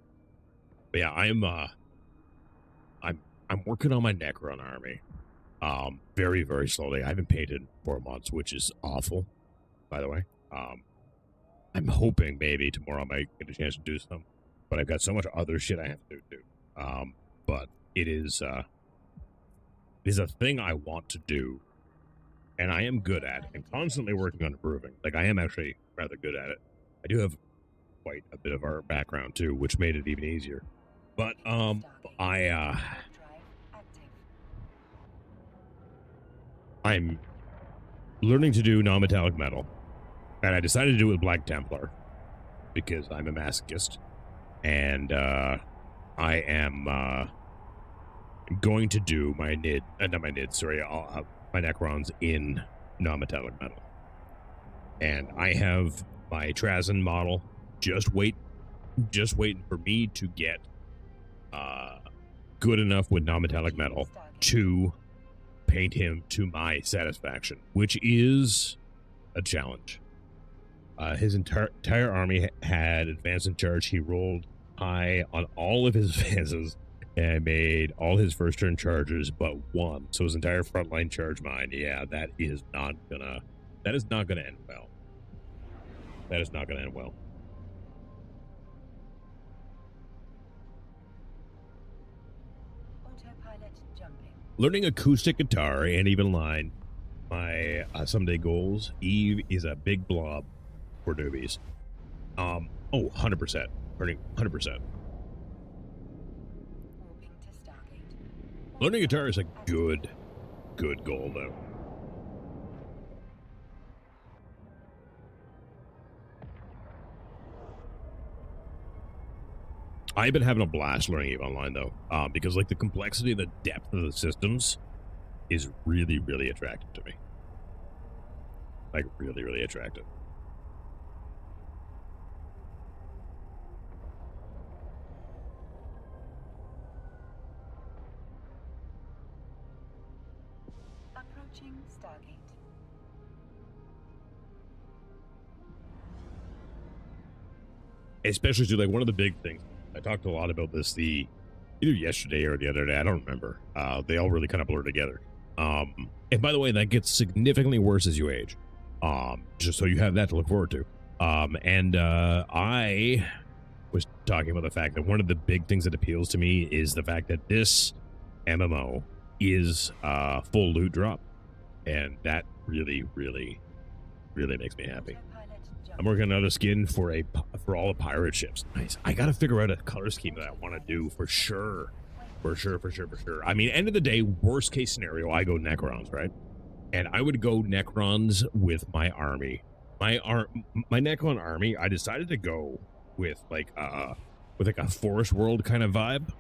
But yeah, I'm working on my Necron army. Very, very slowly. I haven't painted 4 months, which is awful, by the way. I'm hoping maybe tomorrow I might get a chance to do some, but I've got so much other shit I have to do too. But it is a thing I want to do, and I am good at, and constantly working on improving. Like, I am actually rather good at it. I do have quite a bit of art background too, which made it even easier. But I'm learning to do non-metallic metal, and I decided to do it with Black Templar because I'm a masochist, and I am going to do my my Necrons in non-metallic metal, and I have my Trazen model just waiting for me to get good enough with non-metallic metal to paint him to my satisfaction, which is a challenge. His entire army had advanced in charge. He rolled high on all of his advances and made all his first turn charges but one. So his entire frontline charge mine, yeah, that is not gonna end well. That is not gonna end well. Autopilot jumping. Learning acoustic guitar and even line, my someday goals. Eve is a big blob for newbies. 100%. Learning 100%. Learning guitar is a good goal though. I've been having a blast learning Eve Online though, because like the complexity and the depth of the systems is really, really attractive to me. Like really, really attractive. Approaching Stargate. Especially to like one of the big things. I talked a lot about this either yesterday or the other day. I don't remember. They all really kind of blur together. And by the way, that gets significantly worse as you age. Just so you have that to look forward to. I was talking about the fact that one of the big things that appeals to me is the fact that this MMO is full loot drop, and that really, really, really makes me happy. I'm working on another skin for all the pirate ships. Nice. I got to figure out a color scheme that I want to do for sure. For sure. I mean, end of the day, worst case scenario, I go Necrons, right? And I would go Necrons with my army. My Necron army, I decided to go with like a forest world kind of vibe.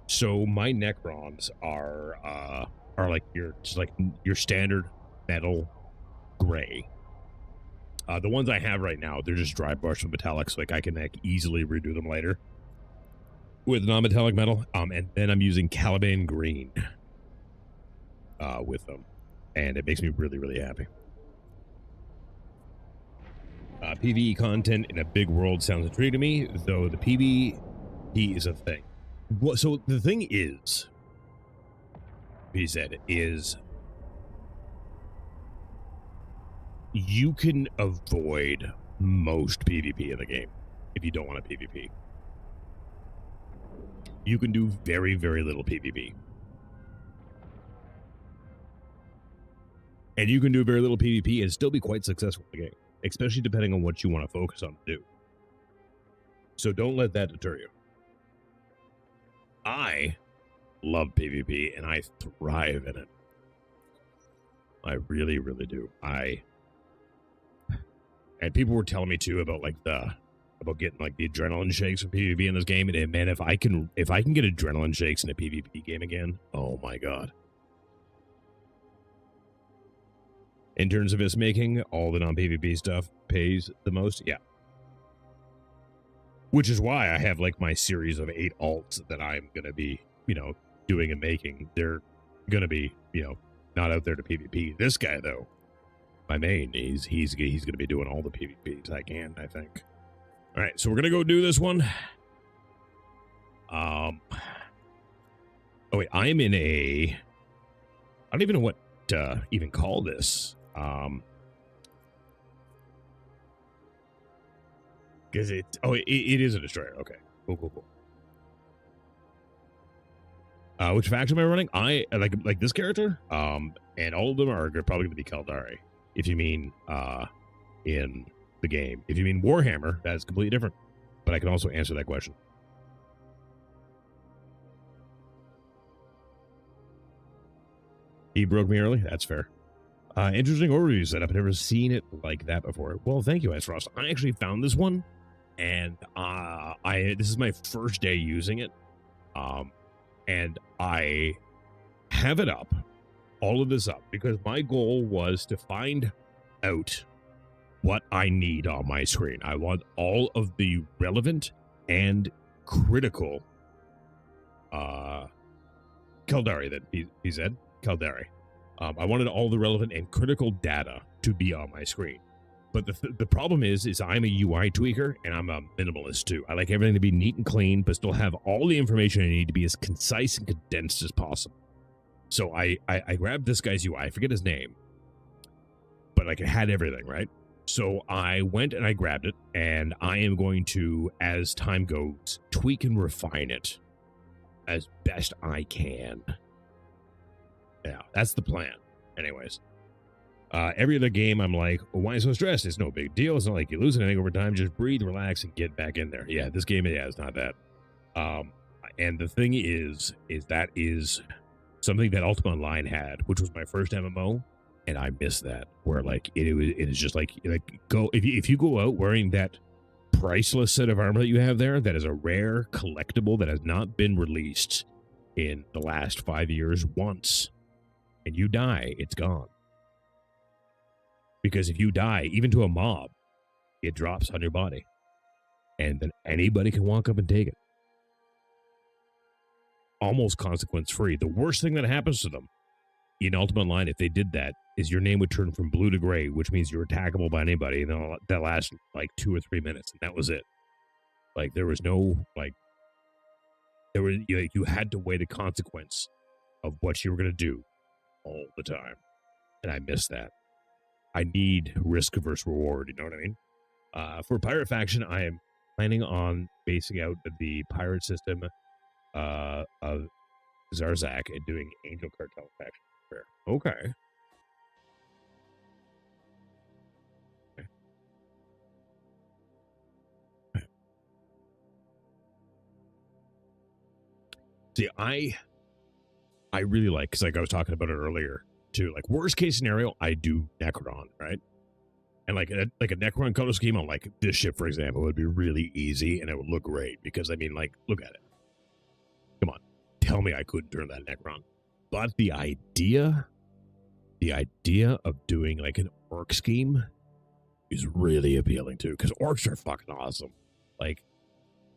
So my Necrons are like your standard metal gray. The ones I have right now, they're just dry brushed with metallics. Like I can easily redo them later with non-metallic metal. And then I'm using Caliban green with them, and it makes me really, really happy. PvE content in a big world sounds intriguing to me, though the PvE is a thing. So the thing is, he said, is you can avoid most PvP in the game if you don't want to PvP. You can do very, very little PvP. And you can do very little PvP and still be quite successful in the game, especially depending on what you want to focus on to do. So don't let that deter you. I love PvP and I thrive in it. I really, really do. And people were telling me too about about getting like the adrenaline shakes from PvP in this game. And man, if I can get adrenaline shakes in a PvP game again, oh my god. In terms of us making, all the non-PvP stuff pays the most, yeah. Which is why I have like my series of 8 alts that I'm gonna be, doing and making. They're gonna be, not out there to PvP. This guy though, my main, he's gonna be doing all the PvPs I can, I think. All right, so we're gonna go do this one. Oh wait, I'm in I don't even know what to even call this. Because it is a destroyer. Okay, cool. Which faction am I running? I like this character. And all of them are probably going to be Caldari. If you mean in the game. If you mean Warhammer, that is completely different. But I can also answer that question. He broke me early. That's fair. Interesting overview setup. I've never seen it like that before. Well, thank you, Ice Frost. I actually found this one, and this is my first day using it, and I have it up, all of this up, because my goal was to find out what I need on my screen. I want all of the relevant and critical Caldari that he said. Caldari. I wanted all the relevant and critical data to be on my screen. But the problem is I'm a UI tweaker and I'm a minimalist too. I like everything to be neat and clean, but still have all the information I need to be as concise and condensed as possible. So I grabbed this guy's UI. I forget his name, but like it had everything, right? So I went and I grabbed it, and I am going to, as time goes, tweak and refine it as best I can. Yeah, that's the plan. Anyways, every other game, I'm like, oh, why so stressed? It's no big deal. It's not like you lose anything over time. Just breathe, relax, and get back in there. Yeah, this game, yeah, it's not that. And the thing is that is something that Ultima Online had, which was my first MMO, and I miss that. Where like it is just like go if you go out wearing that priceless set of armor that you have there, that is a rare collectible that has not been released in the last 5 years once. And you die, it's gone. Because if you die, even to a mob, it drops on your body. And then anybody can walk up and take it. Almost consequence-free. The worst thing that happens to them in Ultima Online, if they did that, is your name would turn from blue to gray, which means you're attackable by anybody, and that lasted like 2 or 3 minutes, and that was it. Like there was no like there was you had to weigh the consequence of what you were gonna do all the time, and I miss that. I need risk versus reward. You know what I mean? For pirate faction, I am planning on basing out the pirate system of Zarzak and doing Angel Cartel faction. Okay. See, I really like, because like I was talking about it earlier too. Like worst case scenario, I do Necron, right? And like a Necron color scheme on like this ship, for example, would be really easy and it would look great because I mean, like, look at it. Come on, tell me I couldn't turn that Necron. But the idea of doing like an orc scheme is really appealing too, because orcs are fucking awesome. Like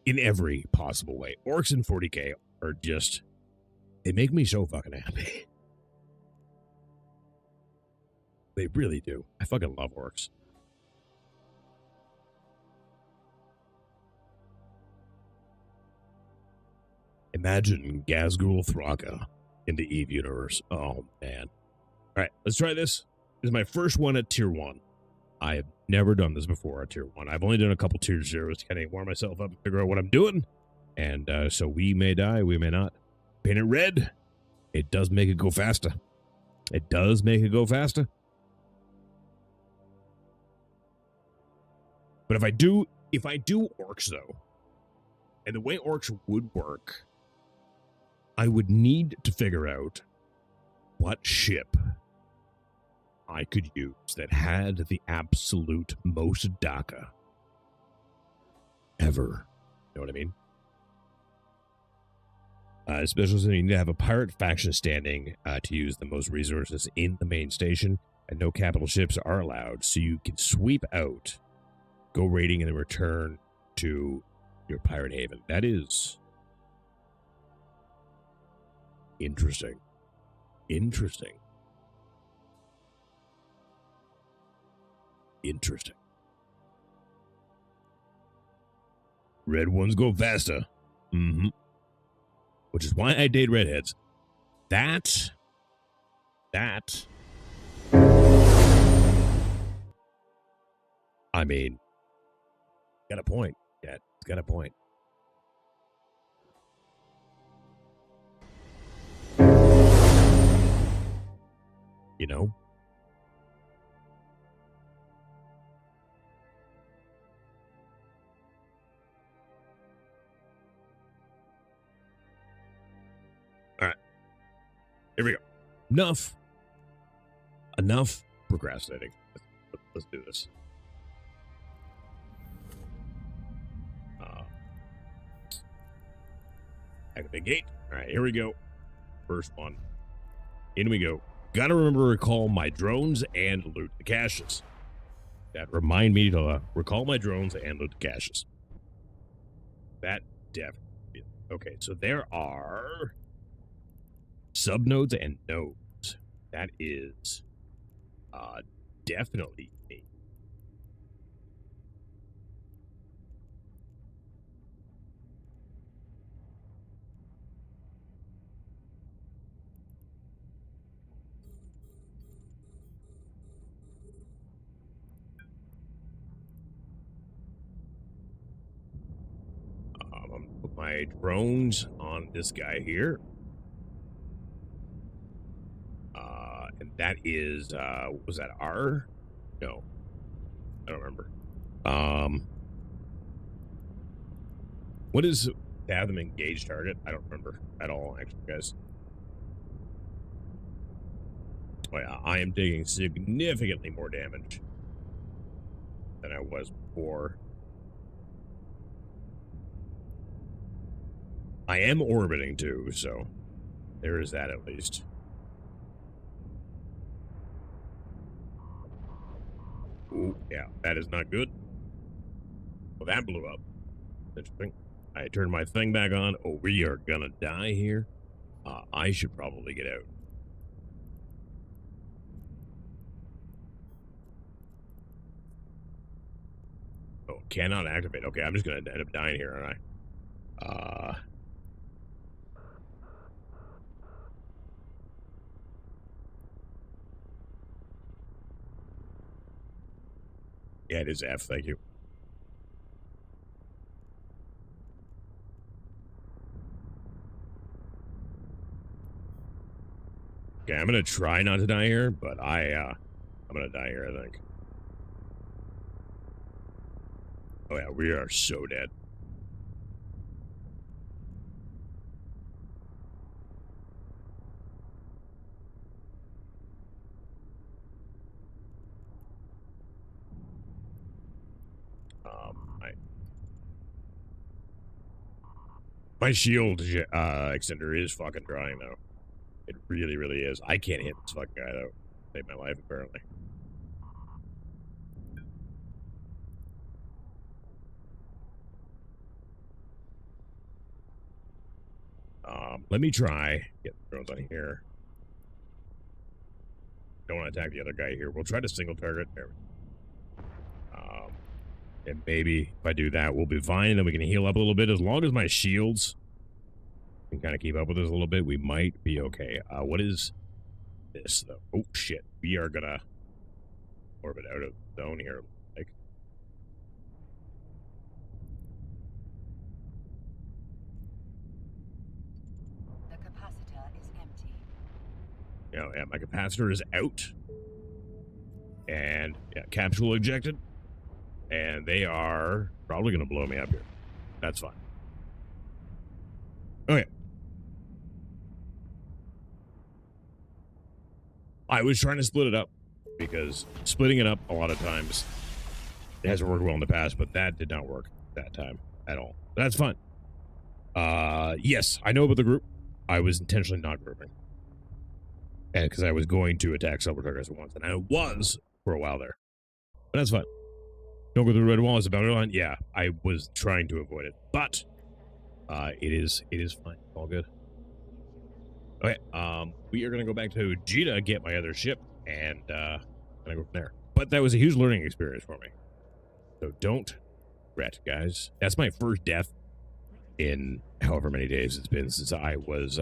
in every possible way. Orcs in 40k are just, they make me so fucking happy. They really do. I fucking love orcs. Imagine Gazgul Thraka in the Eve universe. Oh, man. All right, let's try this. This is my first one at tier 1. I have never done this before at tier 1. I've only done a couple tier 0s to kind of warm myself up and figure out what I'm doing. And so we may die, we may not. Paint it red. It does make it go faster. It does make it go faster. But if I do orcs, though, and the way orcs would work, I would need to figure out what ship I could use that had the absolute most DACA ever. You know what I mean? Especially since you need to have a pirate faction standing to use the most resources in the main station, and no capital ships are allowed, so you can sweep out, go raiding, and then return to your pirate haven. That is interesting. Interesting. Red ones go faster. Mm-hmm. Which is why I date redheads. That. I mean, got a point. Yeah, it's got a point. You know? All right. Here we go. Enough procrastinating. Let's do this. Activate gate. All right, here we go. First one. In we go. Gotta remember to recall my drones and loot the caches. That remind me to recall my drones and loot the caches. That definitely. Okay, so there are subnodes and nodes. That is definitely me. I'm gonna put my drones on this guy here. And that is, was that R? No. I don't remember. What is Fathom engaged target? I don't remember at all, actually, guys. Oh yeah, I am taking significantly more damage than I was before. I am orbiting too, so there is that at least. Ooh, yeah, that is not good. Well, that blew up. Interesting. I turned my thing back on. Oh, we are gonna die here. I should probably get out. cannot activate. Okay, I'm just gonna end up dying here, aren't I? Yeah, it is F. Thank you. Okay, I'm gonna try not to die here, but I'm gonna die here, I think. Oh yeah, we are so dead. My shield extender is fucking drying though. It really, really is. I can't hit this fucking guy though. Saved my life apparently. Let me try get the drones on here. Don't want to attack the other guy here. We'll try to single target. There. And maybe if I do that, we'll be fine. And then we can heal up a little bit. As long as my shields can kind of keep up with us a little bit, we might be okay. What is this though? Oh shit. We are gonna orbit out of zone here. Like, The capacitor is empty. yeah, my capacitor is out. And yeah, capsule ejected. And they are probably gonna blow me up here. That's fine. Okay. I was trying to split it up because splitting it up a lot of times it hasn't worked well in the past, but that did not work that time at all. That's fine. Yes, I know about the group. I was intentionally not grouping. And because I was going to attack several targets at once, and I was for a while there. But that's fine. Don't go through the red wall. It's about it on. Yeah, I was trying to avoid it, but it is fine. All good. Okay, we are gonna go back to Jita, get my other ship, and gonna go from there. But that was a huge learning experience for me. So don't regret, guys. That's my first death in however many days it's been since I was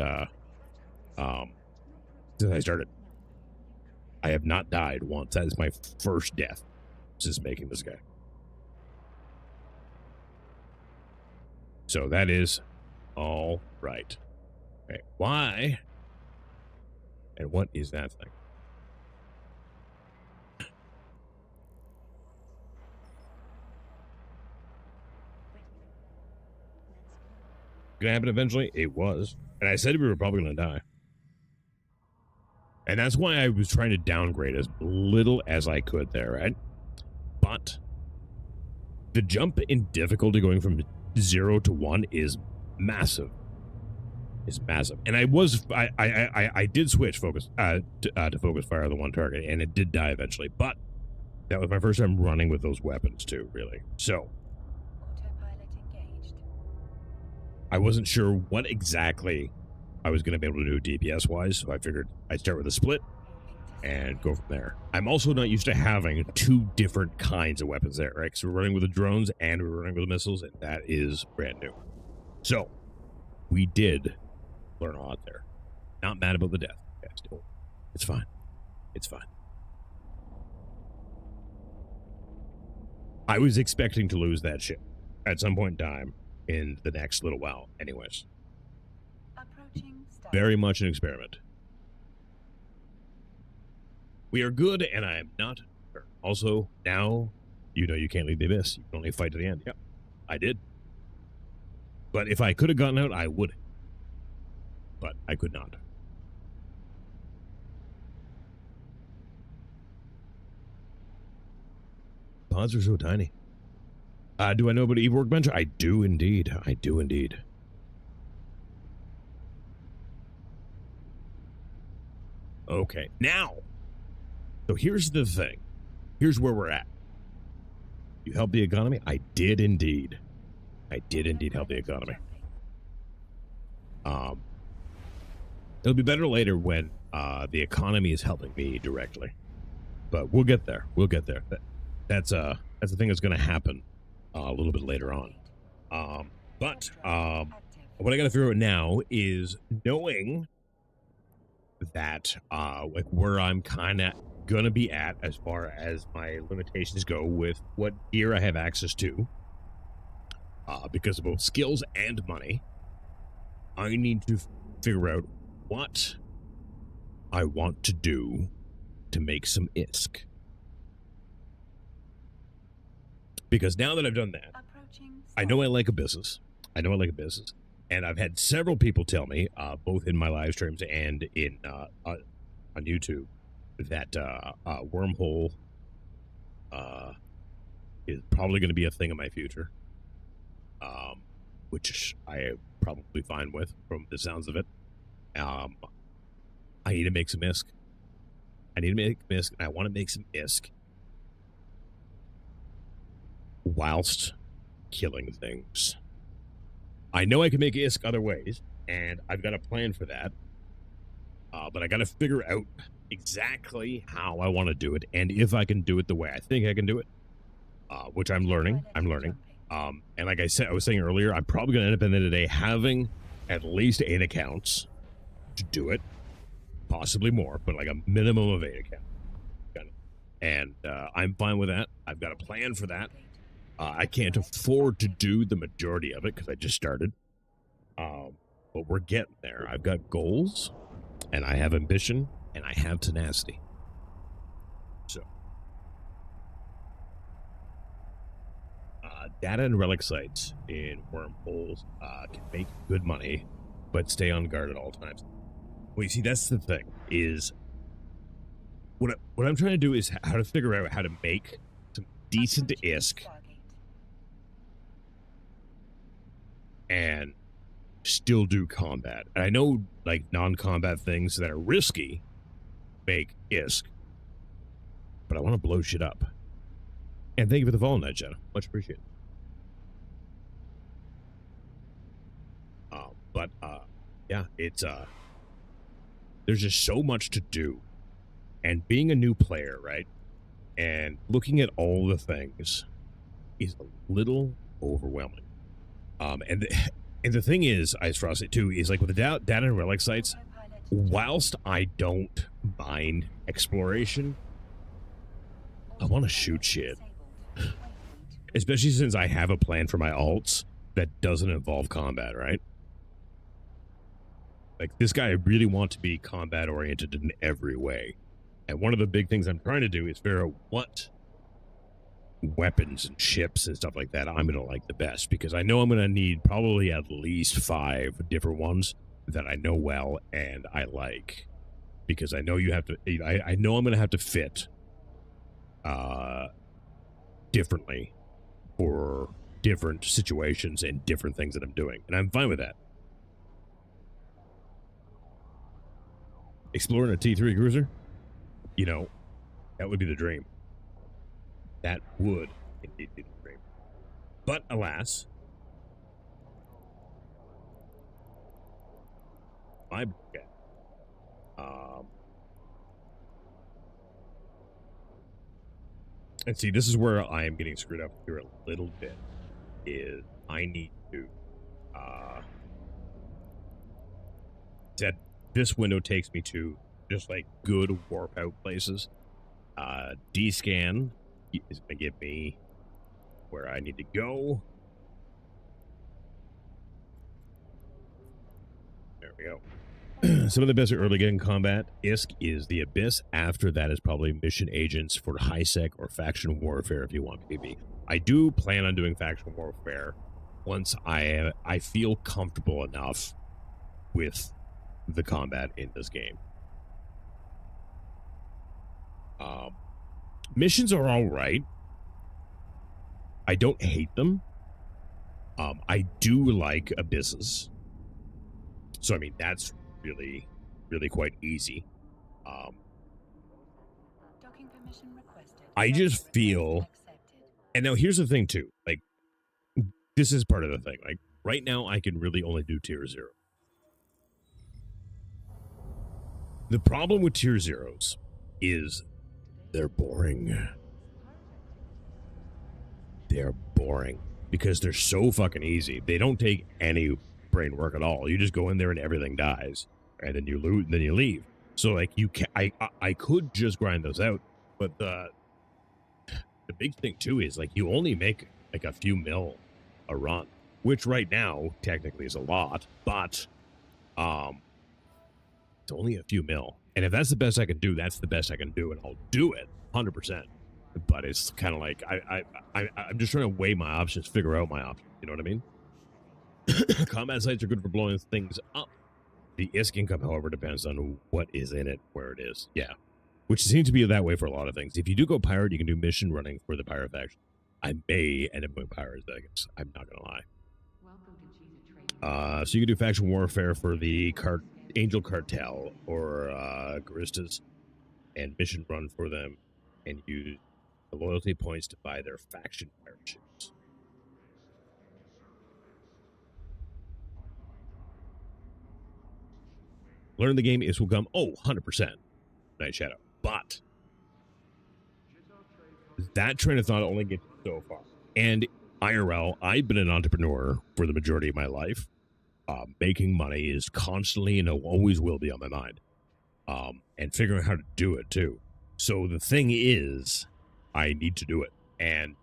since I started. I have not died once. That is my first death since making this guy. So that is all right. Okay, why? And what is that thing? Gonna happen eventually? It was. And I said we were probably gonna die. And that's why I was trying to downgrade as little as I could there, right? But the jump in difficulty going from 0 to 1 is massive. It's massive. And I did switch focus to focus fire on the one target, and it did die eventually. But that was my first time running with those weapons too, really. So Autopilot engaged. I wasn't sure what exactly I was going to be able to do DPS-wise, so I figured I'd start with a split and go from there. I'm also not used to having two different kinds of weapons there, right? So we're running with the drones and we're running with the missiles, and that is brand new. So we did learn a lot there. Not mad about the death. Yeah, still, it's fine. It's fine. I was expecting to lose that ship at some point in time in the next little while anyways. Approaching start. Very much an experiment. We are good, and I am not hurt. Also, now, you know you can't leave the abyss. You can only fight to the end. Yep, I did. But if I could have gotten out, I would. But I could not. Pods are so tiny. Do I know about Eve Workbench? I do indeed. I do indeed. Okay, now. So here's the thing. Here's where we're at. You help the economy? I did indeed. I did indeed help the economy. It'll be better later when the economy is helping me directly. But we'll get there. We'll get there. That's a thing that's going to happen a little bit later on. But what I got to figure out now is knowing that like where I'm kind of gonna be at as far as my limitations go with what gear I have access to, because of both skills and money. I need to figure out what I want to do to make some ISK. Because now that I've done that, I know I like a business. And I've had several people tell me, both in my live streams and in on YouTube, that wormhole is probably going to be a thing in my future, which I am probably fine with from the sounds of it. I need to make some ISK. And I want to make some ISK whilst killing things. I know I can make ISK other ways, and I've got a plan for that. But I got to figure out exactly how I want to do it, and if I can do it the way I think I can do it, which I'm learning. And like I was saying earlier, I'm probably going to end up in the end of the day having at least 8 accounts to do it, possibly more, but like a minimum of 8 accounts. And I'm fine with that. I've got a plan for that. I can't afford to do the majority of it because I just started. But we're getting there. I've got goals, and I have ambition, and I have tenacity. So, data and relic sites in wormholes can make good money, but stay on guard at all times. Well, you see, that's the thing, is what I'm trying to do is how to figure out how to make some decent ISK and still do combat. And I know, like, non-combat things that are risky make ISK, but I want to blow shit up. And thank you for the follow, Night Shadow. Much appreciated. Yeah, it's there's just so much to do, and being a new player, right, and looking at all the things is a little overwhelming. And the thing is, Ice Frosty too, is like with the data and relic sites, whilst I don't mind exploration, I want to shoot shit. Especially since I have a plan for my alts that doesn't involve combat, right? Like, this guy, I really want to be combat oriented in every way. And one of the big things I'm trying to do is figure out what weapons and ships and stuff like that I'm going to like the best, because I know I'm going to need probably at least 5 different ones that I know well and I like, because I know you have to, I know I'm going to have to fit differently for different situations and different things that I'm doing, and I'm fine with that. Exploring a T3 cruiser, you know, that would be the dream. That would indeed be the dream. But alas, my bucket, and see, this is where I am getting screwed up here a little bit, is I need to set. This window takes me to just like good warp out places. D-scan is going to give me where I need to go. There we go. Some of the best early game combat ISK is the Abyss. After that is probably mission agents for high sec or faction warfare if you want PB. I do plan on doing faction warfare once I feel comfortable enough with the combat in this game. Missions are all right. I don't hate them. I do like abysses. So, I mean, that's really, really quite easy. I just feel... And now here's the thing, too. Like, this is part of the thing. Like, right now, I can really only do tier 0. The problem with tier 0s is they're boring. they're boring because they're so fucking easy. They don't take any brain work at all. You just go in there and everything dies, and then you loot, and then you leave. So like you can, I could just grind those out, but the big thing too is like you only make like a few mil a run, which right now technically is a lot, but it's only a few mil. And if that's the best I can do, that's the best I can do, and I'll do it 100%. But it's kind of like I'm just trying to weigh my options, figure out my options. You know what I mean? Combat sites are good for blowing things up. The ISK income, however, depends on what is in it, where it is. Yeah. Which seems to be that way for a lot of things. If you do go pirate, you can do mission running for the pirate faction. I may end up going pirate, I guess. I'm not going to lie. So you can do faction warfare for the Angel Cartel or Garistas and mission run for them and use the loyalty points to buy their faction pirate ships. Learn the game is will come. Oh, 100%. Night Shadow. But that train of thought only gets so far. And IRL, I've been an entrepreneur for the majority of my life. Making money is constantly and always will be on my mind. And figuring out how to do it too. So the thing is, I need to do it. And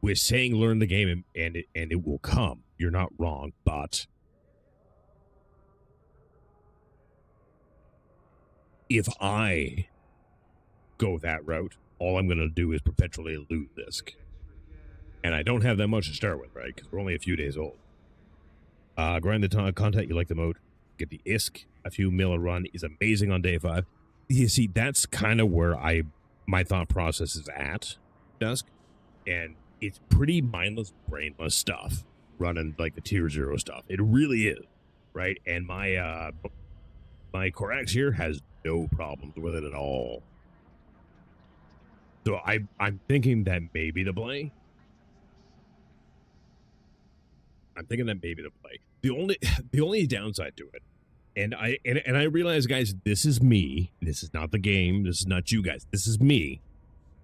with saying learn the game and it will come, you're not wrong, but if I go that route, all I'm going to do is perpetually loot this. And I don't have that much to start with, right? Because we're only a few days old. Grind the content you like the mode. Get the ISK. A few mil a run is amazing on day 5. You see, that's kind of where my thought process is at, Dusk. And it's pretty mindless, brainless stuff. Running like the tier 0 stuff. It really is, right? And my Corax here has no problems with it at all. So I'm thinking that may be the play. The only downside to it, and I realize, guys, this is me. This is not the game. This is not you guys. This is me.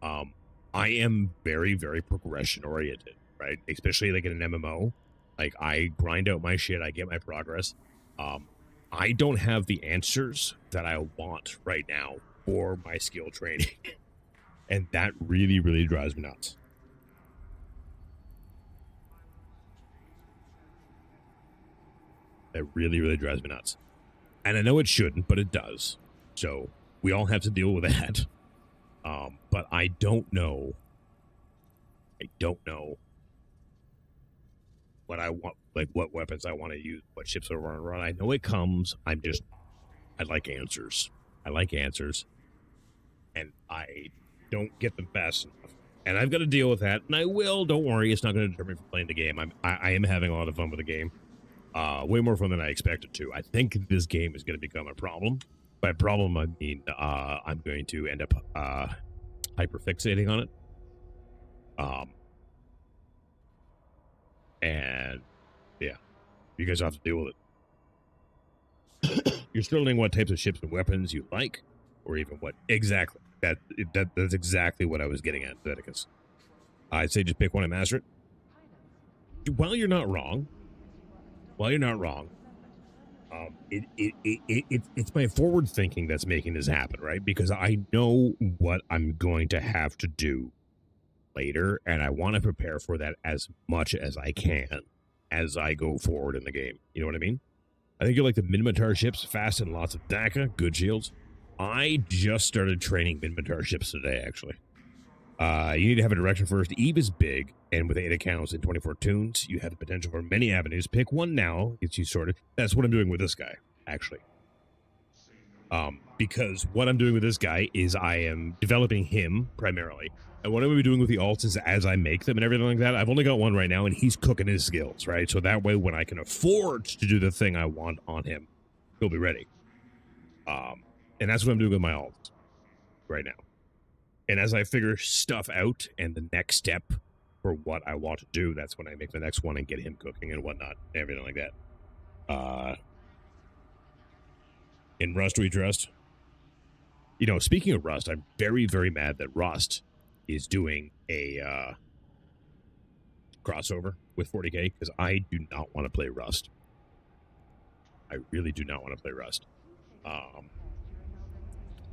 I am very, very progression oriented, right? Especially like in an MMO. Like I grind out my shit. I get my progress. I don't have the answers that I want right now for my skill training. And that really, really drives me nuts. That really, really drives me nuts. And I know it shouldn't, but it does. So we all have to deal with that. But I don't know. What I want, like what weapons I want to use, what ships I want to run. I know it comes. I like answers. And I don't get them fast enough. And I've got to deal with that. And I will. Don't worry. It's not going to deter me from playing the game. I am having a lot of fun with the game. Way more fun than I expected to. I think this game is going to become a problem. By problem, I mean I'm going to end up hyperfixating on it. And yeah, you guys have to deal with it. You're still learning what types of ships and weapons you like, or even what exactly. That's exactly what I was getting at, Zeticus. I'd say just pick one and master it. While you're not wrong, it's my forward thinking that's making this happen, right? Because I know what I'm going to have to do later, and I want to prepare for that as much as I can as I go forward in the game. You know what I mean? I think you like the Minmatar ships, fast and lots of DACA, good shields. I just started training Minmatar ships today, actually. You need to have a direction first. Eve is big, and with 8 accounts and 24 tunes, you have the potential for many avenues. Pick one now, gets you sorted. That's what I'm doing with this guy, actually. Because what I'm doing with this guy is I am developing him primarily. And what I'm going to be doing with the alts is as I make them and everything like that, I've only got one right now, and he's cooking his skills, right? So that way, when I can afford to do the thing I want on him, he'll be ready. And that's what I'm doing with my alts right now. And as I figure stuff out and the next step for what I want to do, that's when I make the next one and get him cooking and whatnot, everything like that. In Rust we trust. You know, speaking of Rust, I'm very, very mad that Rust is doing a crossover with 40k because I do not want to play Rust. I really do not want to play Rust.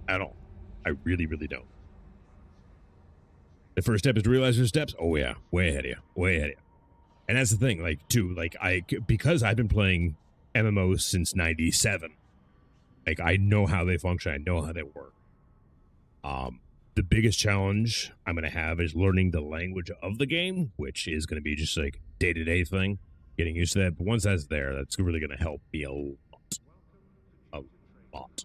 At all. I really, really don't. The first step is to realize your steps. Oh yeah, way ahead of you, way ahead of you. And that's the thing, like, too, like, because I've been playing MMOs since 97, like, I know how they function, I know how they work. The biggest challenge I'm going to have is learning the language of the game, which is going to be just, like, day-to-day thing, getting used to that. But once that's there, that's really going to help me a lot. A lot.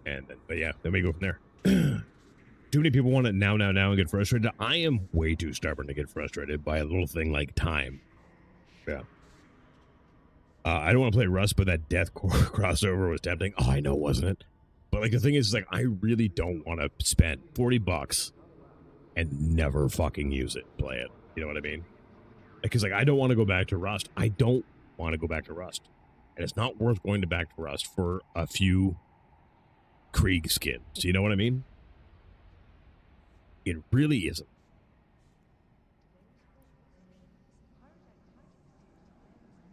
And then, but yeah, then we go from there. Too many people want it now, and get frustrated. I am way too stubborn to get frustrated by a little thing like time. Yeah. I don't want to play Rust, but that Death crossover was tempting. Oh, I know, wasn't it? But like the thing is, like, I really don't want to spend $40 and never fucking use it, play it. You know what I mean? Because like I don't want to go back to Rust. I don't want to go back to Rust, and it's not worth going back to Rust for a few Krieg skins. You know what I mean? It really isn't.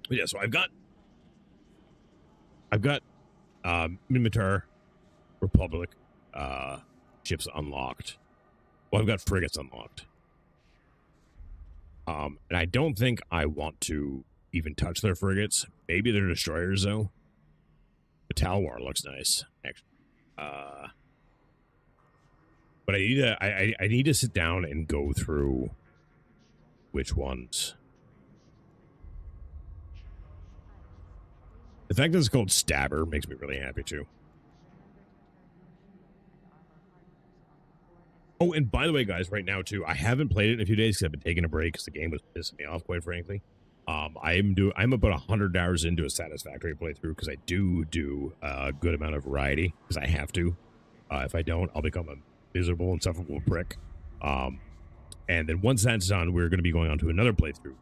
But yeah, so I've got Mimitar Republic ships unlocked. Well, I've got frigates unlocked. And I don't think I want to even touch their frigates. Maybe their destroyers though. The Talwar looks nice, actually. But I need to sit down and go through which ones. The fact that it's called Stabber makes me really happy too. Oh, and by the way, guys, right now too, I haven't played it in a few days because I've been taking a break because the game was pissing me off, quite frankly. I'm about 100 hours into a satisfactory playthrough because I do a good amount of variety because I have to. If I don't, I'll become a miserable and insufferable prick. And then once that's done, we're going to be going on to another playthrough.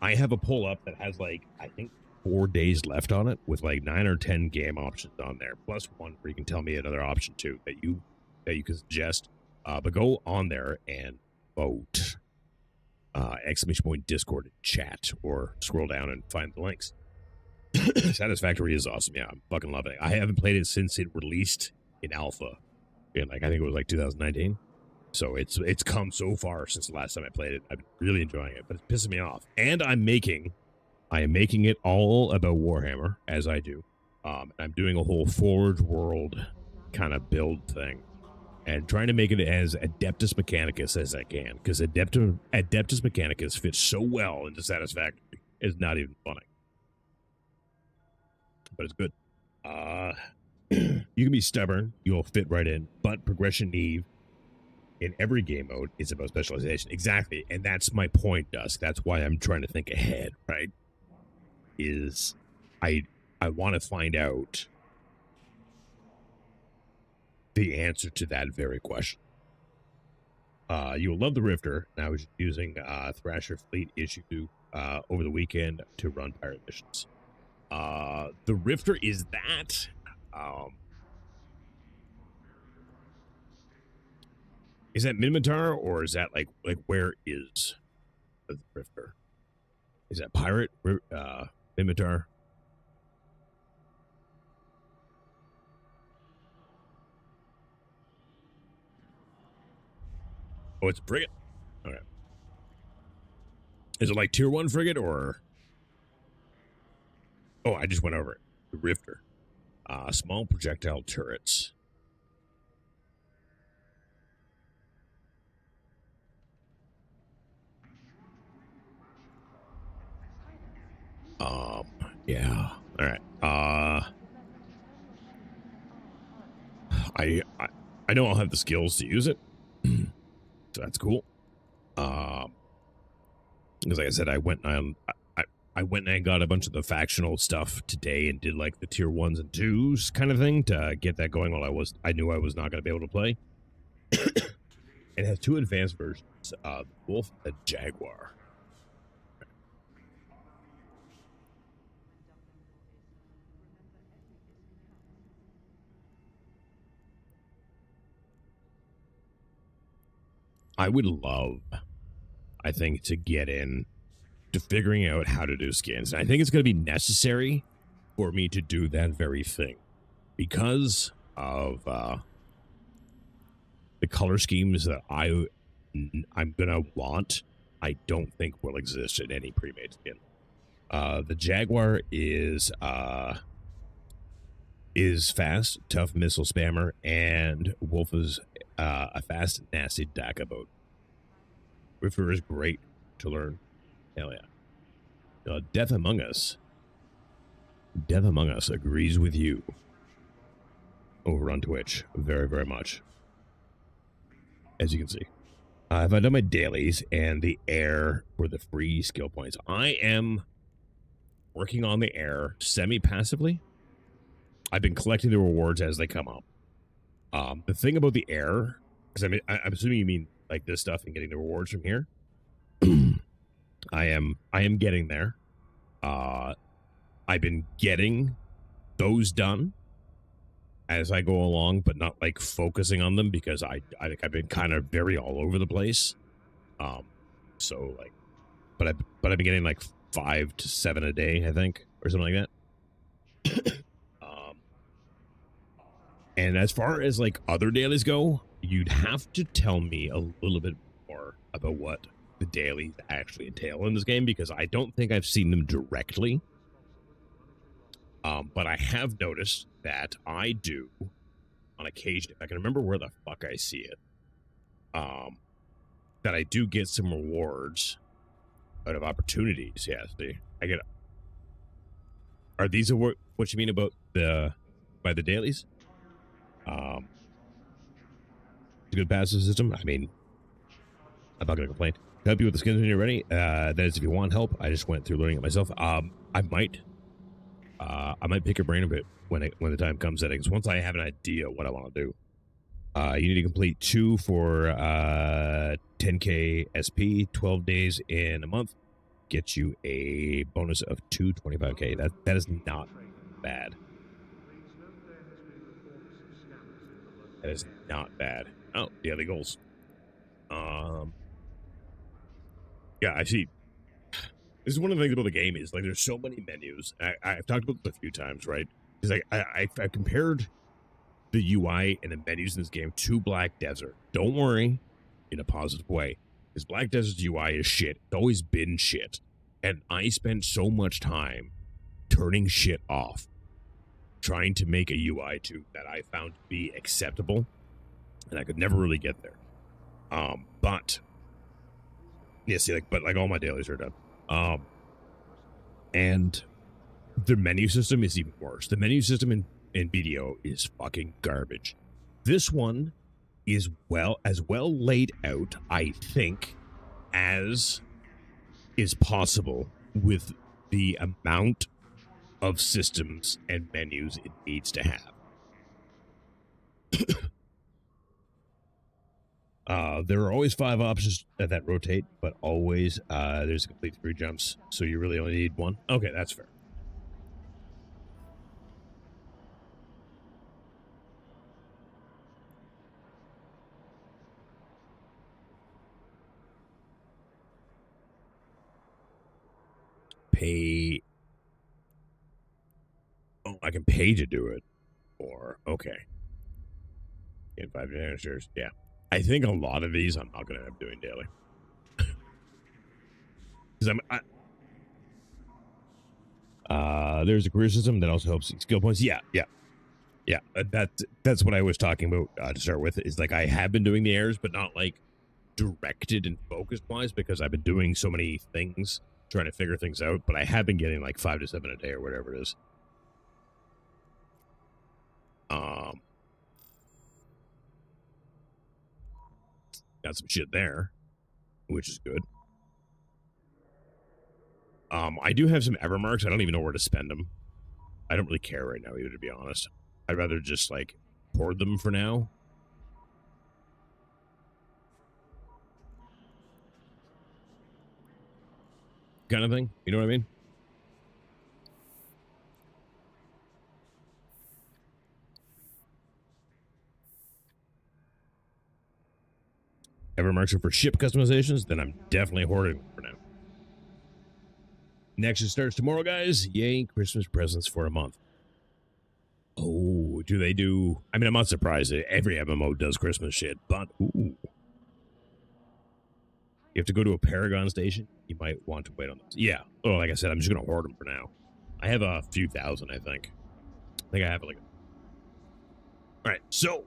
I have a pull up that has like, I think 4 days left on it with like 9 or 10 game options on there, plus one where you can tell me another option too that you can suggest. But go on there and vote. ! Discord and chat, or scroll down and find the links. Satisfactory is awesome. Yeah, I'm fucking loving it. I haven't played it since it released in alpha. In like, I think it was like 2019. So it's come so far since the last time I played it. I've been really enjoying it, but it's pissing me off. And I am making it all about Warhammer, as I do. I'm doing a whole Forge World kind of build thing. And trying to make it as Adeptus Mechanicus as I can, because Adeptus Mechanicus fits so well into Satisfactory. It's not even funny. But it's good. You can be stubborn, you'll fit right in, but progression Eve in every game mode is about specialization. Exactly, and that's my point, Dusk. That's why I'm trying to think ahead, right? Is I want to find out the answer to that very question. You'll love the Rifter, and I was using Thrasher Fleet issue over the weekend to run pirate missions. The Rifter is that. Is that Minimatar, or is that like where is the Rifter? Is that pirate Minimatar? Oh, it's a frigate. Okay. Is it like tier 1 frigate or? Oh, I just went over it. The Rifter. Small projectile turrets. Yeah. All right. I know I'll have the skills to use it. So that's cool. Because like I said, I went and I got a bunch of the factional stuff today and did like the tier 1s and 2s kind of thing to get that going while I knew I was not going to be able to play. It has 2 advanced versions, Wolf and Jaguar. I would love I think, to get in to figuring out how to do skins. And I think it's going to be necessary for me to do that very thing because of the color schemes that I'm gonna want. I don't think will exist in any pre-made skin. The Jaguar is fast, tough missile spammer, and Wolf is a fast, nasty DACA boat. Riffer is great to learn. Hell yeah. Death Among Us. Death Among Us agrees with you over on Twitch very, very much. As you can see. If I've done my dailies and the air for the free skill points, I am working on the air semi-passively. I've been collecting the rewards as they come up. The thing about the air, because I'm assuming you mean like this stuff and getting the rewards from here. I am getting there. I've been getting those done as I go along, but not like focusing on them because I think I've been kind of very all over the place. So like, but I've been getting like 5 to 7 a day, I think, or something like that. And as far as like other dailies go, you'd have to tell me a little bit more about what the dailies actually entail in this game because I don't think I've seen them directly. But I have noticed that I do on occasion, if I can remember where the fuck I see it, that I do get some rewards out of opportunities. Yeah, see, I get. Are these what you mean about by the dailies? A good passive system. I mean, I'm not gonna complain. Help you with the skins when you're ready. That is, if you want help. I just went through learning it myself. I might pick your brain a bit when the time comes at it. Because once I have an idea what I want to do, you need to complete 2 for 10k SP, 12 days in a month. Get you a bonus of 225k. That is not bad. That is not bad. Oh, daily goals. Yeah, I see. This is one of the things about the game is like there's so many menus. I've talked about this a few times, right? Because I compared the UI and the menus in this game to Black Desert. Don't worry, in a positive way, because Black Desert's UI is shit. It's always been shit, and I spent so much time turning shit off, trying to make a UI that I found to be acceptable, and I could never really get there. But yeah, see, but all my dailies are done. And the menu system is even worse. The menu system in BDO is fucking garbage. This one is as well laid out, I think, as is possible with the amount of systems and menus it needs to have. There are always 5 options that rotate, but always there's complete 3 jumps, so you really only need 1. Okay, that's fair. Pay. Oh, I can pay to do it. Or, okay. Get 5 shares. Yeah. I think a lot of these I'm not going to end up doing daily. Because there's a career system that also helps skill points. Yeah. That's what I was talking about to start with. Is like I have been doing the airs, but not like directed and focused wise because I've been doing so many things trying to figure things out. But I have been getting like 5 to 7 a day or whatever it is. Got some shit there, which is good. I do have some Evermarks. I don't even know where to spend them. I don't really care right now, either, to be honest. I'd rather just, like, hoard them for now. Kind of thing. You know what I mean? ever market for ship customizations, then I'm definitely hoarding for now. Nexus starts tomorrow, guys. Yay, Christmas presents for a month. Oh, do they do... I mean, I'm not surprised. Every MMO does Christmas shit, but ooh. You have to go to a Paragon station? You might want to wait on those. Yeah. Oh, like I said, I'm just going to hoard them for now. I have a few thousand, I think. I think I have like... All right, so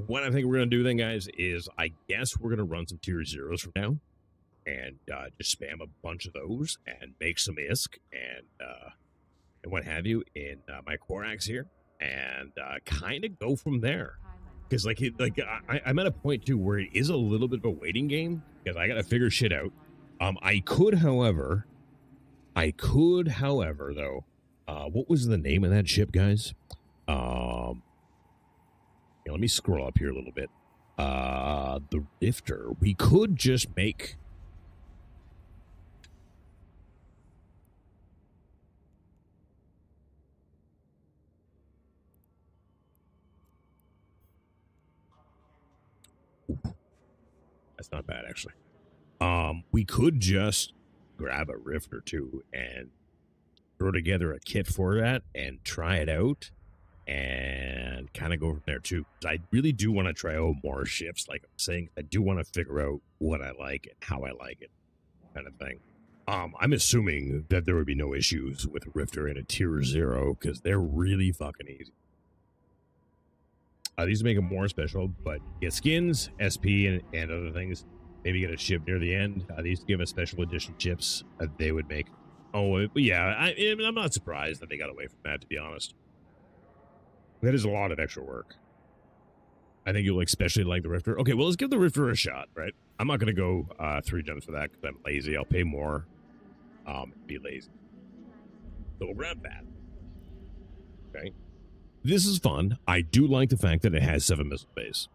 what I think we're going to do then, guys, is I guess we're going to run some tier zeros from now. And just spam a bunch of those and make some ISK and what have you in my Korax here. And kind of go from there. Because I'm at a point too where it is a little bit of a waiting game because I gotta figure shit out. I could, however, though, what was the name of that ship, guys? Let me scroll up here a little bit. The Rifter. We could just make. That's not bad, actually. We could just grab a Rift or two and throw together a kit for that and try it out and kind of go from there too. I really do want to try out more ships, like I'm saying. I do want to figure out what I like and how I like it, kind of thing. I'm assuming that there would be no issues with Rifter in a tier 0 because they're really fucking easy. These make them more special, but get skins, SP, and other things. Maybe get a ship near the end. These give us special edition ships that they would make. Oh, yeah, I'm not surprised that they got away from that, to be honest. That is a lot of extra work. I think you'll especially like the Rifter. Okay, well, let's give the Rifter a shot, right? I'm not going to go 3 gems for that because I'm lazy. I'll pay more be lazy. So we'll grab that. Okay. This is fun. I do like the fact that it has 7 missile bays.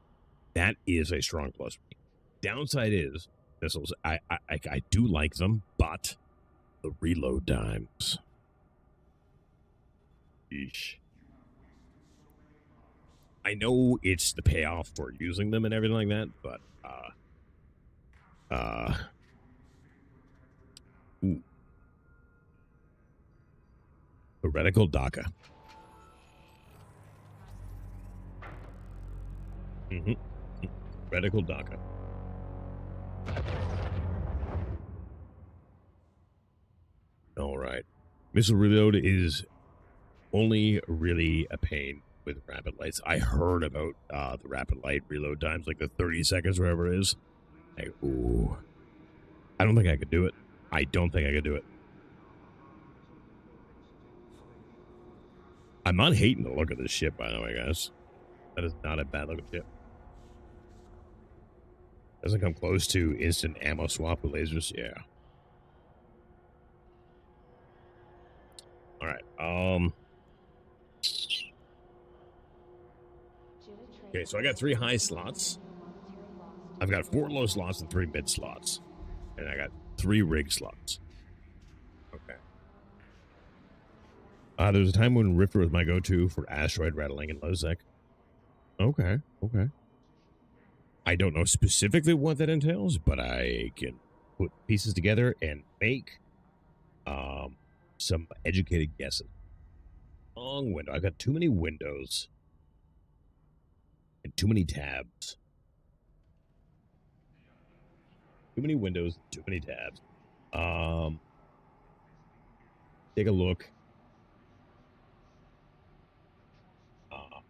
That is a strong plus for me. Downside is missiles. I do like them, but the reload times. Eesh. I know it's the payoff for using them and everything like that, but ooh. Heretical DACA. Heretical DACA. All right. Missile reload is only really a pain with rapid lights. I heard about the rapid light reload times, like the 30 seconds, wherever it is. Like, ooh. I don't think I could do it. I don't think I could do it. I'm not hating the look of this ship, by the way, guys. That is not a bad looking ship. Doesn't come close to instant ammo swap with lasers. Yeah. All right. Okay, so I got 3 high slots. I've got 4 low slots and 3 mid slots. And I got 3 rig slots. Okay. There was a time when Rifter was my go-to for asteroid rattling and low sec. Okay, okay. I don't know specifically what that entails, but I can put pieces together and make some educated guesses. Long window. I've got too many windows and too many tabs. Too many windows, too many tabs. Take a look.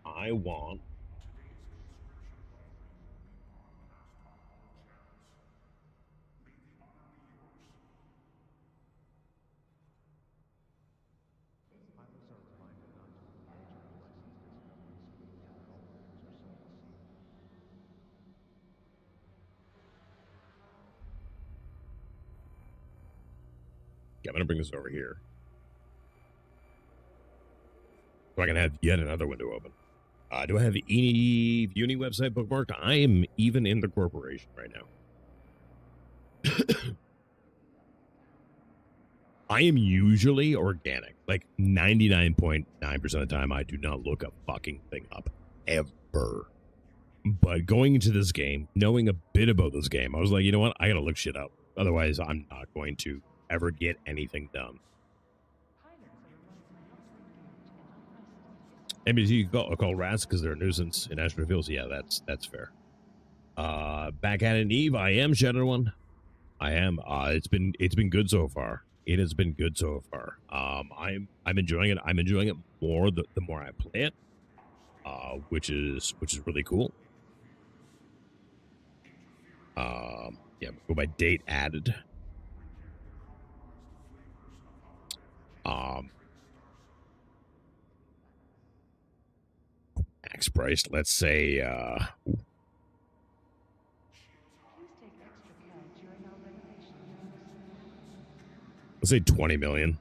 I want I'm going to bring this over here so I can have yet another window open. Do I have the Uni website bookmarked? I am even in the corporation right now. I am usually organic. Like 99.9% of the time, I do not look a fucking thing up. Ever. But going into this game, knowing a bit about this game, I was like, you know what? I gotta look shit up. Otherwise, I'm not going to ever get anything done. NBC call rats because they're a nuisance in Ashford Fields. Yeah, that's fair. Back at it, Eve. I am Shadow One. I am. It's been good so far. It has been good so far. I'm enjoying it. I'm enjoying it more the more I play it. Which is really cool. Yeah, go by date added. Max price, let's say let's say 20 million.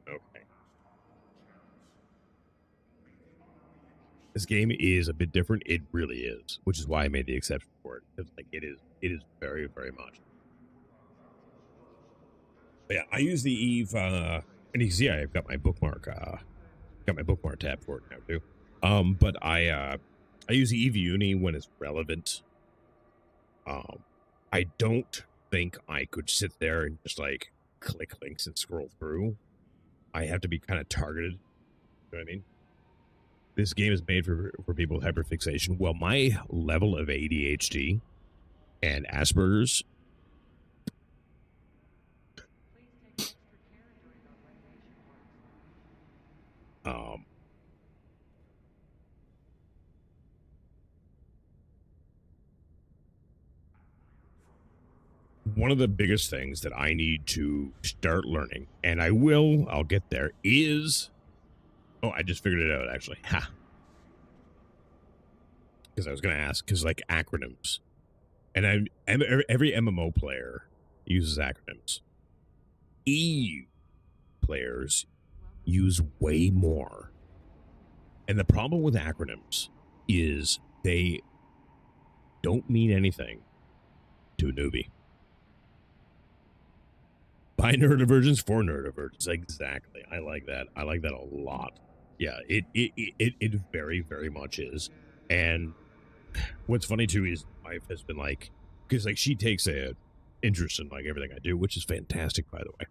Okay. This game is a bit different. It really is, which is why I made the exception for it. Because like it is very, very much. But yeah, I use the Eve and you can see I've got my bookmark tab for it now too. But I use the Eve Uni when it's relevant. I don't think I could sit there and just like click links and scroll through. I have to be kind of targeted. You know what I mean? This game is made for people with hyperfixation. Well, my level of ADHD and Asperger's one of the biggest things that I need to start learning, and I'll get there, is... Oh, I just figured it out, actually. Ha! Because I was going to ask, because, like, acronyms. And every MMO player uses acronyms. Eve players use way more. And the problem with acronyms is they don't mean anything to a newbie. By neurodivergence for neurodivergence. Exactly. I like that. I like that a lot. Yeah, it very, very much is. And what's funny too is my wife has been like, because like she takes a interest in like everything I do, which is fantastic, by the way.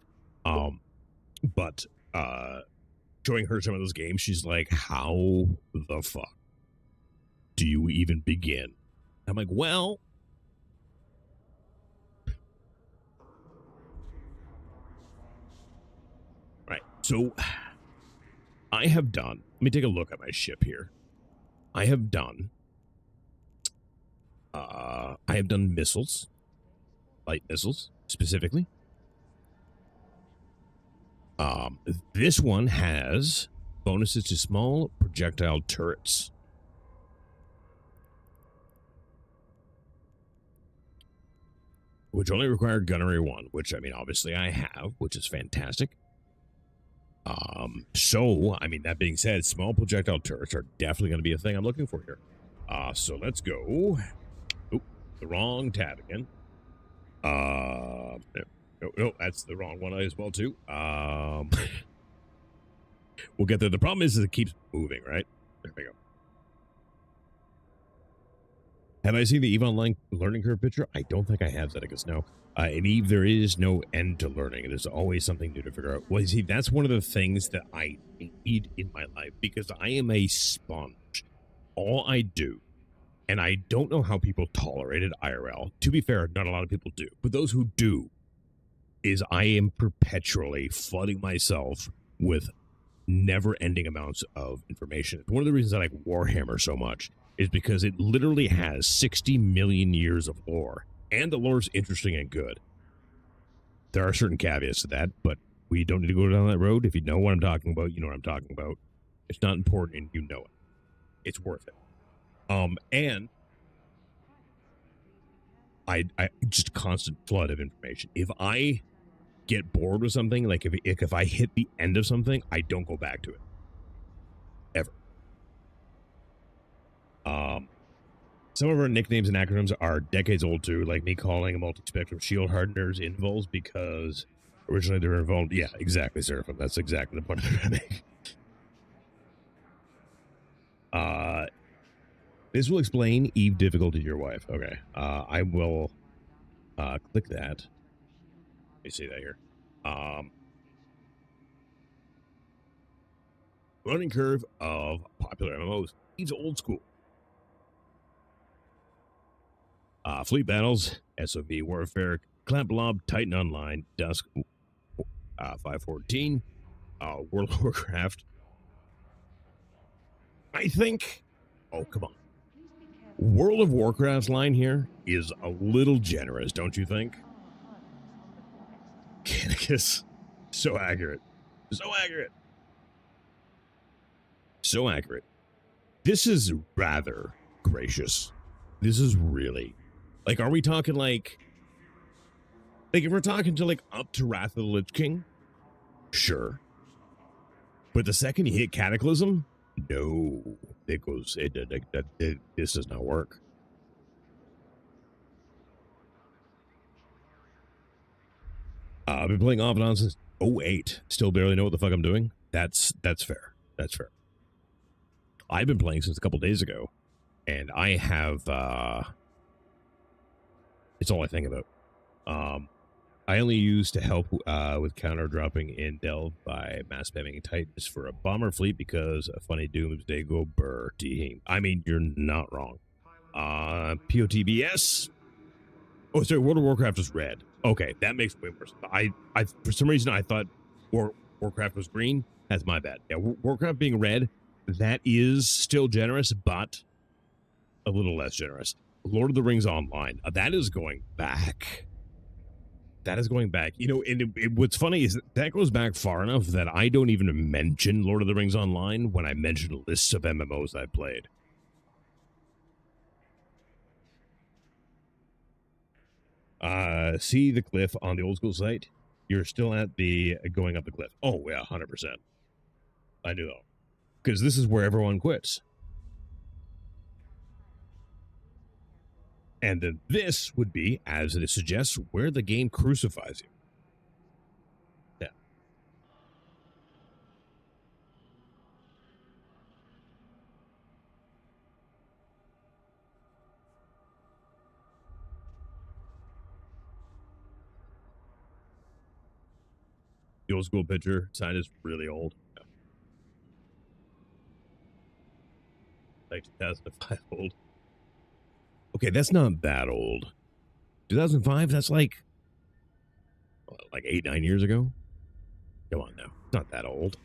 But showing her some of those games, she's like, how the fuck do you even begin? I'm like, well, right. So I have done, let me take a look at my ship here. I have done missiles, light missiles specifically. This one has bonuses to small projectile turrets. Which only require gunnery 1, which I mean, obviously I have, which is fantastic. So, I mean, that being said, small projectile turrets are definitely going to be a thing I'm looking for here. So let's go. Oh, the wrong tab again. No, that's the wrong one as well, too. We'll get there. The problem is it keeps moving, right? There we go. Have I seen the EVE Online learning curve picture? I don't think I have, Zeticus, no. In EVE, there is no end to learning. There's always something new to figure out. Well, you see, that's one of the things that I need in my life, because I am a sponge. All I do, and I don't know how people tolerate it IRL. To be fair, not a lot of people do. But those who do, is I am perpetually flooding myself with never-ending amounts of information. It's one of the reasons I like Warhammer so much is because it literally has 60 million years of lore, and the lore is interesting and good. There are certain caveats to that, but we don't need to go down that road. If you know what I'm talking about, you know what I'm talking about. It's not important, and you know it. It's worth it. And I just constant flood of information. If I get bored with something, like if I hit the end of something, I don't go back to it. Ever. Some of our nicknames and acronyms are decades old too, like me calling a multi-spectrum shield hardeners invols because originally they were involved. Yeah, exactly, Seraphim. That's exactly the point I'm trying to make. This will explain Eve difficulty to your wife. Okay. I will click that. Let me see that here. Learning curve of popular MMOs. Eve's old school. Fleet battles, SOV warfare, Clamp Blob, Titan Online, Dusk 514, World of Warcraft. I think, oh, come on. World of Warcraft's line here is a little generous, don't you think? Canicus, so accurate. So accurate. So accurate. This is rather gracious. This is really, like, are we talking like if we're talking to like up to Wrath of the Lich King, sure. But the second you hit Cataclysm, no, it goes, this does not work. I've been playing off and on since 08. Still barely know what the fuck I'm doing. That's fair. That's fair. I've been playing since a couple days ago, and I have, it's all I think about. I only used to help with counter dropping in Delve by mass spamming Titans for a bomber fleet because a funny doomsday go burr team. I mean, you're not wrong. POTBS. Oh, sorry, World of Warcraft is red. Okay, that makes way worse. I for some reason I thought Warcraft was green. That's my bad. Yeah, Warcraft being red, that is still generous, but a little less generous. Lord of the Rings Online, that is going back. That is going back. You know, and what's funny is that goes back far enough that I don't even mention Lord of the Rings Online when I mention lists of MMOs I've played. See the cliff on the old school site? You're still at the going up the cliff. Oh, yeah, 100%. I knew that. Because this is where everyone quits. And then this would be, as it suggests, where the game crucifies you. Yeah. The old school picture sign is really old. Yeah. Like 2005 old. Okay, that's not that old. 2005, that's like 8, 9 years ago? Come on now. It's not that old.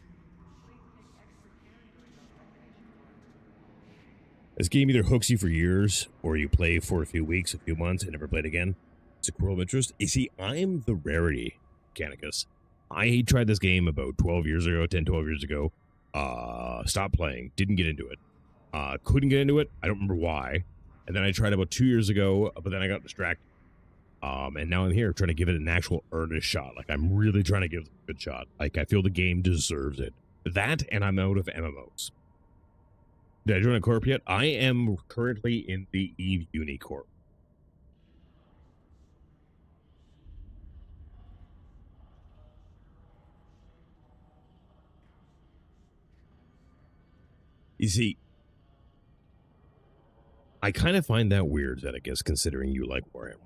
This game either hooks you for years or you play for a few weeks, a few months, and never played again. It's a quarrel of interest. You see, I'm the rarity, Canicus. I tried this game about 12 years ago, 10, 12 years ago. Stopped playing. Didn't get into it. Couldn't get into it. I don't remember why. And then I tried about 2 years ago, but then I got distracted. And now I'm here trying to give it an actual earnest shot. Like, I'm really trying to give it a good shot. Like, I feel the game deserves it. That, and I'm out of MMOs. Did I join a corp yet? I am currently in the Eve Uni Corp. You see, I kind of find that weird, that I guess, considering you like Warhammer.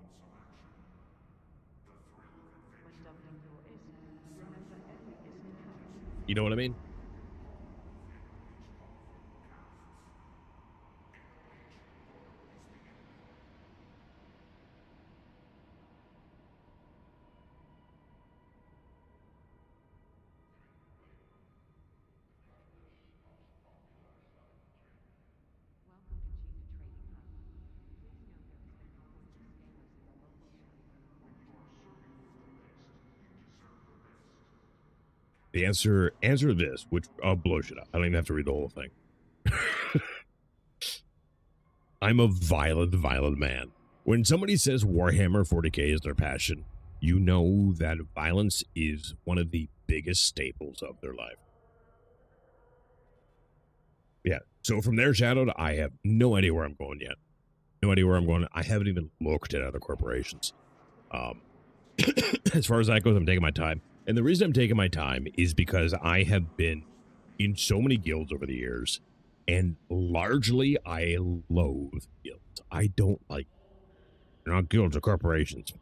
You know what I mean? The answer to this, which I'll blow shit up. I don't even have to read the whole thing. I'm a violent, violent man. When somebody says Warhammer 40k is their passion, you know that violence is one of the biggest staples of their life. Yeah. So from there, Shadowed, I have no idea where I'm going yet. no idea where I'm going. I haven't even looked at other corporations. As far as that goes, I'm taking my time. And the reason I'm taking my time is because I have been in so many guilds over the years, and largely I loathe guilds. I don't like them. They're not guilds or corporations.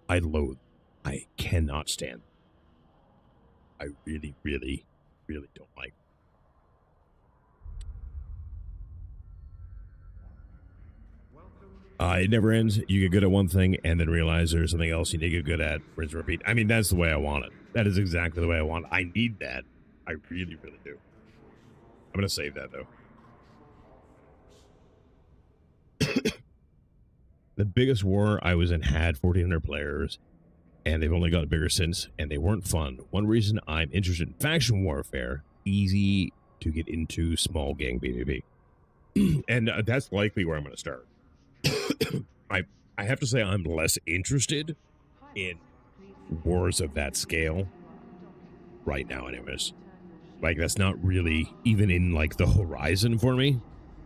I loathe. I cannot stand. I really, really, really don't like. It never ends. You get good at one thing and then realize there's something else you need to get good at. Rinse, repeat. I mean, that's the way I want it. That is exactly the way I want it. I need that. I really, really do. I'm going to save that, though. The biggest war I was in had 1,400 players, and they've only got bigger since, and they weren't fun. One reason I'm interested in faction warfare, easy to get into small gang PvP. And that's likely where I'm going to start. I have to say I'm less interested in wars of that scale right now anyways. Like, that's not really even in, like, the horizon for me.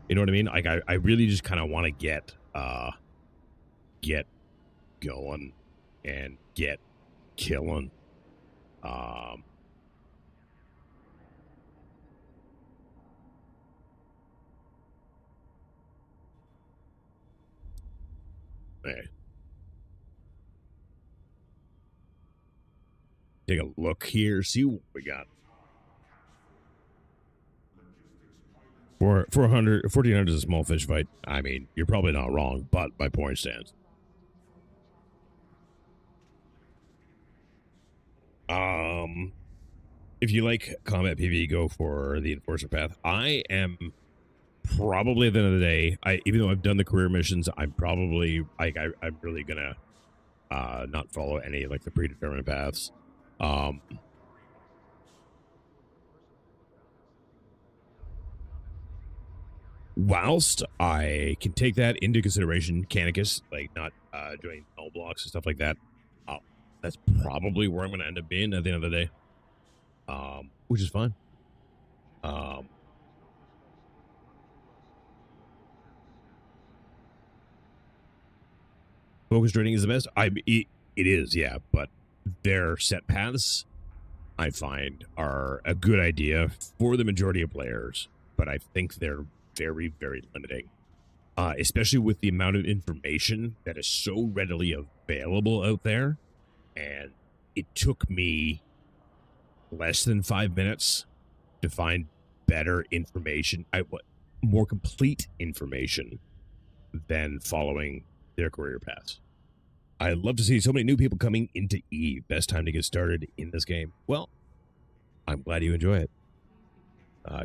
You know what I mean? Like, I really just kind of want to get going and get killing. Hey. Take a look here, see what we got. 1,400 is a small fish fight. I mean, you're probably not wrong, but my point stands. If you like combat PvE, go for the Enforcer path. I am probably at the end of the day, even though I've done the career missions, I'm probably I'm really gonna not follow any like the predetermined paths. Whilst I can take that into consideration, Canicus, like not doing null blocks and stuff like that, that's probably where I'm going to end up being at the end of the day, which is fine. Focus trading is the best. It is, yeah, but their set paths, I find, are a good idea for the majority of players, but I think they're very, very limiting, especially with the amount of information that is so readily available out there. And it took me less than 5 minutes to find better information, more complete information than following their career paths. I'd love to see so many new people coming into EVE. Best time to get started in this game. Well, I'm glad you enjoy it.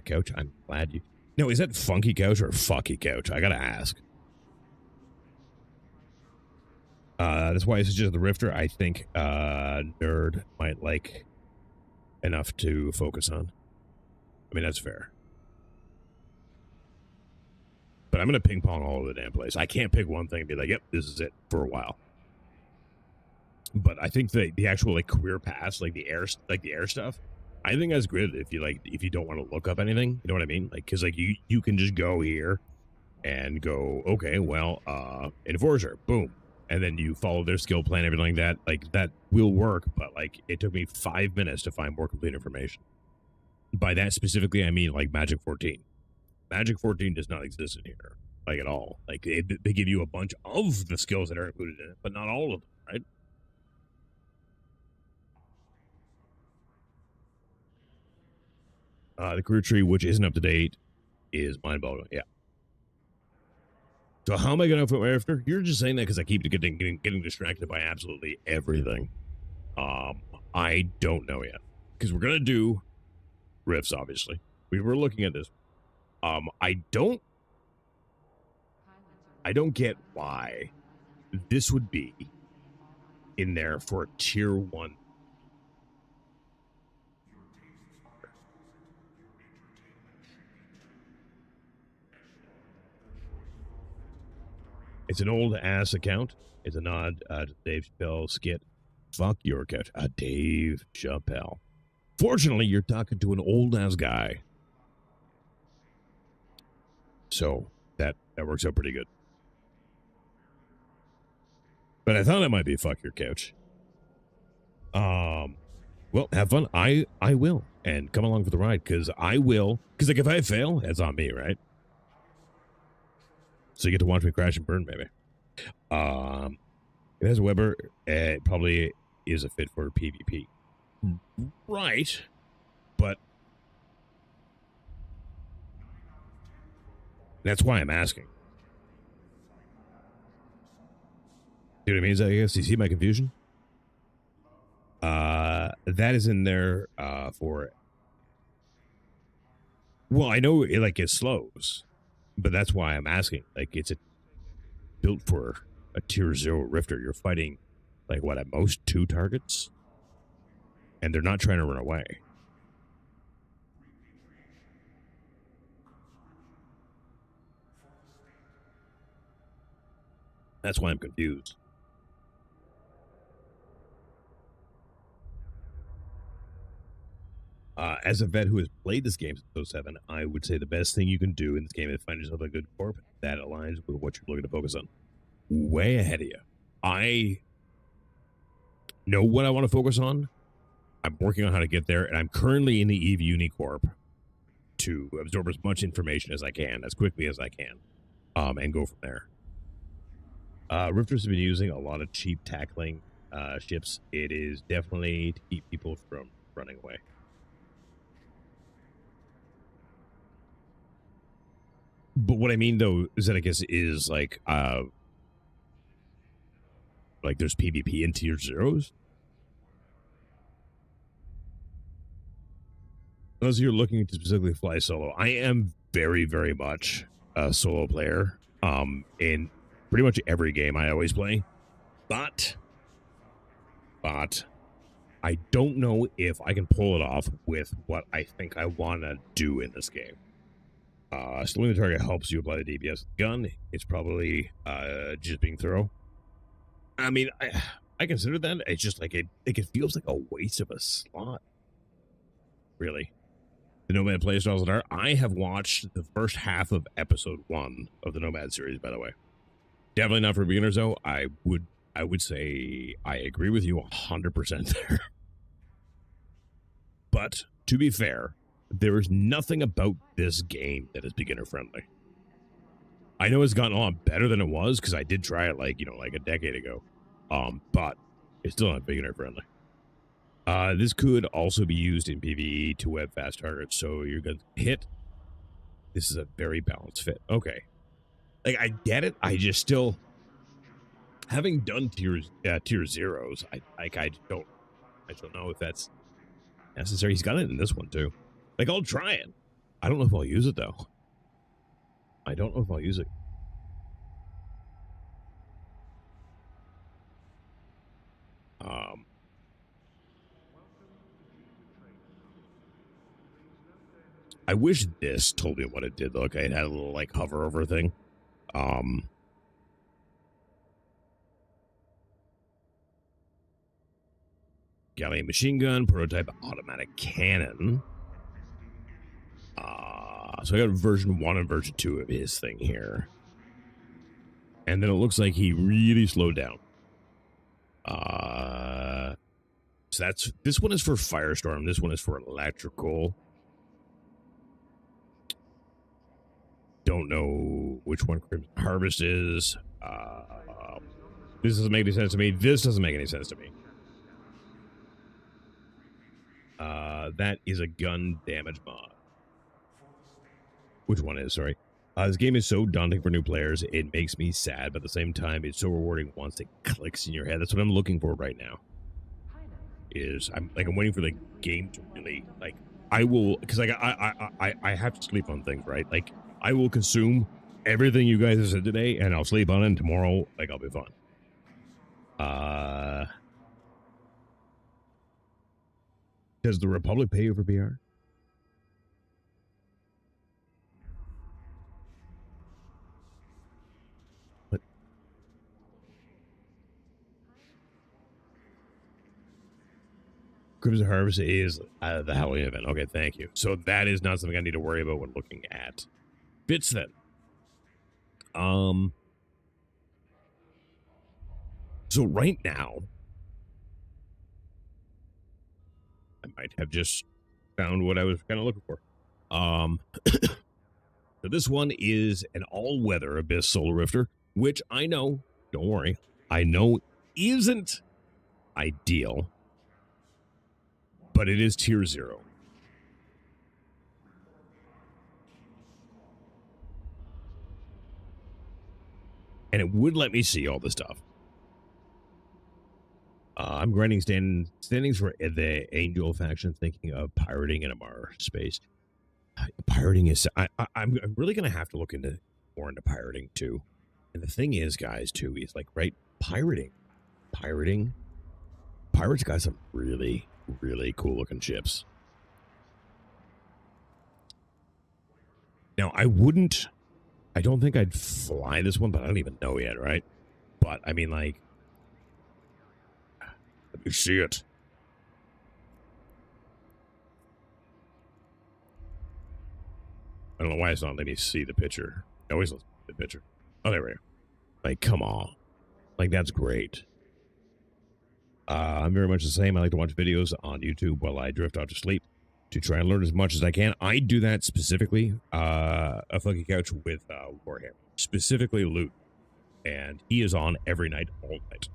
Couch, I'm glad you... No, is that Funky Couch or Fucky Couch? I gotta ask. That's why I suggested the Rifter. I think Nerd might like enough to focus on. I mean, that's fair. But I'm going to ping pong all over the damn place. I can't pick one thing and be like, yep, this is it for a while. But I think the actual like career paths, like the air stuff, I think that's good if you don't want to look up anything. You know what I mean? Like, because like you can just go here and go, okay, well, Enforcer, boom. And then you follow their skill plan, everything like that. Like, that will work, but like it took me 5 minutes to find more complete information. By that specifically, I mean like Magic 14. Magic 14 does not exist in here, like, at all. Like, they give you a bunch of the skills that are included in it, but not all of them, right? The career tree, which isn't up to date, is mind-boggling. Yeah. So how am I going to put my after? You're just saying that because I keep getting distracted by absolutely everything. I don't know yet, because we're gonna do rifts. Obviously, we were looking at this. I don't get why this would be in there for a tier 1. It's an old ass account. It's a nod to Dave Chappelle skit. Fuck your couch. Dave Chappelle. Fortunately, you're talking to an old-ass guy. So that works out pretty good. But I thought it might be fuck your couch. Well, have fun. I will. And come along for the ride, because I will. Because, like, if I fail, it's on me, right? So you get to watch me crash and burn, baby. It has a Weber. It probably is a fit for PvP. Right. But that's why I'm asking. See what I mean? I guess you see my confusion? That is in there for. Well, I know it like it slows, but that's why I'm asking. Like it's built for a tier 0 rifter. You're fighting like what at most 2 targets, and they're not trying to run away. That's why I'm confused. As a vet who has played this game since 07, I would say the best thing you can do in this game is find yourself a good corp that aligns with what you're looking to focus on. Way ahead of you. I know what I want to focus on. I'm working on how to get there, and I'm currently in the EVE Unicorp to absorb as much information as I can, as quickly as I can, and go from there. Rifters have been using a lot of cheap tackling ships. It is definitely to keep people from running away. But what I mean, though, is that I guess is like there's PvP in tier 0s. Unless you're looking to specifically fly solo. I am very, very much a solo player. In pretty much every game I always play. But I don't know if I can pull it off with what I think I want to do in this game. Slowing the target helps you apply the DPS gun. It's probably just being thorough. I mean, I consider that. It's just like it feels like a waste of a slot. Really. The Nomad playstyles that are. I have watched the first half of episode 1 of the Nomad series, by the way. Definitely not for beginners, though. I would say I agree with you 100% there. But to be fair, there is nothing about this game that is beginner friendly. I know it's gotten a lot better than it was because I did try it like a decade ago. But it's still not beginner friendly. This could also be used in PvE to web fast targets, so you're gonna hit. This is a very balanced fit. Okay. Like I get it. I just still having done tier 0s, I don't know if that's necessary. He's got it in this one too. Like I'll try it. I don't know if I'll use it though. I don't know if I'll use it. I wish this told me what it did. Look, it had a little like hover over thing. Galleon machine gun, prototype automatic cannon. So I got version 1 and version 2 of his thing here. And then it looks like he really slowed down. So this one is for Firestorm. This one is for electrical. Don't know which one Crimson Harvest is. This doesn't make any sense to me. This doesn't make any sense to me. That is a gun damage mod. Which one is? Sorry. This game is so daunting for new players. It makes me sad, but at the same time, it's so rewarding once it clicks in your head. That's what I'm looking for right now. I'm waiting for the game to really I will, because I have to sleep on things, right? Like I will consume everything you guys have said today, and I'll sleep on it. And tomorrow, I'll be fine. Does the Republic pay you for PR? What? Crimson Harvest is the Halloween event. Okay, thank you. So that is not something I need to worry about when looking at bits then. So right now, I might have just found what I was kind of looking for. So this one is an all-weather Abyss Solar Rifter, which I know, don't worry, I know isn't ideal, but it is tier 0. And it would let me see all the stuff. I'm grinding standings for the Angel faction, thinking of pirating in a Mar space. Pirating is... I'm really going to have to look more into pirating, too. And the thing is, guys, too, is like, right, pirates got some really, really cool-looking ships. Now, I don't think I'd fly this one, but I don't even know yet, right? But, I mean, like... Let me see it. I don't know why it's not letting me see the picture. I always let me see the picture. Oh, there we go. Like, come on. Like, that's great. I'm very much the same. I like to watch videos on YouTube while I drift off to sleep to try and learn as much as I can. I do that specifically, a Funky Couch with Warhammer. Specifically loot. And he is on every night, all night.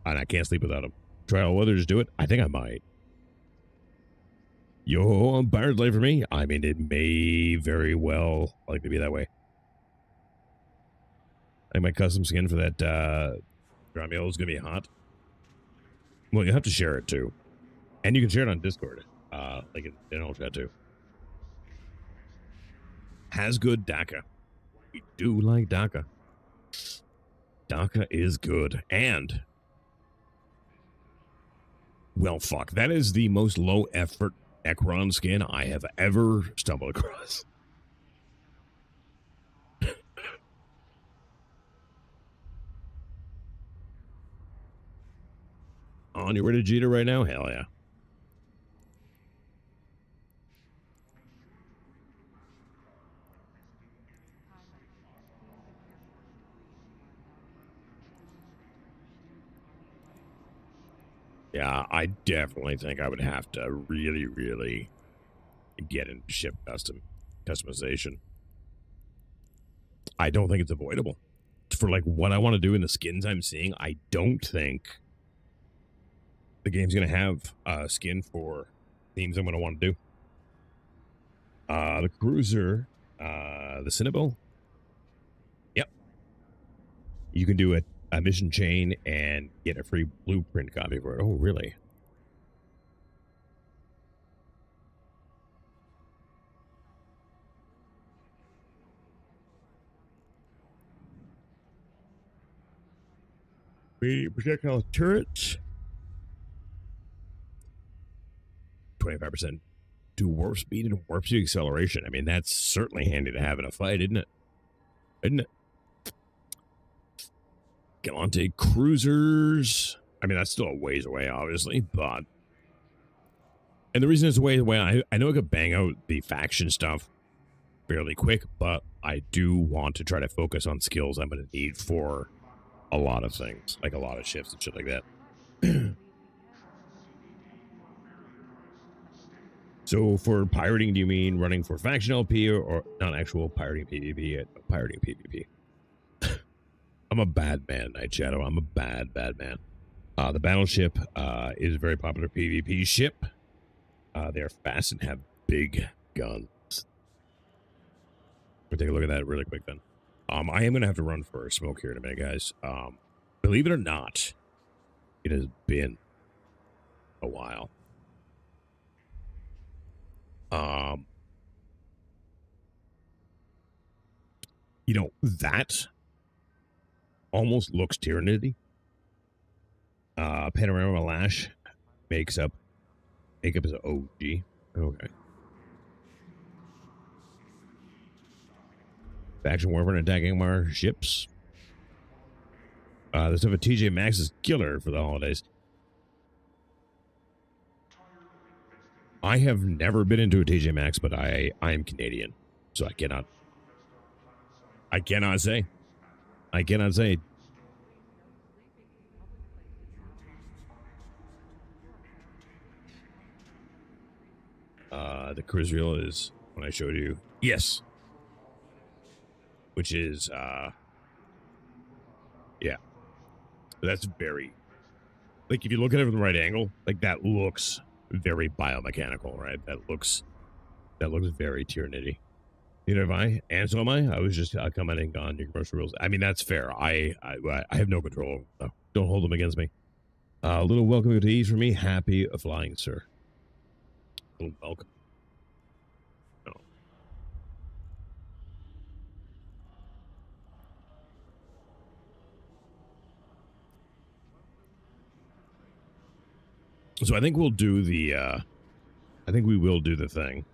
And I can't sleep without him. Try all others do it? I think I might. Yo, Pirate's Life for me? I mean, it may very well like to be that way. I think my custom skin for that Dramiel is going to be hot. Well, you have to share it, too. And you can share it on Discord. Like in all chat, too. Has good DACA. We do like DACA. DACA is good. And... well, fuck. That is the most low-effort Necron skin I have ever stumbled across. On your way to Jita right now? Hell yeah. Yeah, I definitely think I would have to really, really get into ship customization. I don't think it's avoidable. For like what I want to do in the skins I'm seeing, I don't think the game's going to have a skin for themes I'm going to want to do. The cruiser, the Cinnabon. Yep. You can do a mission chain and get a free blueprint copy for it. Oh, really? We projectile turrets. 25% to warp speed and warp speed acceleration. I mean, that's certainly handy to have in a fight, isn't it? Isn't it? Galante cruisers. I mean, that's still a ways away, obviously, but... and the reason it's a ways away, I know I could bang out the faction stuff fairly quick, but I do want to try to focus on skills I'm going to need for a lot of things, like a lot of shifts and shit like that. So for pirating, do you mean running for faction LP or not actual pirating PvP? Pirating PvP. I'm a bad man, Night Shadow. I'm a bad man. The battleship is a very popular PvP ship. They're fast and have big guns. We'll take a look at that really quick then. I am going to have to run for a smoke here in a minute, guys. Believe it or not, it has been a while. You know, that almost looks Tyrannity. Panorama Lash makeup is OG. Okay. Faction Warfare and attacking our ships. The stuff of TJ Maxx is killer for the holidays. I have never been into a TJ Maxx, but I am Canadian, so I cannot say. I cannot say. The cruise reel is when I showed you. Yes. Which is, yeah. That's very, like, if you look at it from the right angle, like, that looks very biomechanical, right? That looks very Tyranny. You know, if and so am I. I was just commenting on your commercial rules. I mean, that's fair. I have no control over them, so don't hold them against me. A little welcome to ease for me. Happy flying, sir. A little welcome. No. So I think we'll do the, I think we will do the thing.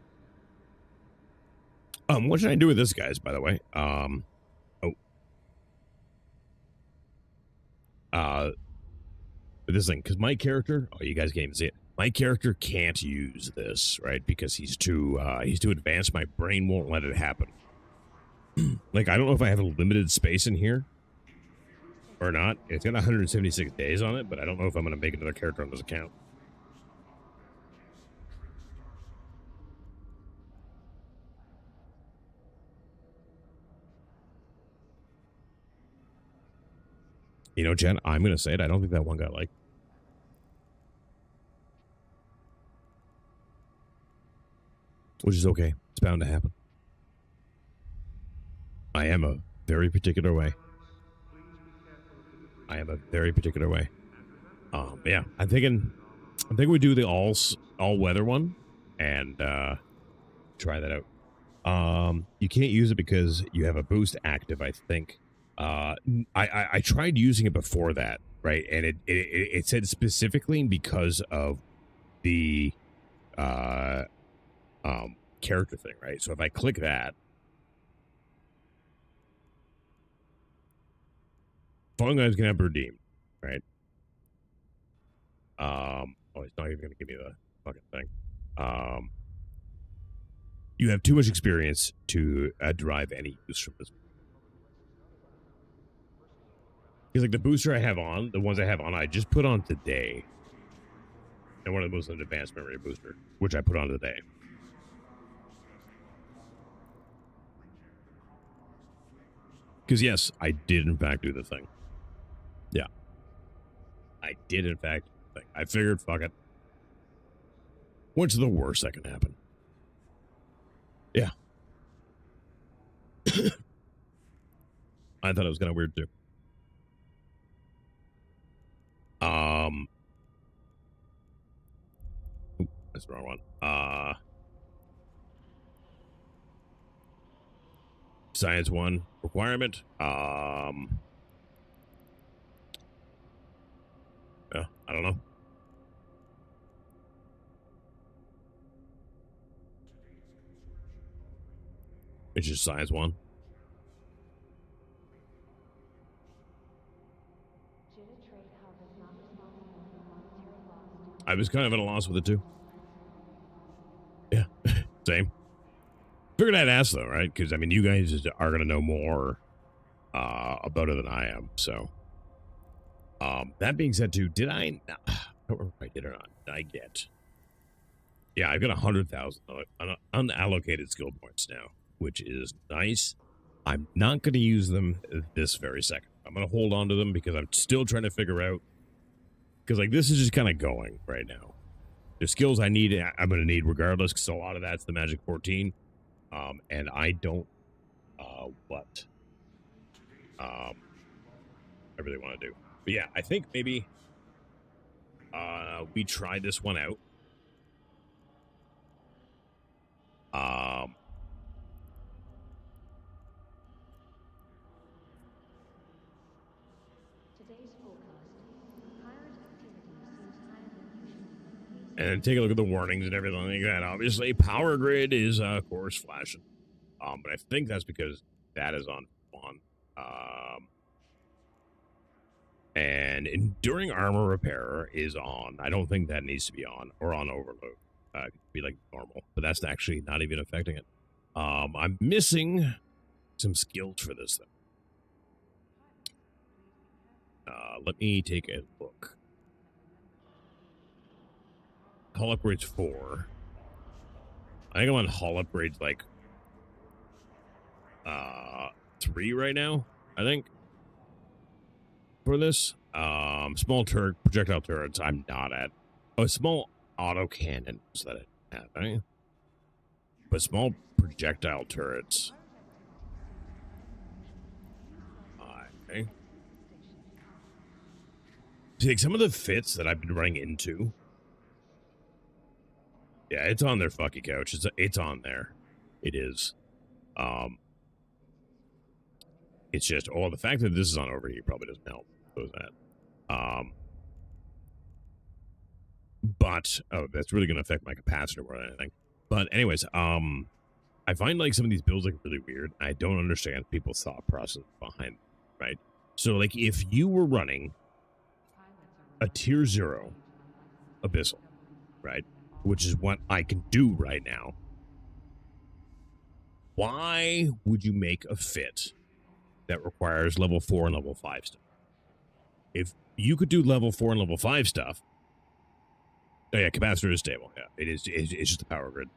What should I do with this, guys, by the way? This thing, because my character, oh, you guys can't even see it. My character can't use this, right? Because he's too advanced. My brain won't let it happen. Like, I don't know if I have a limited space in here or not. It's got 176 days on it, but I don't know if I'm going to make another character on this account. You know, Jen, I'm going to say it. I don't think that one got liked. Which is okay. It's bound to happen. I am a very particular way. Yeah, I'm thinking we do the all weather one and try that out. You can't use it because you have a boost active, I think. I tried using it before that, right? And it said specifically because of the character thing, right? So if I click that, Fallen Guys can have redeemed, right? Oh, it's not even going to give me the fucking thing. You have too much experience to derive any use from this. Because, like, the booster I have on, the ones I have on, I just put on today. And one of them was an advanced memory booster, which I put on today. Because, yes, I did, in fact, do the thing. Yeah. I did, in fact, do the thing. I figured, fuck it. What's the worst that can happen? Yeah. I thought it was kind of weird, too. Ooh, that's the wrong one. Science 1 requirement. Yeah, I don't know. It's just Science 1. I was kind of at a loss with it, too. Yeah, same. Figured I'd ask, though, right? Because, I mean, you guys are going to know more about it than I am, so. That being said, too, did I don't remember if I did or not. Did I get? Yeah, I've got 100,000 unallocated skill points now, which is nice. I'm not going to use them this very second. I'm going to hold on to them because I'm still trying to figure out. Because, like, this is just kind of going right now. The skills I need, I'm going to need regardless, because a lot of that's the Magic 14. And I don't, what I really want to do. But yeah, I think maybe we try this one out. And take a look at the warnings and everything like that. Obviously, Power Grid is, of course, flashing. But I think that's because that is on. And Enduring Armor Repair is on. I don't think that needs to be on, or on Overload. be like normal, but that's actually not even affecting it. I'm missing some skills for this thing. Let me take a look. Hull upgrades 4. I think I'm on hull upgrades like 3 right now, I think. For this. Small projectile turrets I'm not at. Oh, small autocannon is that it have, right? But small projectile turrets. Okay. See, like some of the fits that I've been running into. Yeah, it's on their fucking couch. It's on there. It is. It's just, oh, the fact that this is on over here probably doesn't help. What was that? But oh, that's really going to affect my capacitor more than anything. But anyways, I find like some of these builds like really weird. I don't understand people's thought process behind, right? So like if you were running a tier 0 abyssal, right, which is what I can do right now, why would you make a fit that requires level 4 and level 5 stuff? If you could do level 4 and level 5 stuff, oh yeah, capacitor is stable. Yeah, it is. It's just the power grid.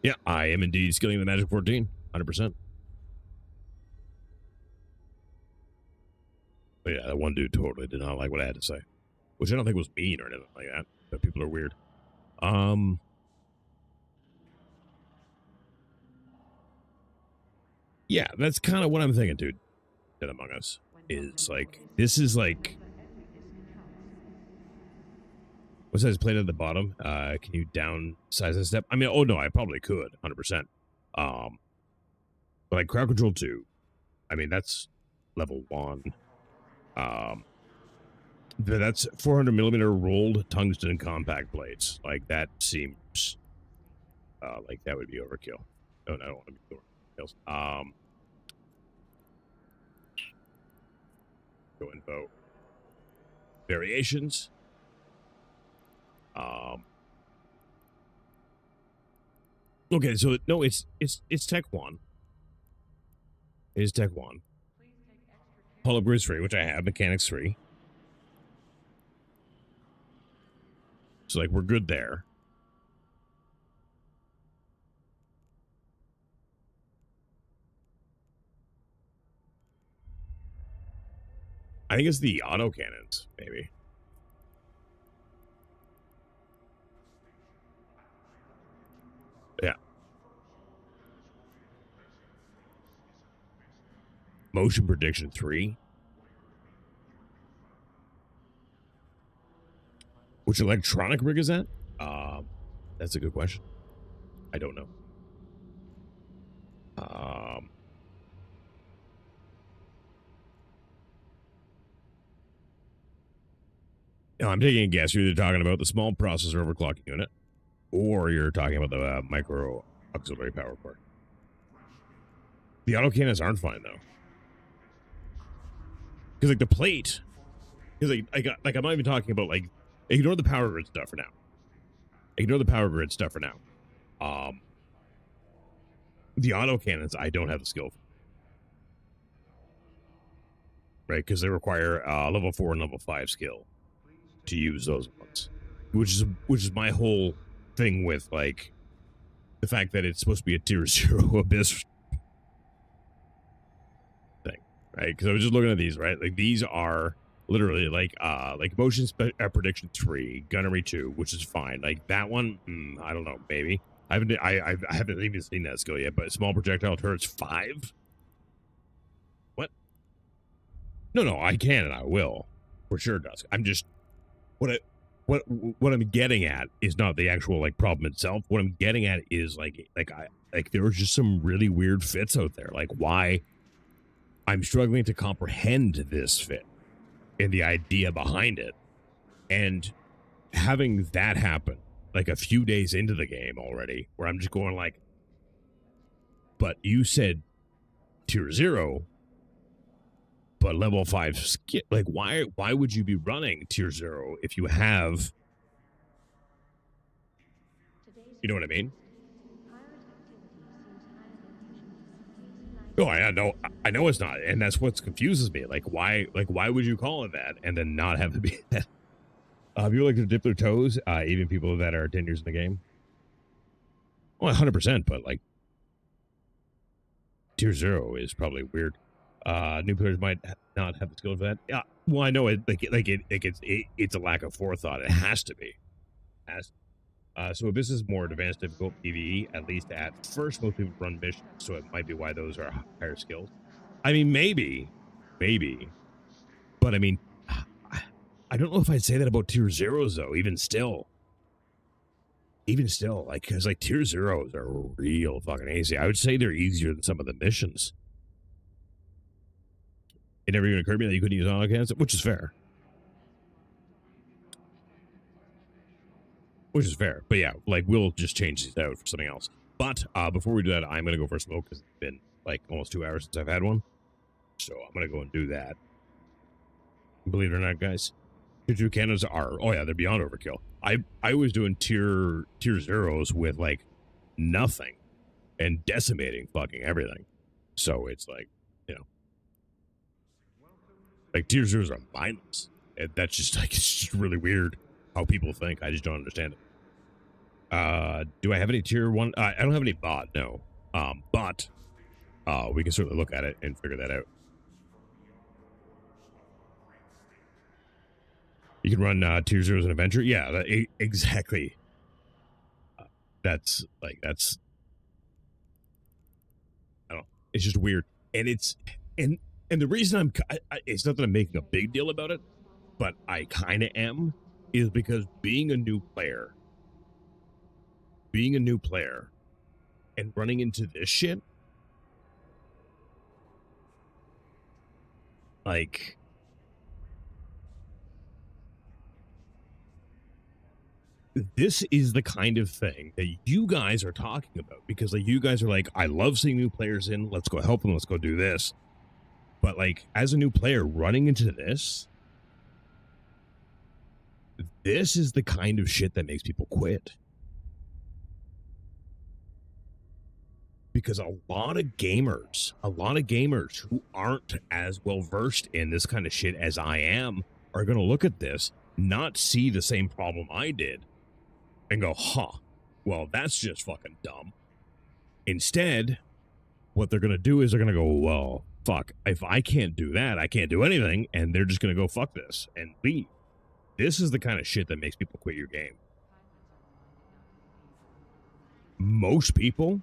Yeah, I am indeed skilling the Magic 14, 100%. But yeah, that one dude totally did not like what I had to say, which I don't think was mean or anything like that. But people are weird. Yeah, that's kind of what I'm thinking, dude. Dead Among Us is like, this is like, what says plate at the bottom? Can you downsize a step? I mean, oh no, I probably could, 100%. But like crowd control 2, I mean, that's level 1. That's 400 millimeter rolled tungsten compact plates. Like that seems like that would be overkill. Oh, no, I don't want to be overkill. Go info. Variations. Okay, so no, it's Tech 1. It is Tech 1. Hull upgrades 3, which I have. Mechanics 3. So like we're good there. I think it's the autocannons, maybe. Yeah. Motion prediction 3. Which electronic rig is that? That's a good question. I don't know. No, I'm taking a guess. You're either talking about the small processor overclocking unit, or you're talking about the micro auxiliary power cord. The autocannons aren't fine though, because like the plate, because like I'm not even talking about like ignore the power grid stuff for now. Ignore the power grid stuff for now. The autocannons I don't have the skill for. Right, because they require level 4 and level 5 skill to use those ones, which is my whole thing with like the fact that it's supposed to be a tier 0 abyss thing, right? Because I was just looking at these, right? Like these are literally like motion prediction 3, gunnery 2, which is fine. Like that one, I don't know, maybe I haven't even seen that skill yet. But small projectile turrets 5. What? No, I can and I will for sure. Dusk. I'm just what I'm getting at is not the actual like problem itself. What I'm getting at is like there was just some really weird fits out there. Like why I'm struggling to comprehend this fit and the idea behind it, and having that happen like a few days into the game already, where I'm just going like, but you said tier 0. But level 5 skill, like why would you be running tier 0 if you have, you know what I mean? Oh, I know it's not, and that's what confuses me. Like why would you call it that and then not have it be that? People like to dip their toes, even people that are 10 years in the game. Well, 100%, but like tier 0 is probably weird. New players might not have the skill for that. Yeah, well, I know it. It's a lack of forethought. It has to be. So if this is more advanced, difficult PvE, at least at first, most people run missions, so it might be why those are higher skills. I mean, maybe, but I mean, I don't know if I'd say that about tier 0s though. Even still, like, because like tier 0s are real fucking easy. I would say they're easier than some of the missions. It never even occurred to me that you couldn't use auto cans, which is fair. But yeah, like, we'll just change these out for something else. But before we do that, I'm going to go for a smoke because it's been like almost 2 hours since I've had one. So I'm going to go and do that. Believe it or not, guys, tier 2 cannons are, oh yeah, they're beyond overkill. I was doing tier 0s with like nothing and decimating fucking everything. So it's like, you know, like tier 0s are mindless. And that's just like, it's just really weird how people think. I just don't understand it. Do I have any tier 1? I don't have any bot, no. But we can certainly look at it and figure that out. You can run tier 0s in adventure. Yeah, exactly. That's I don't know. It's just weird. And and the reason it's not that I'm making a big deal about it, but I kind of am, is because being a new player and running into this shit, like, this is the kind of thing that you guys are talking about, because like you guys are like, I love seeing new players in, let's go help them, let's go do this. But like, as a new player running into this is the kind of shit that makes people quit. Because a lot of gamers who aren't as well versed in this kind of shit as I am are going to look at this, not see the same problem I did, and go, huh, well, that's just fucking dumb. Instead, what they're going to do is they're going to go, well, fuck, if I can't do that, I can't do anything, and they're just going to go, fuck this, and leave. This is the kind of shit that makes people quit your game. Most people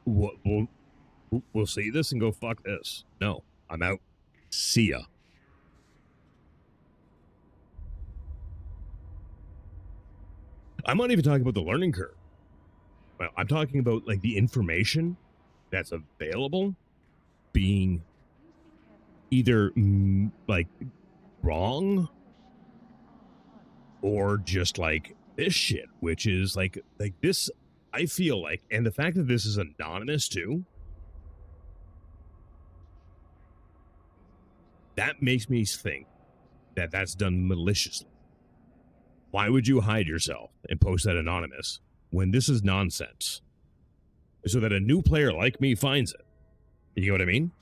we'll see this and go, fuck this. No, I'm out. See ya. I'm not even talking about the learning curve. Well, I'm talking about like the information that's available being either like wrong or just like this shit, which is like this. I feel like, and the fact that this is anonymous too, that makes me think that that's done maliciously. Why would you hide yourself and post that anonymous when this is nonsense? So that a new player like me finds it. You know what I mean?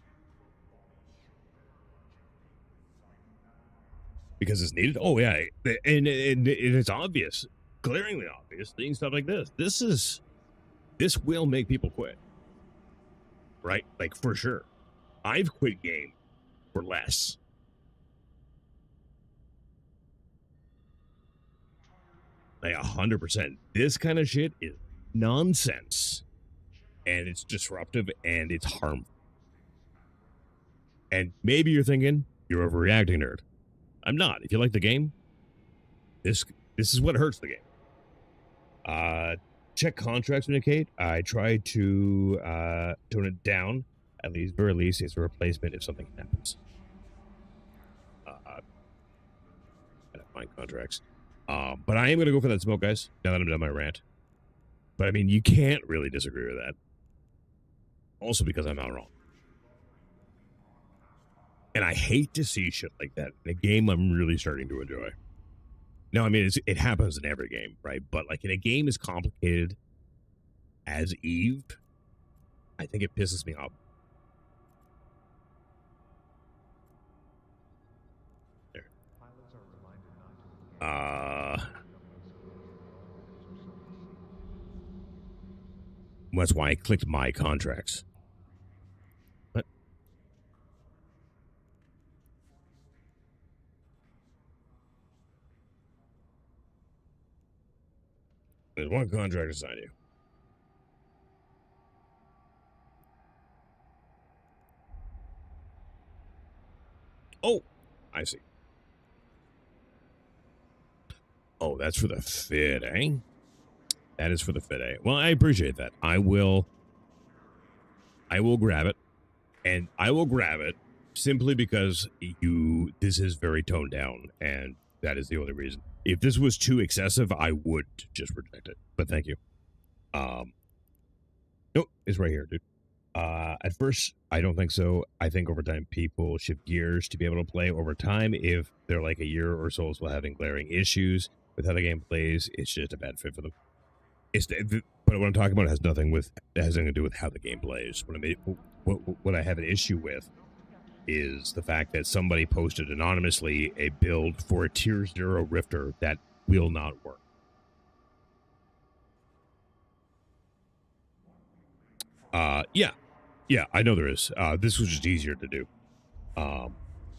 Because it's needed. Oh yeah, and it's obvious, glaringly obvious, seeing stuff like this. This will make people quit, right? Like, for sure. I've quit game for less. Like 100%. This kind of shit is nonsense, and it's disruptive, and it's harmful. And maybe you're thinking you're overreacting, nerd. I'm not. If you like the game, this is what hurts the game. Check contracts to indicate. I try to tone it down. At least, very least, it's a replacement if something happens. Gotta find contracts. But I am gonna go for that smoke, guys. Now that I'm done my rant. But I mean, you can't really disagree with that. Also, because I'm not wrong. And I hate to see shit like that in a game I'm really starting to enjoy. No, I mean, it happens in every game, right? But like in a game as complicated as Eve, I think it pisses me off. There. That's why I clicked my contracts. What? There's one contract assigned you. Oh, I see. Oh, that's for the fit, eh? That is for the fit, eh? Well, I appreciate that. I will grab it, and I will grab it simply because this is very toned down, and that is the only reason. If this was too excessive, I would just reject it. But thank you. Nope, it's right here, dude. At first, I don't think so. I think over time, people shift gears to be able to play over time. If they're like a year or so still having glaring issues with how the game plays, it's just a bad fit for them. But what I'm talking about has nothing to do with how the game plays. What I have an issue with is the fact that somebody posted anonymously a build for a tier 0 Rifter that will not work. Yeah, I know there is. This was just easier to do.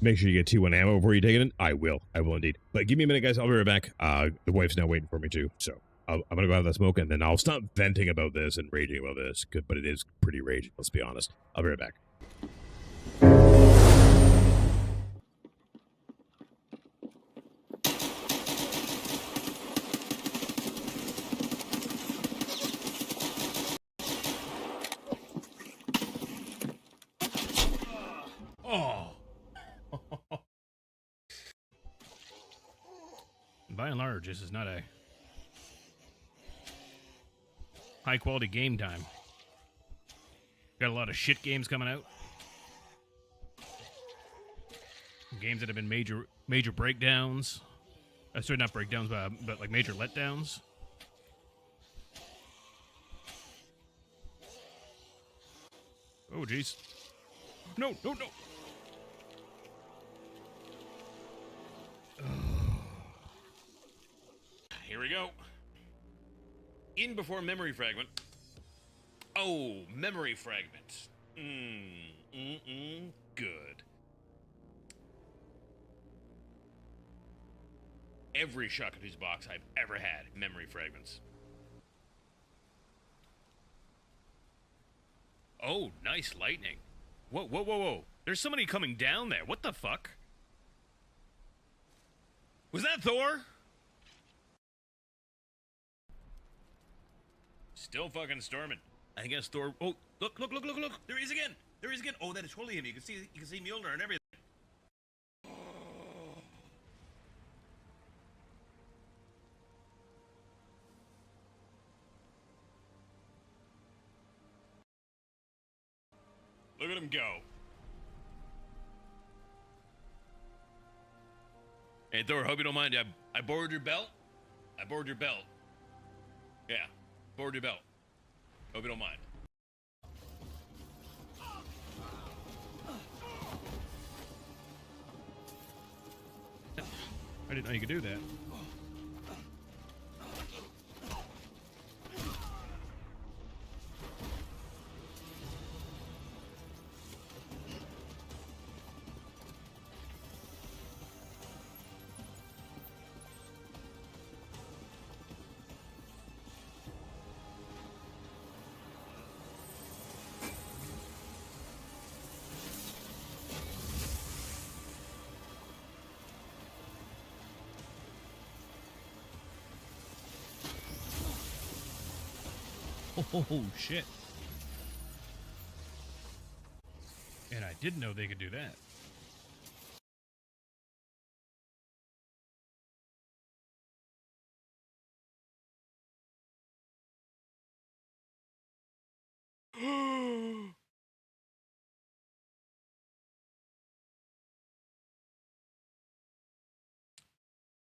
Make sure you get T1 ammo before you take it in. I will indeed. But give me a minute, guys. I'll be right back. The wife's now waiting for me too. So I'm gonna go have that smoke, and then I'll stop venting about this and raging about this. Good, but it is pretty raging. Let's be honest. I'll be right back. Oh. By and large, this is not a high quality game time. Got a lot of shit games coming out. Games that have been major breakdowns. Sorry, not breakdowns, but like major letdowns. Oh, jeez. No. Here we go. In before memory fragment. Oh, memory fragment. Good. Every Shotgun Fuse box I've ever had, memory fragments. Oh, nice lightning. Whoa. There's somebody coming down there. What the fuck? Was that Thor? Still fucking storming. I guess Thor. Oh, look. There he is again. Oh, that is totally him. You can see Mjolnir and everything. Look at him go. Hey, Thor, hope you don't mind. I borrowed your belt. Yeah, borrowed your belt. Hope you don't mind. I didn't know you could do that. Oh, shit. And I didn't know they could do that.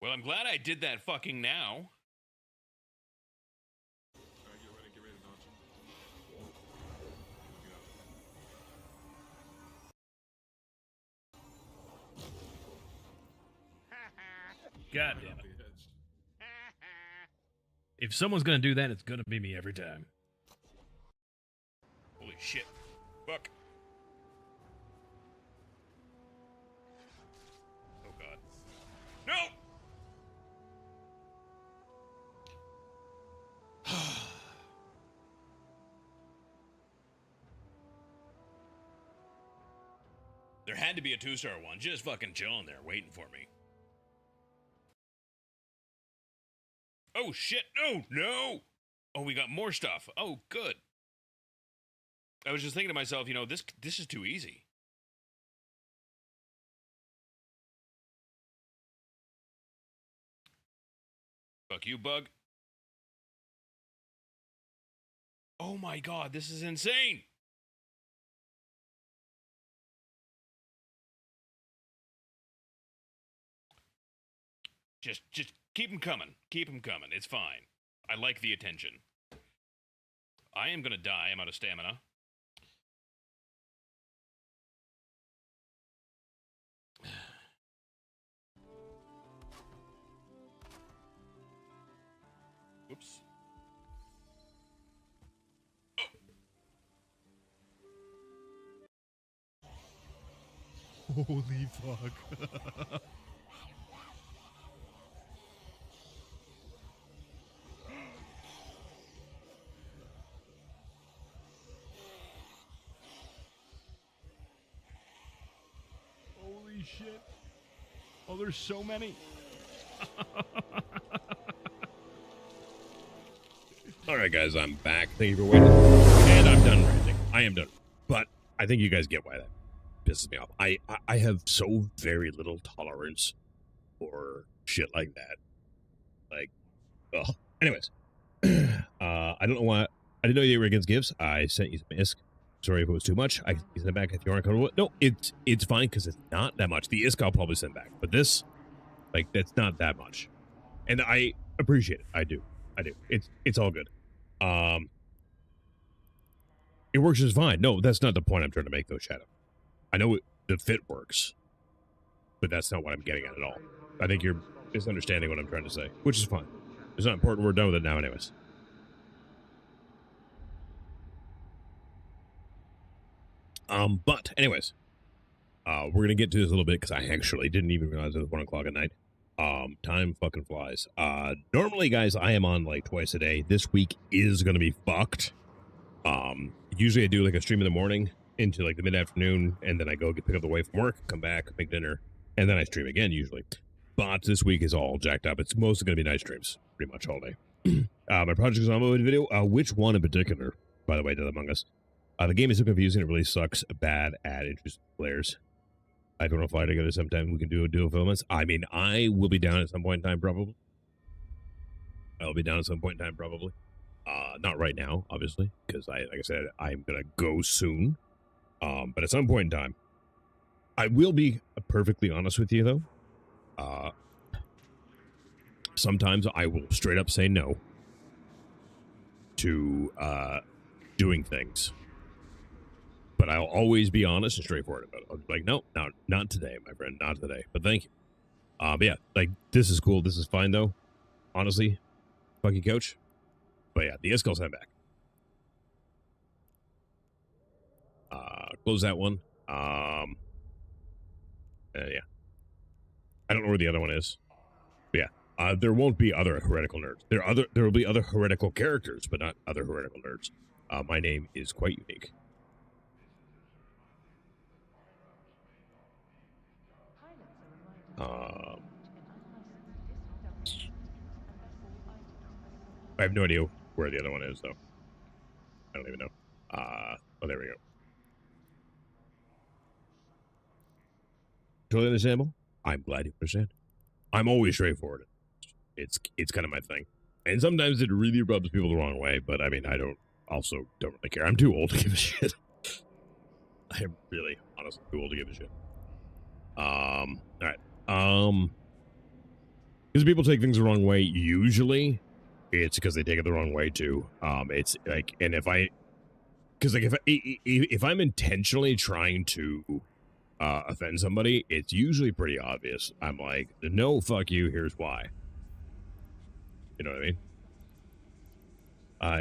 Well, I'm glad I did that fucking now. Alright, get ready, Dodge. God damn it. If someone's gonna do that, it's gonna be me every time. Holy shit. Fuck. Oh god. No! There had to be a 2-star one just fucking chilling there waiting for me. Oh shit, no! Oh, we got more stuff. Oh, good. I was just thinking to myself, you know, this is too easy. Fuck you, bug. Oh my god, this is insane! Just keep them coming. Keep them coming. It's fine. I like the attention. I am gonna die. I'm out of stamina. Whoops. Oh. Holy fuck. Holy shit. Oh, there's so many. All right, guys, I'm back. Thank you for waiting. And I'm done ranting. I am done. But I think you guys get why that pisses me off. I have so very little tolerance for shit like that. Like, well, anyways. I don't know why. I didn't know you were against gifts. I sent you some ISK. Sorry if it was too much. I can send it back if you aren't comfortable. No, it's fine because it's not that much. The ISK I'll probably send back. But this, like, that's not that much. And I appreciate it. I do. It's all good. It works just fine. No, that's not the point I'm trying to make, though, Shadow. I know the fit works, but that's not what I'm getting at all. I think you're misunderstanding what I'm trying to say, which is fine. It's not important. We're done with it now, anyways. But anyways, we're gonna get to this a little bit because I actually didn't even realize it was 1 o'clock at night. Time fucking flies. Normally, guys, I am on like twice a day. This week is gonna be fucked. Usually I do like a stream in the morning into like the mid-afternoon, and then I go pick up the way from work, come back, make dinner, and then I stream again usually. But this week is all jacked up. It's mostly gonna be night streams, pretty much all day. My project is on my video. Which one in particular, by the way, to Among Us? The game is so confusing. It really sucks bad at interested players. I don't want to fly together sometime. We can do a dual filmants. I mean, I will be down at some point in time, probably. I'll be down at some point in time, probably. Not right now, obviously, because like I said, I'm gonna go soon. But at some point in time, I will be perfectly honest with you, though. Sometimes I will straight up say no to doing things. But I'll always be honest and straightforward about it. I'll be like, no, not today, my friend, not today. But thank you. But yeah, like, this is cool. This is fine, though. Honestly, fuck you, coach. But yeah, the ISK'll send back. Close that one. Yeah. I don't know where the other one is. But yeah, there won't be other heretical nerds. There will be other heretical characters, but not other heretical nerds. My name is quite unique. I have no idea where the other one is, though. I don't even know. Oh, there we go. Totally understandable. I'm glad you understand. I'm always straightforward. It's kind of my thing. And sometimes it really rubs people the wrong way, but I mean, I don't really care. I'm too old to give a shit. I'm really, honestly, too old to give a shit. All right. Because people take things the wrong way, usually it's because they take it the wrong way too. It's like, and if I'm intentionally trying to offend somebody, it's usually pretty obvious. I'm like, no, fuck you. Here's why. You know what I mean?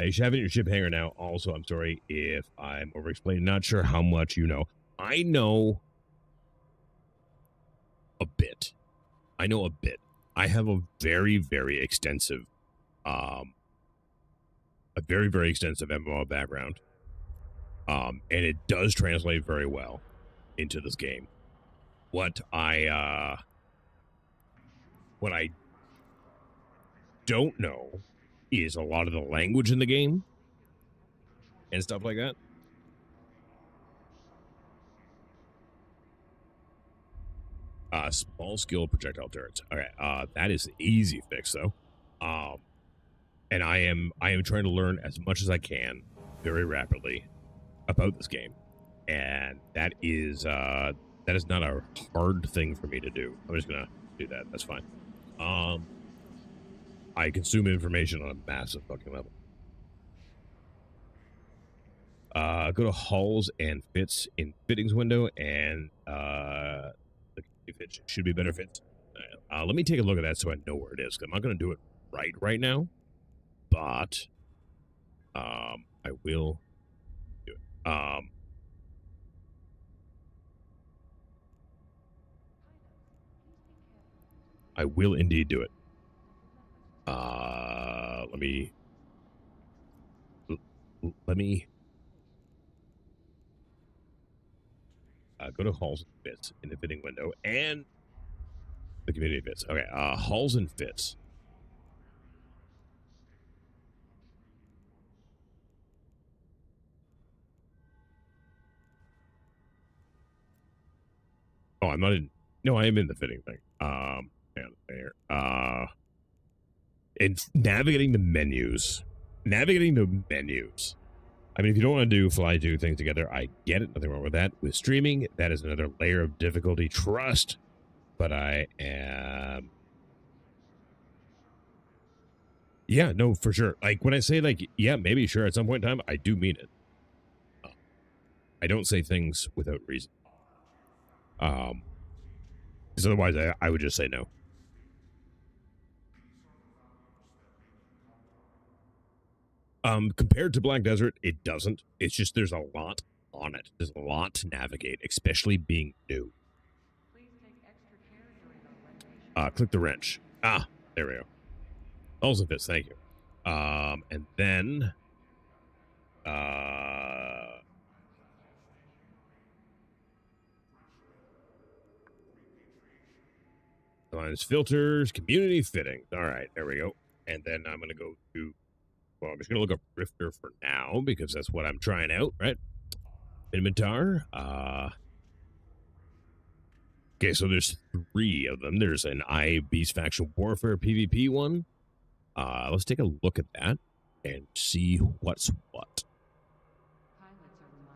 You should have it in your ship hangar now. Also, I'm sorry if I'm over-explaining. Not sure how much you know. I know a bit. I have a very, very extensive, MMO background. And it does translate very well into this game. What I don't know is a lot of the language in the game and stuff like that. Small skill projectile turrets. Okay, that is an easy fix though. And I am trying to learn as much as I can very rapidly about this game. And that is not a hard thing for me to do. I'm just gonna do that. That's fine. I consume information on a massive fucking level. Go to hulls and fits in fittings window, and if it should be better fits. Let me take a look at that so I know where it is. 'Cause I'm not going to do it right now, but I will do it. I will indeed do it. Let me go to hulls and fits in the fitting window and the community fits. Okay, hulls and fits. Oh, I'm not in. No, I am in the fitting thing. There. It's navigating the menus. I mean, if you don't want to fly two things together, I get it. Nothing wrong with that. With streaming, that is another layer of difficulty. Trust. But I am. Yeah, no, for sure. Like when I say like, yeah, maybe sure at some point in time, I do mean it. I don't say things without reason. Because otherwise I would just say no. Compared to Black Desert, it doesn't. It's just there's a lot on it. There's a lot to navigate, especially being new. Click the wrench. Ah, there we go. Also fits, thank you. And then lines, filters, community fitting. All right, there we go. And then I'm gonna go to, well, I'm just gonna look up Rifter for now because that's what I'm trying out, right? Inventar. Okay, so there's 3 of them. There's an Beast Faction Warfare PvP one. Let's take a look at that and see what's what.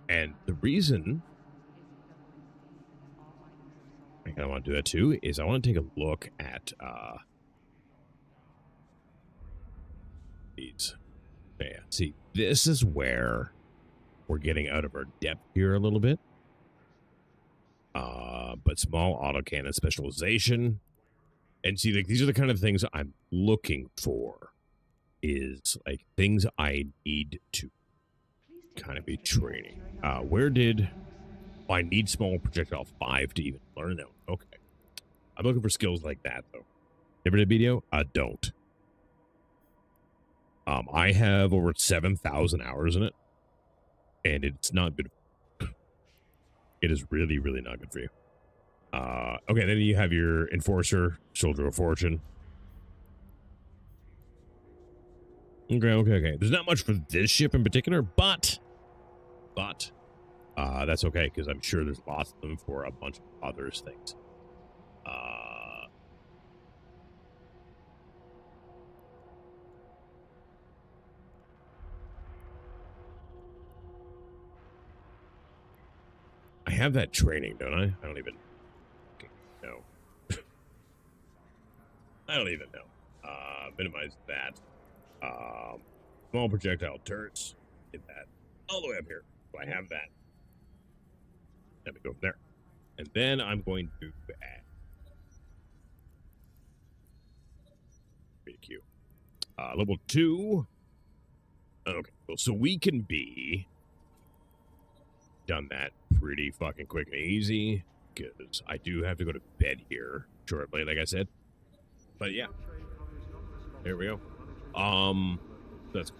And the reason I kind of want to do that too is I want to take a look at these. Yeah, see, this is where we're getting out of our depth here a little bit. But small autocannon specialization. And see, like, these are the kind of things I'm looking for. Is like things I need to kind of be training. Where did I need small projectile 5 to even learn that? Okay. I'm looking for skills like that though. Never did video? Don't. I have over 7,000 hours in it. And it's not good. It is really, really not good for you. Okay, then you have your Enforcer, Soldier of Fortune. Okay. There's not much for this ship in particular, but that's okay, because I'm sure there's lots of them for a bunch of other things. I have that training, don't I? I don't even know. I don't even know. Minimize that. Small projectile turrets. Get that all the way up here. So I have that. Let me go from there. And then I'm going to add Q. Level 2. Okay, well, so we can be done that pretty fucking quick and easy, because I do have to go to bed here shortly, like I said. But yeah, there we go. That's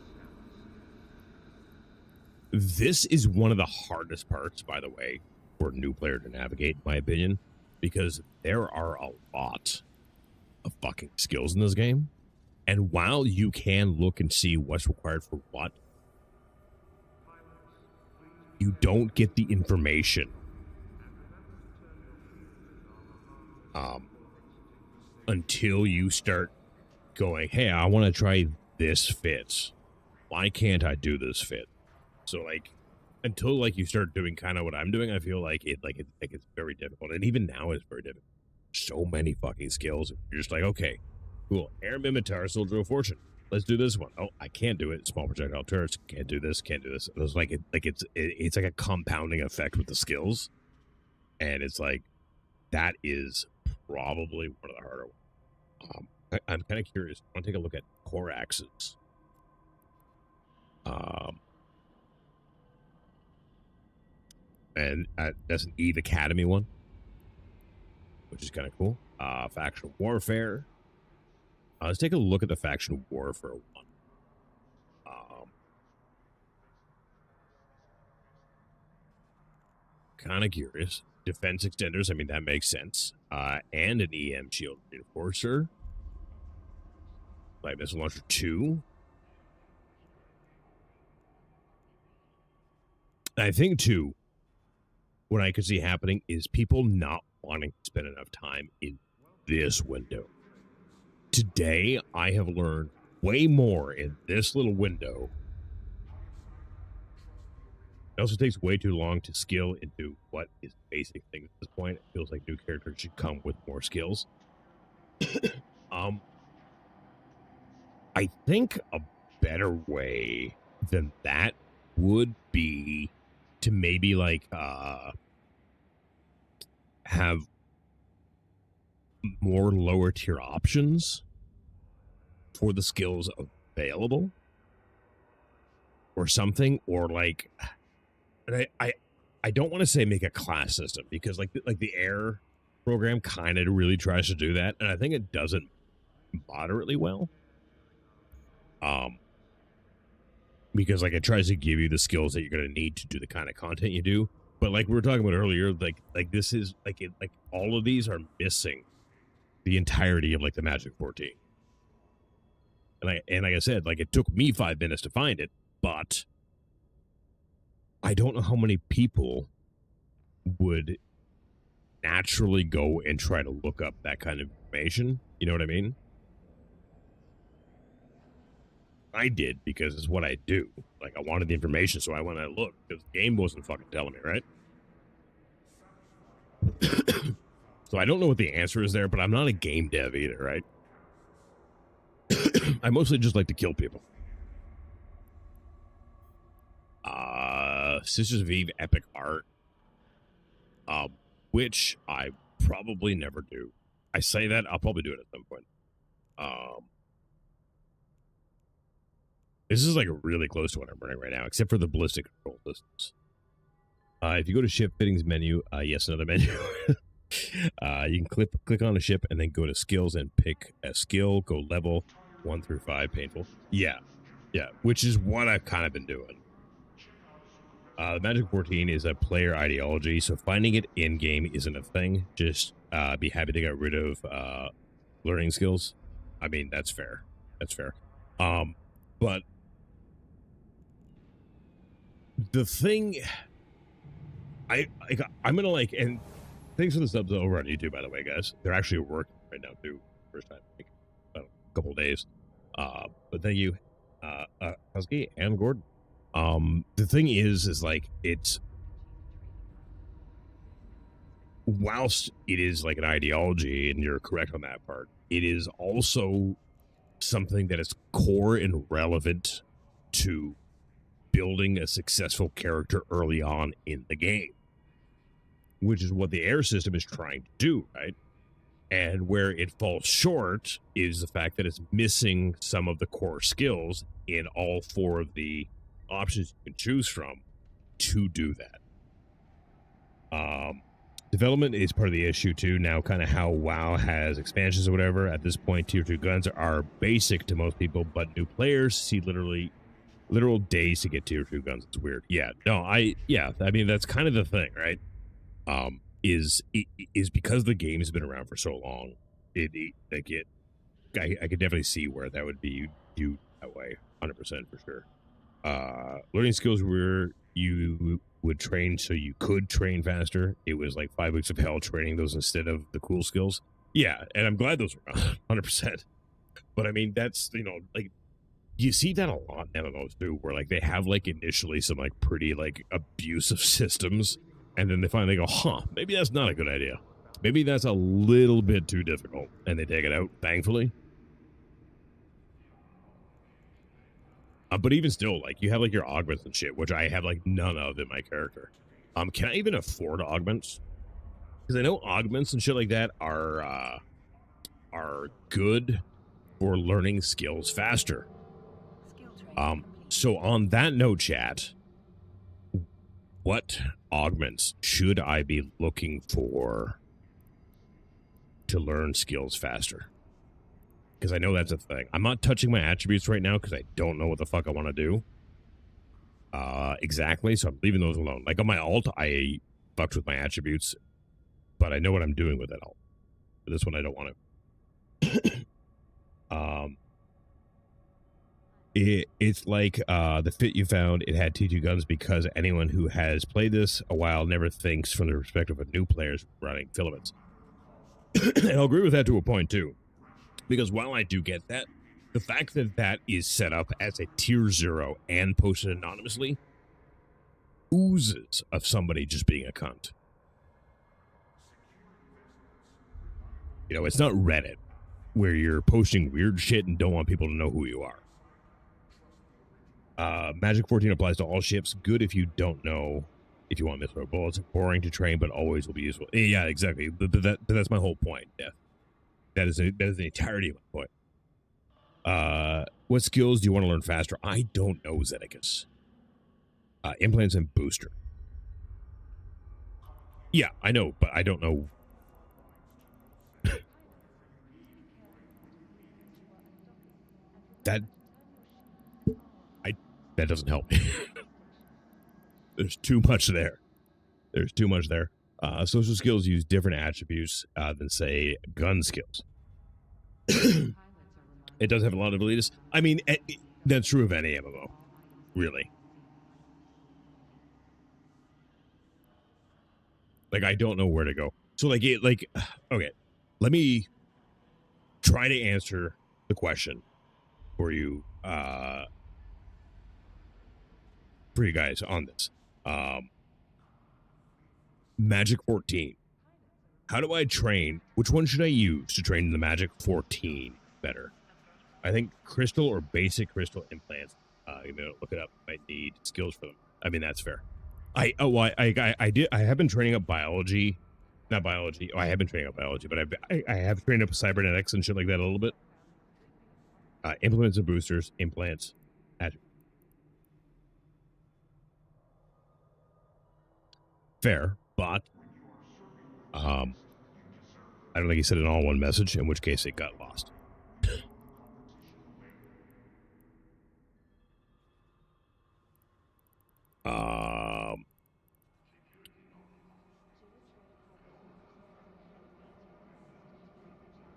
this is one of the hardest parts, by the way, for a new player to navigate, in my opinion, because there are a lot of fucking skills in this game. And while you can look and see what's required for what, you don't get the information until you start going, hey, I want to try this fit. Why can't I do this fit? So like, until like you start doing kind of what I'm doing, I feel like it's very difficult. And even now it's very difficult. So many fucking skills. You're just like, okay, cool. Air Mimitar, Soldier of Fortune. Let's do this one. Oh, I can't do it. Small projectile turrets. Can't do this. Can't do this. It's like it's like a compounding effect with the skills, and it's like that is probably one of the harder ones. I'm kind of curious. I want to take a look at core axes. And that's an Eve Academy one, which is kind of cool. Faction warfare. Let's take a look at the faction warfare one. Kind of curious. Defense extenders, I mean, that makes sense. And an EM shield reinforcer. Light missile launcher 2. I think, too, what I could see happening is people not wanting to spend enough time in this window. Today, I have learned way more in this little window. It also takes way too long to skill into what is basic thing at this point. It feels like new characters should come with more skills. I think a better way than that would be to maybe like have more lower tier options for the skills available or something, or like, and I don't want to say make a class system, because like the air program kind of really tries to do that, and I think it does it moderately well. Because like it tries to give you the skills that you're going to need to do the kind of content you do, but like we were talking about earlier, like this is like like all of these are missing the entirety of like the Magic 14. And like I said, like it took me 5 minutes to find it, but I don't know how many people would naturally go and try to look up that kind of information. You know what I mean? I did, because it's what I do. Like, I wanted the information, so I went and looked, because the game wasn't fucking telling me, right? So I don't know what the answer is there, but I'm not a game dev either, right? I mostly just like to kill people. Sisters of Eve Epic Art. Which I probably never do. I say that, I'll probably do it at some point. This is like really close to what I'm running right now, except for the ballistic control systems. If you go to ship fittings menu, yes, another menu. You can click on a ship and then go to skills and pick a skill, go level 1 through 5, painful. Yeah, which is what I've kind of been doing. The Magic 14 is a player ideology, so finding it in-game isn't a thing. Just be happy to get rid of learning skills. I mean, that's fair. That's fair. But the thing I'm gonna like, and thanks for the subs over on YouTube, by the way, guys. They're actually working right now too. First time in a couple of days. But thank you, Husky and Gordon. The thing is like, it's, whilst it is like an ideology, and you're correct on that part, it is also something that is core and relevant to building a successful character early on in the game, which is what the air system is trying to do, right? And where it falls short is the fact that it's missing some of the core skills in all 4 of the options you can choose from to do that. Development is part of the issue too. Now, kind of how WoW has expansions or whatever. At this point, tier 2 guns are basic to most people, but new players see literal days to get tier 2 guns. It's weird. Yeah, no, I mean, that's kind of the thing, right? Is because the game's been around for so long. I could definitely see where that would be viewed that way, 100% for sure. Learning skills where you would train so you could train faster. It was like 5 weeks of hell training those instead of the cool skills. Yeah, and I'm glad those were 100%. But I mean, that's, like, you see that a lot in MMOs too, where like they have like initially some like pretty like abusive systems, and then they finally go, maybe that's not a good idea. Maybe that's a little bit too difficult, and they take it out, thankfully. But even still, like, you have like your augments and shit, which I have like none of in my character. Can I even afford augments? Because I know augments and shit like that are good for learning skills faster. So on that note, chat, what augments should I be looking for to learn skills faster? Because I know that's a thing. I'm not touching my attributes right now because I don't know what the fuck I want to do. Exactly, so I'm leaving those alone. Like on my alt, I fucked with my attributes, but I know what I'm doing with that alt. But this one, I don't want to. It's like the fit you found. It had T2 guns because anyone who has played this a while never thinks from the perspective of new players running filaments. And I'll agree with that to a point too. Because while I do get that, the fact that that is set up as a tier 0 and posted anonymously oozes of somebody just being a cunt. It's not Reddit where you're posting weird shit and don't want people to know who you are. Magic 14 applies to all ships. Good if you don't know if you want missile bullets. Boring to train, but always will be useful. Yeah, exactly. That's my whole point. Yeah. That is the entirety of my point. What skills do you want to learn faster? I don't know, Zeticus. Implants and booster. Yeah, I know, but I don't know. That doesn't help me. There's too much there. Social skills use different attributes than, say, gun skills. It does have a lot of elitists. I mean, that's true of any MMO, really. Like, I don't know where to go. So, okay, let me try to answer the question for you guys on this. Magic 14. How do I train? Which one should I use to train the Magic 14 better? I think crystal or basic crystal implants. Look it up. I need skills for them. I mean, that's fair. I have been training up biology, not biology. I have been training up biology, but I have trained up cybernetics and shit like that a little bit. Implements and boosters, implants, fair, but I don't think he said it all in one message, in which case it got lost.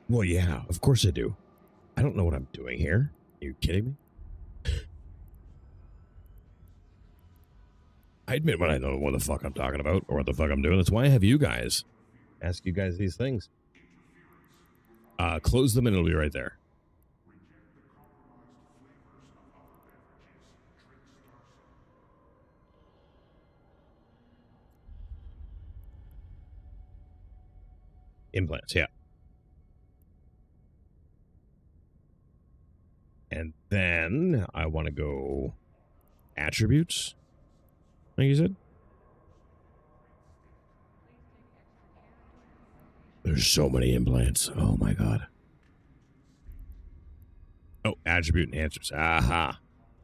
Well, yeah, of course I do. I don't know what I'm doing here. Are you kidding me? I admit when I know what the fuck I'm talking about or what the fuck I'm doing. That's why I have you guys ask you guys these things. Close them and it'll be right there. Implants, yeah. then I want to go attributes, like you said. There's so many implants. Oh my god. Oh, attribute enhancers. Aha.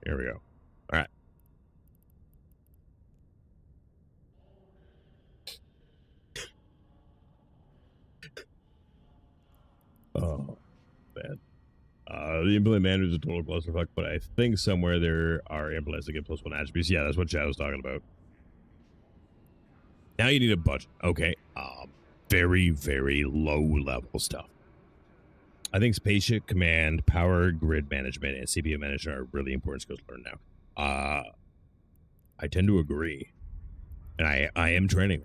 Here we go. All right. Oh, man. The implement manager is a total clusterfuck, but I think somewhere there are implants that get +1 attributes. Yeah, that's what Chad was talking about. Now you need a budget. Okay. Very, very low level stuff. I think spaceship command, power grid management, and CPU management are really important skills to learn now. I tend to agree, and I am training.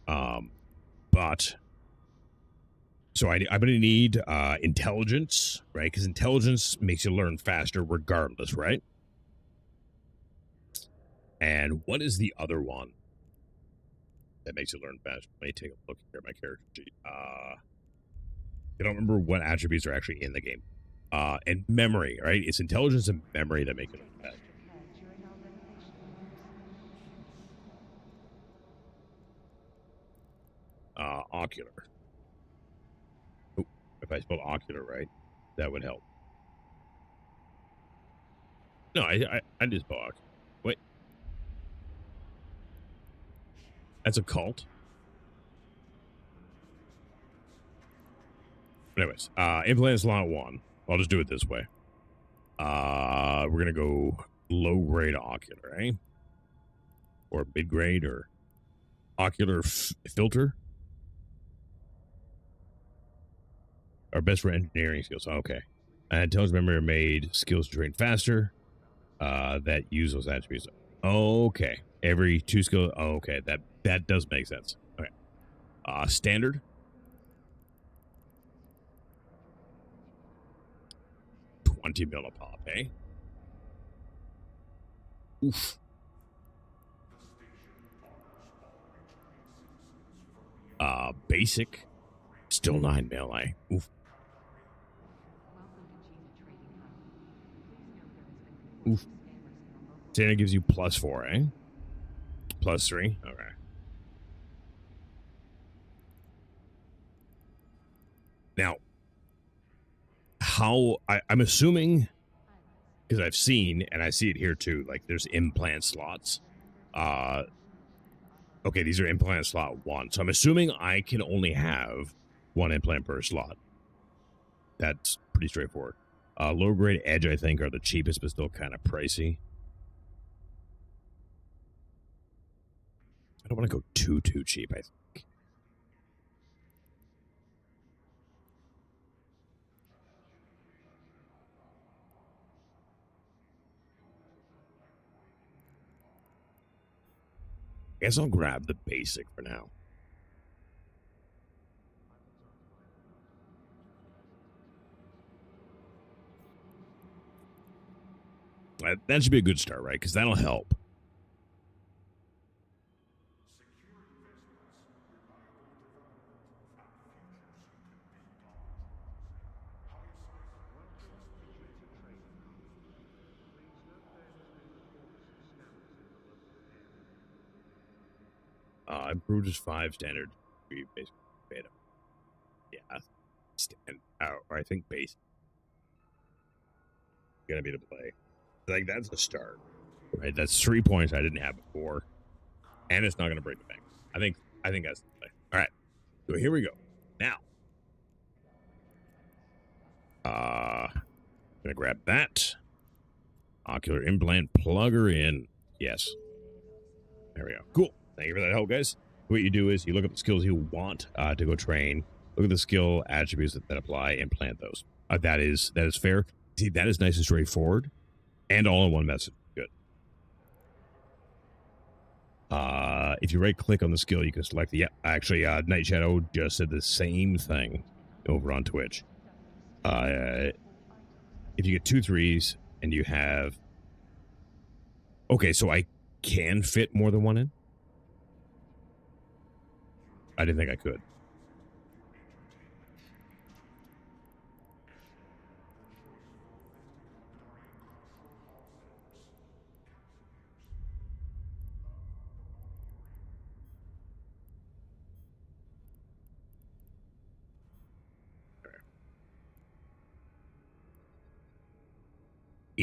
But so I'm going to need intelligence, right? Because intelligence makes you learn faster regardless, right? And what is the other one that makes you learn faster? Let me take a look here at my character sheet. I don't remember what attributes are actually in the game. And memory, right? It's intelligence and memory that make you learn faster. Ocular. Oh, if I spelled ocular right, that would help. No, I just spelled ocular. Wait. That's a cult? Anyways, implant slot 1. I'll just do it this way. We're going to go low grade ocular, eh? Or mid grade or ocular filter. Our best for engineering skills. Okay. Intelligence memory are made skills to train faster. That use those attributes. Okay. Every 2 skill. Okay. That does make sense. Okay. Standard. $20 mil a pop, eh? Oof. Basic. Still 9 mil, eh? Oof. Oof. Standard gives you +4, eh? +3. Okay. Now, how I'm assuming, because I've seen, and I see it here too, like there's implant slots. Okay, these are implant slot 1. So I'm assuming I can only have 1 implant per slot. That's pretty straightforward. Low grade edge, I think, are the cheapest, but still kind of pricey. I don't want to go too cheap, I think. I guess I'll grab the basic for now. That should be a good start, right? Because that'll help. Improved is 5 standard. We basically beta. Yeah. Or I think base. Gonna be to play. Like that's a start. Right? That's 3 points I didn't have before. And it's not gonna break the bank. I think that's the play. Alright. So here we go. Now. Gonna grab that. Ocular implant plugger in. Yes. There we go. Cool. Thank you for that help, guys. What you do is you look at the skills you want to go train. Look at the skill attributes that apply, implant those. That is fair. See, that is nice and straightforward, and all in one message. Good. If you right click on the skill, you can select the. Yeah, actually, Night Shadow just said the same thing over on Twitch. If you get 2 3s and you have. Okay, so I can fit more than 1 in. I didn't think I could.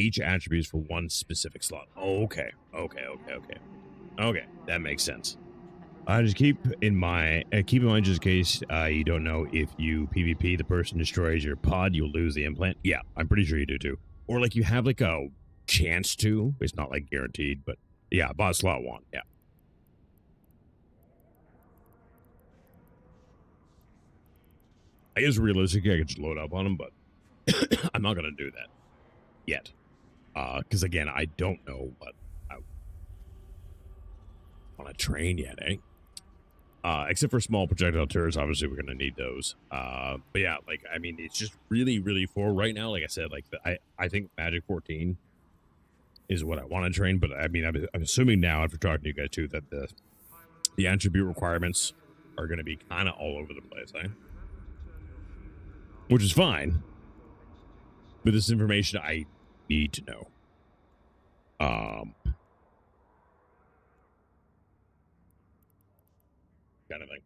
each attribute is for one specific slot. Oh, okay. Okay, that makes sense. Just keep in mind, just in case you don't know, if you PvP, the person destroys your pod, you'll lose the implant. Yeah, I'm pretty sure you do too. Or like you have like a chance to. It's not like guaranteed, but yeah, bot slot 1. Yeah. I guess realistically I could just load up on them, but I'm not gonna do that yet. Because again, I don't know what I want to train yet, eh? Except for small projectile turrets, obviously we're gonna need those. But yeah, like I mean, it's just really for right now. Like I said, like I think Magic 14 is what I want to train. But I mean, I'm assuming now after talking to you guys too that the attribute requirements are gonna be kind of all over the place, eh? Which is fine. But this information I need to know. Kind of thing.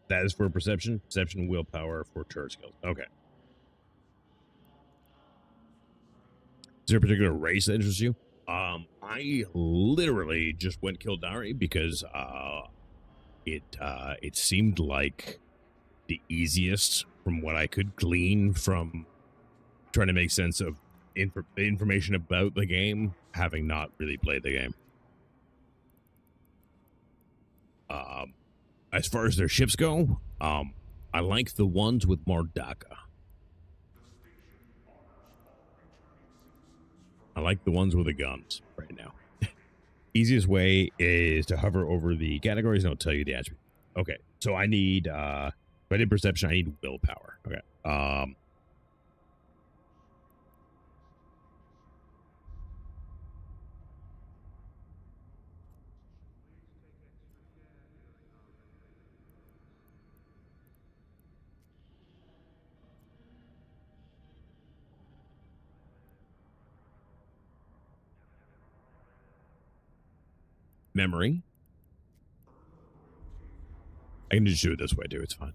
That is for perception, willpower for turret skills. Okay. Is there a particular race that interests you? I literally just went kill Dari because it seemed like the easiest from what I could glean from trying to make sense of information about the game, having not really played the game. As far as their ships go, I like the ones with more DACA. I like the ones with the guns right now. Easiest way is to hover over the categories and it'll tell you the attribute. Okay, so I need, if I did perception, I need willpower. Okay. Memory. I can just do it this way too. It's fine.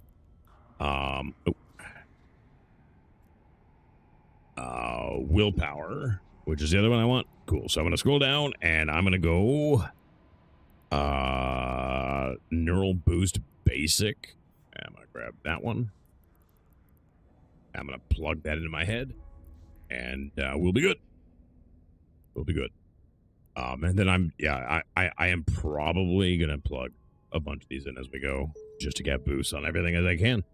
Willpower, which is the other one I want. Cool. So I'm going to scroll down and I'm going to go neural boost basic. I'm going to grab that one. I'm going to plug that into my head and we'll be good. We'll be good. And then I am probably going to plug a bunch of these in as we go just to get boosts on everything as I can.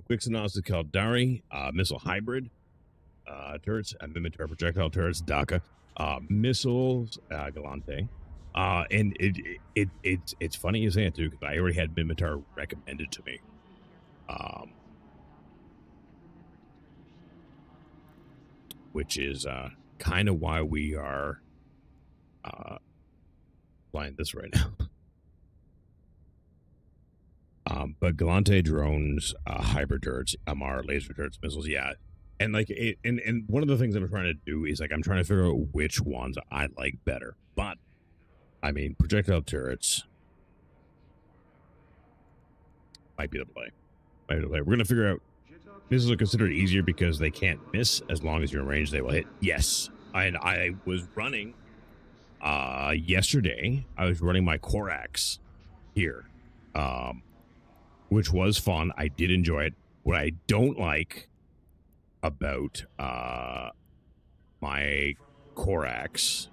Quick synopsis called Dari, missile hybrid, turrets, Mimitar projectile turrets, DACA, missiles, Galante. And it's funny you say it too, because I already had Mimitar recommended to me. Which is kind of why we are flying this right now. But Galante drones, hybrid turrets, MR, laser turrets, missiles, yeah. And like and one of the things I'm trying to do is like I'm trying to figure out which ones I like better. But I mean, projectile turrets might be the play. We're gonna figure out. Missiles are considered easier because they can't miss as long as you're in range. They will hit. Yes, and I was running yesterday. I was running my Corax here, which was fun. I did enjoy it. What I don't like about my Corax,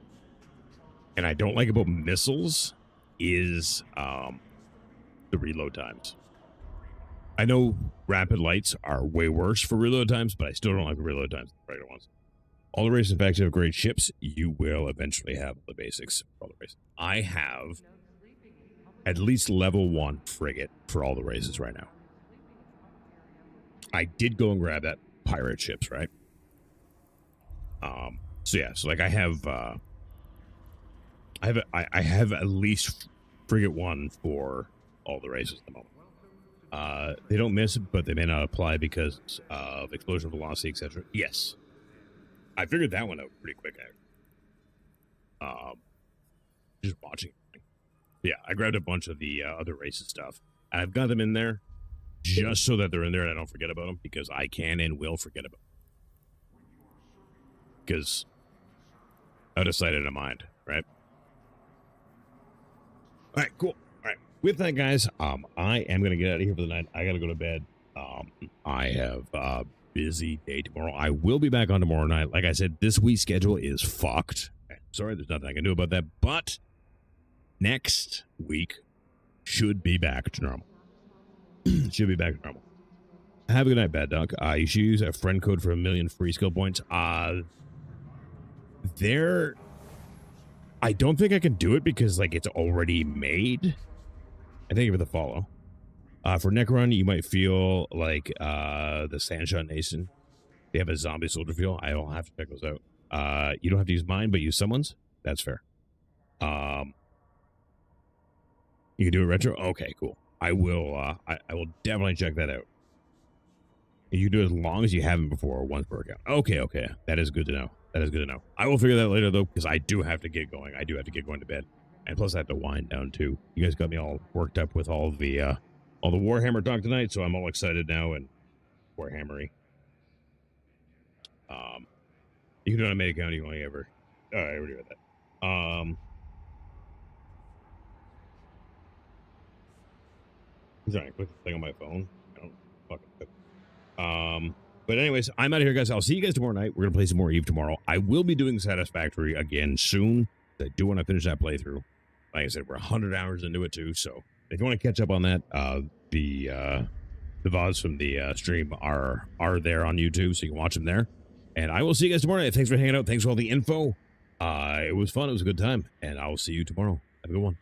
and I don't like about missiles, is the reload times. I know rapid lights are way worse for reload times, but I still don't like the reload times, the regular ones. All the races, in fact, have great ships. You will eventually have the basics for all the races. I have at least level 1 frigate for all the races right now. I did go and grab that pirate ships, right? So yeah, so like I have at least frigate 1 for all the races at the moment. They don't miss, but they may not apply because of explosion velocity, etc. Yes, I figured that one out pretty quick. Just watching. Yeah, I grabbed a bunch of the other races stuff, and I've got them in there just so that they're in there and I don't forget about them, because I can and will forget about them. because out of sight, out of mind, right? All right, cool. All right, with that, guys, I am gonna get out of here for the night. I gotta go to bed. I have a busy day tomorrow. I will be back on tomorrow night. Like I said, this week's schedule is fucked. Sorry, there's nothing I can do about that. But next week should be back to normal. Should be back to normal. Have a good night, Bad Dog. You should use a friend code for 1,000,000 free skill points. There, I don't think I can do it because like it's already made. I thank you for the follow. For Necron, you might feel like the Sandshot Nation. They have a zombie soldier feel. I'll have to check those out. You don't have to use mine, but use someone's. That's fair. You can do it retro. Okay, cool. I will. I will definitely check that out. You can do it as long as you haven't before, or once per account. Okay. That is good to know. That is good to know. I will figure that out later though, because I do have to get going. I do have to get going to bed, and plus I have to wind down too. You guys got me all worked up with all the Warhammer talk tonight, so I'm all excited now and Warhammery. You can do it on a main account. You only ever. Oh, I already read that. Sorry, I clicked the thing on my phone. I don't fucking. But anyways, I'm out of here, guys. I'll see you guys tomorrow night. We're gonna play some more Eve tomorrow. I will be doing Satisfactory again soon. I do want to finish that playthrough. Like I said, we're 100 hours into it too. So if you want to catch up on that, the VODs from the stream are there on YouTube, so you can watch them there. And I will see you guys tomorrow night. Thanks for hanging out. Thanks for all the info. It was fun. It was a good time. And I will see you tomorrow. Have a good one.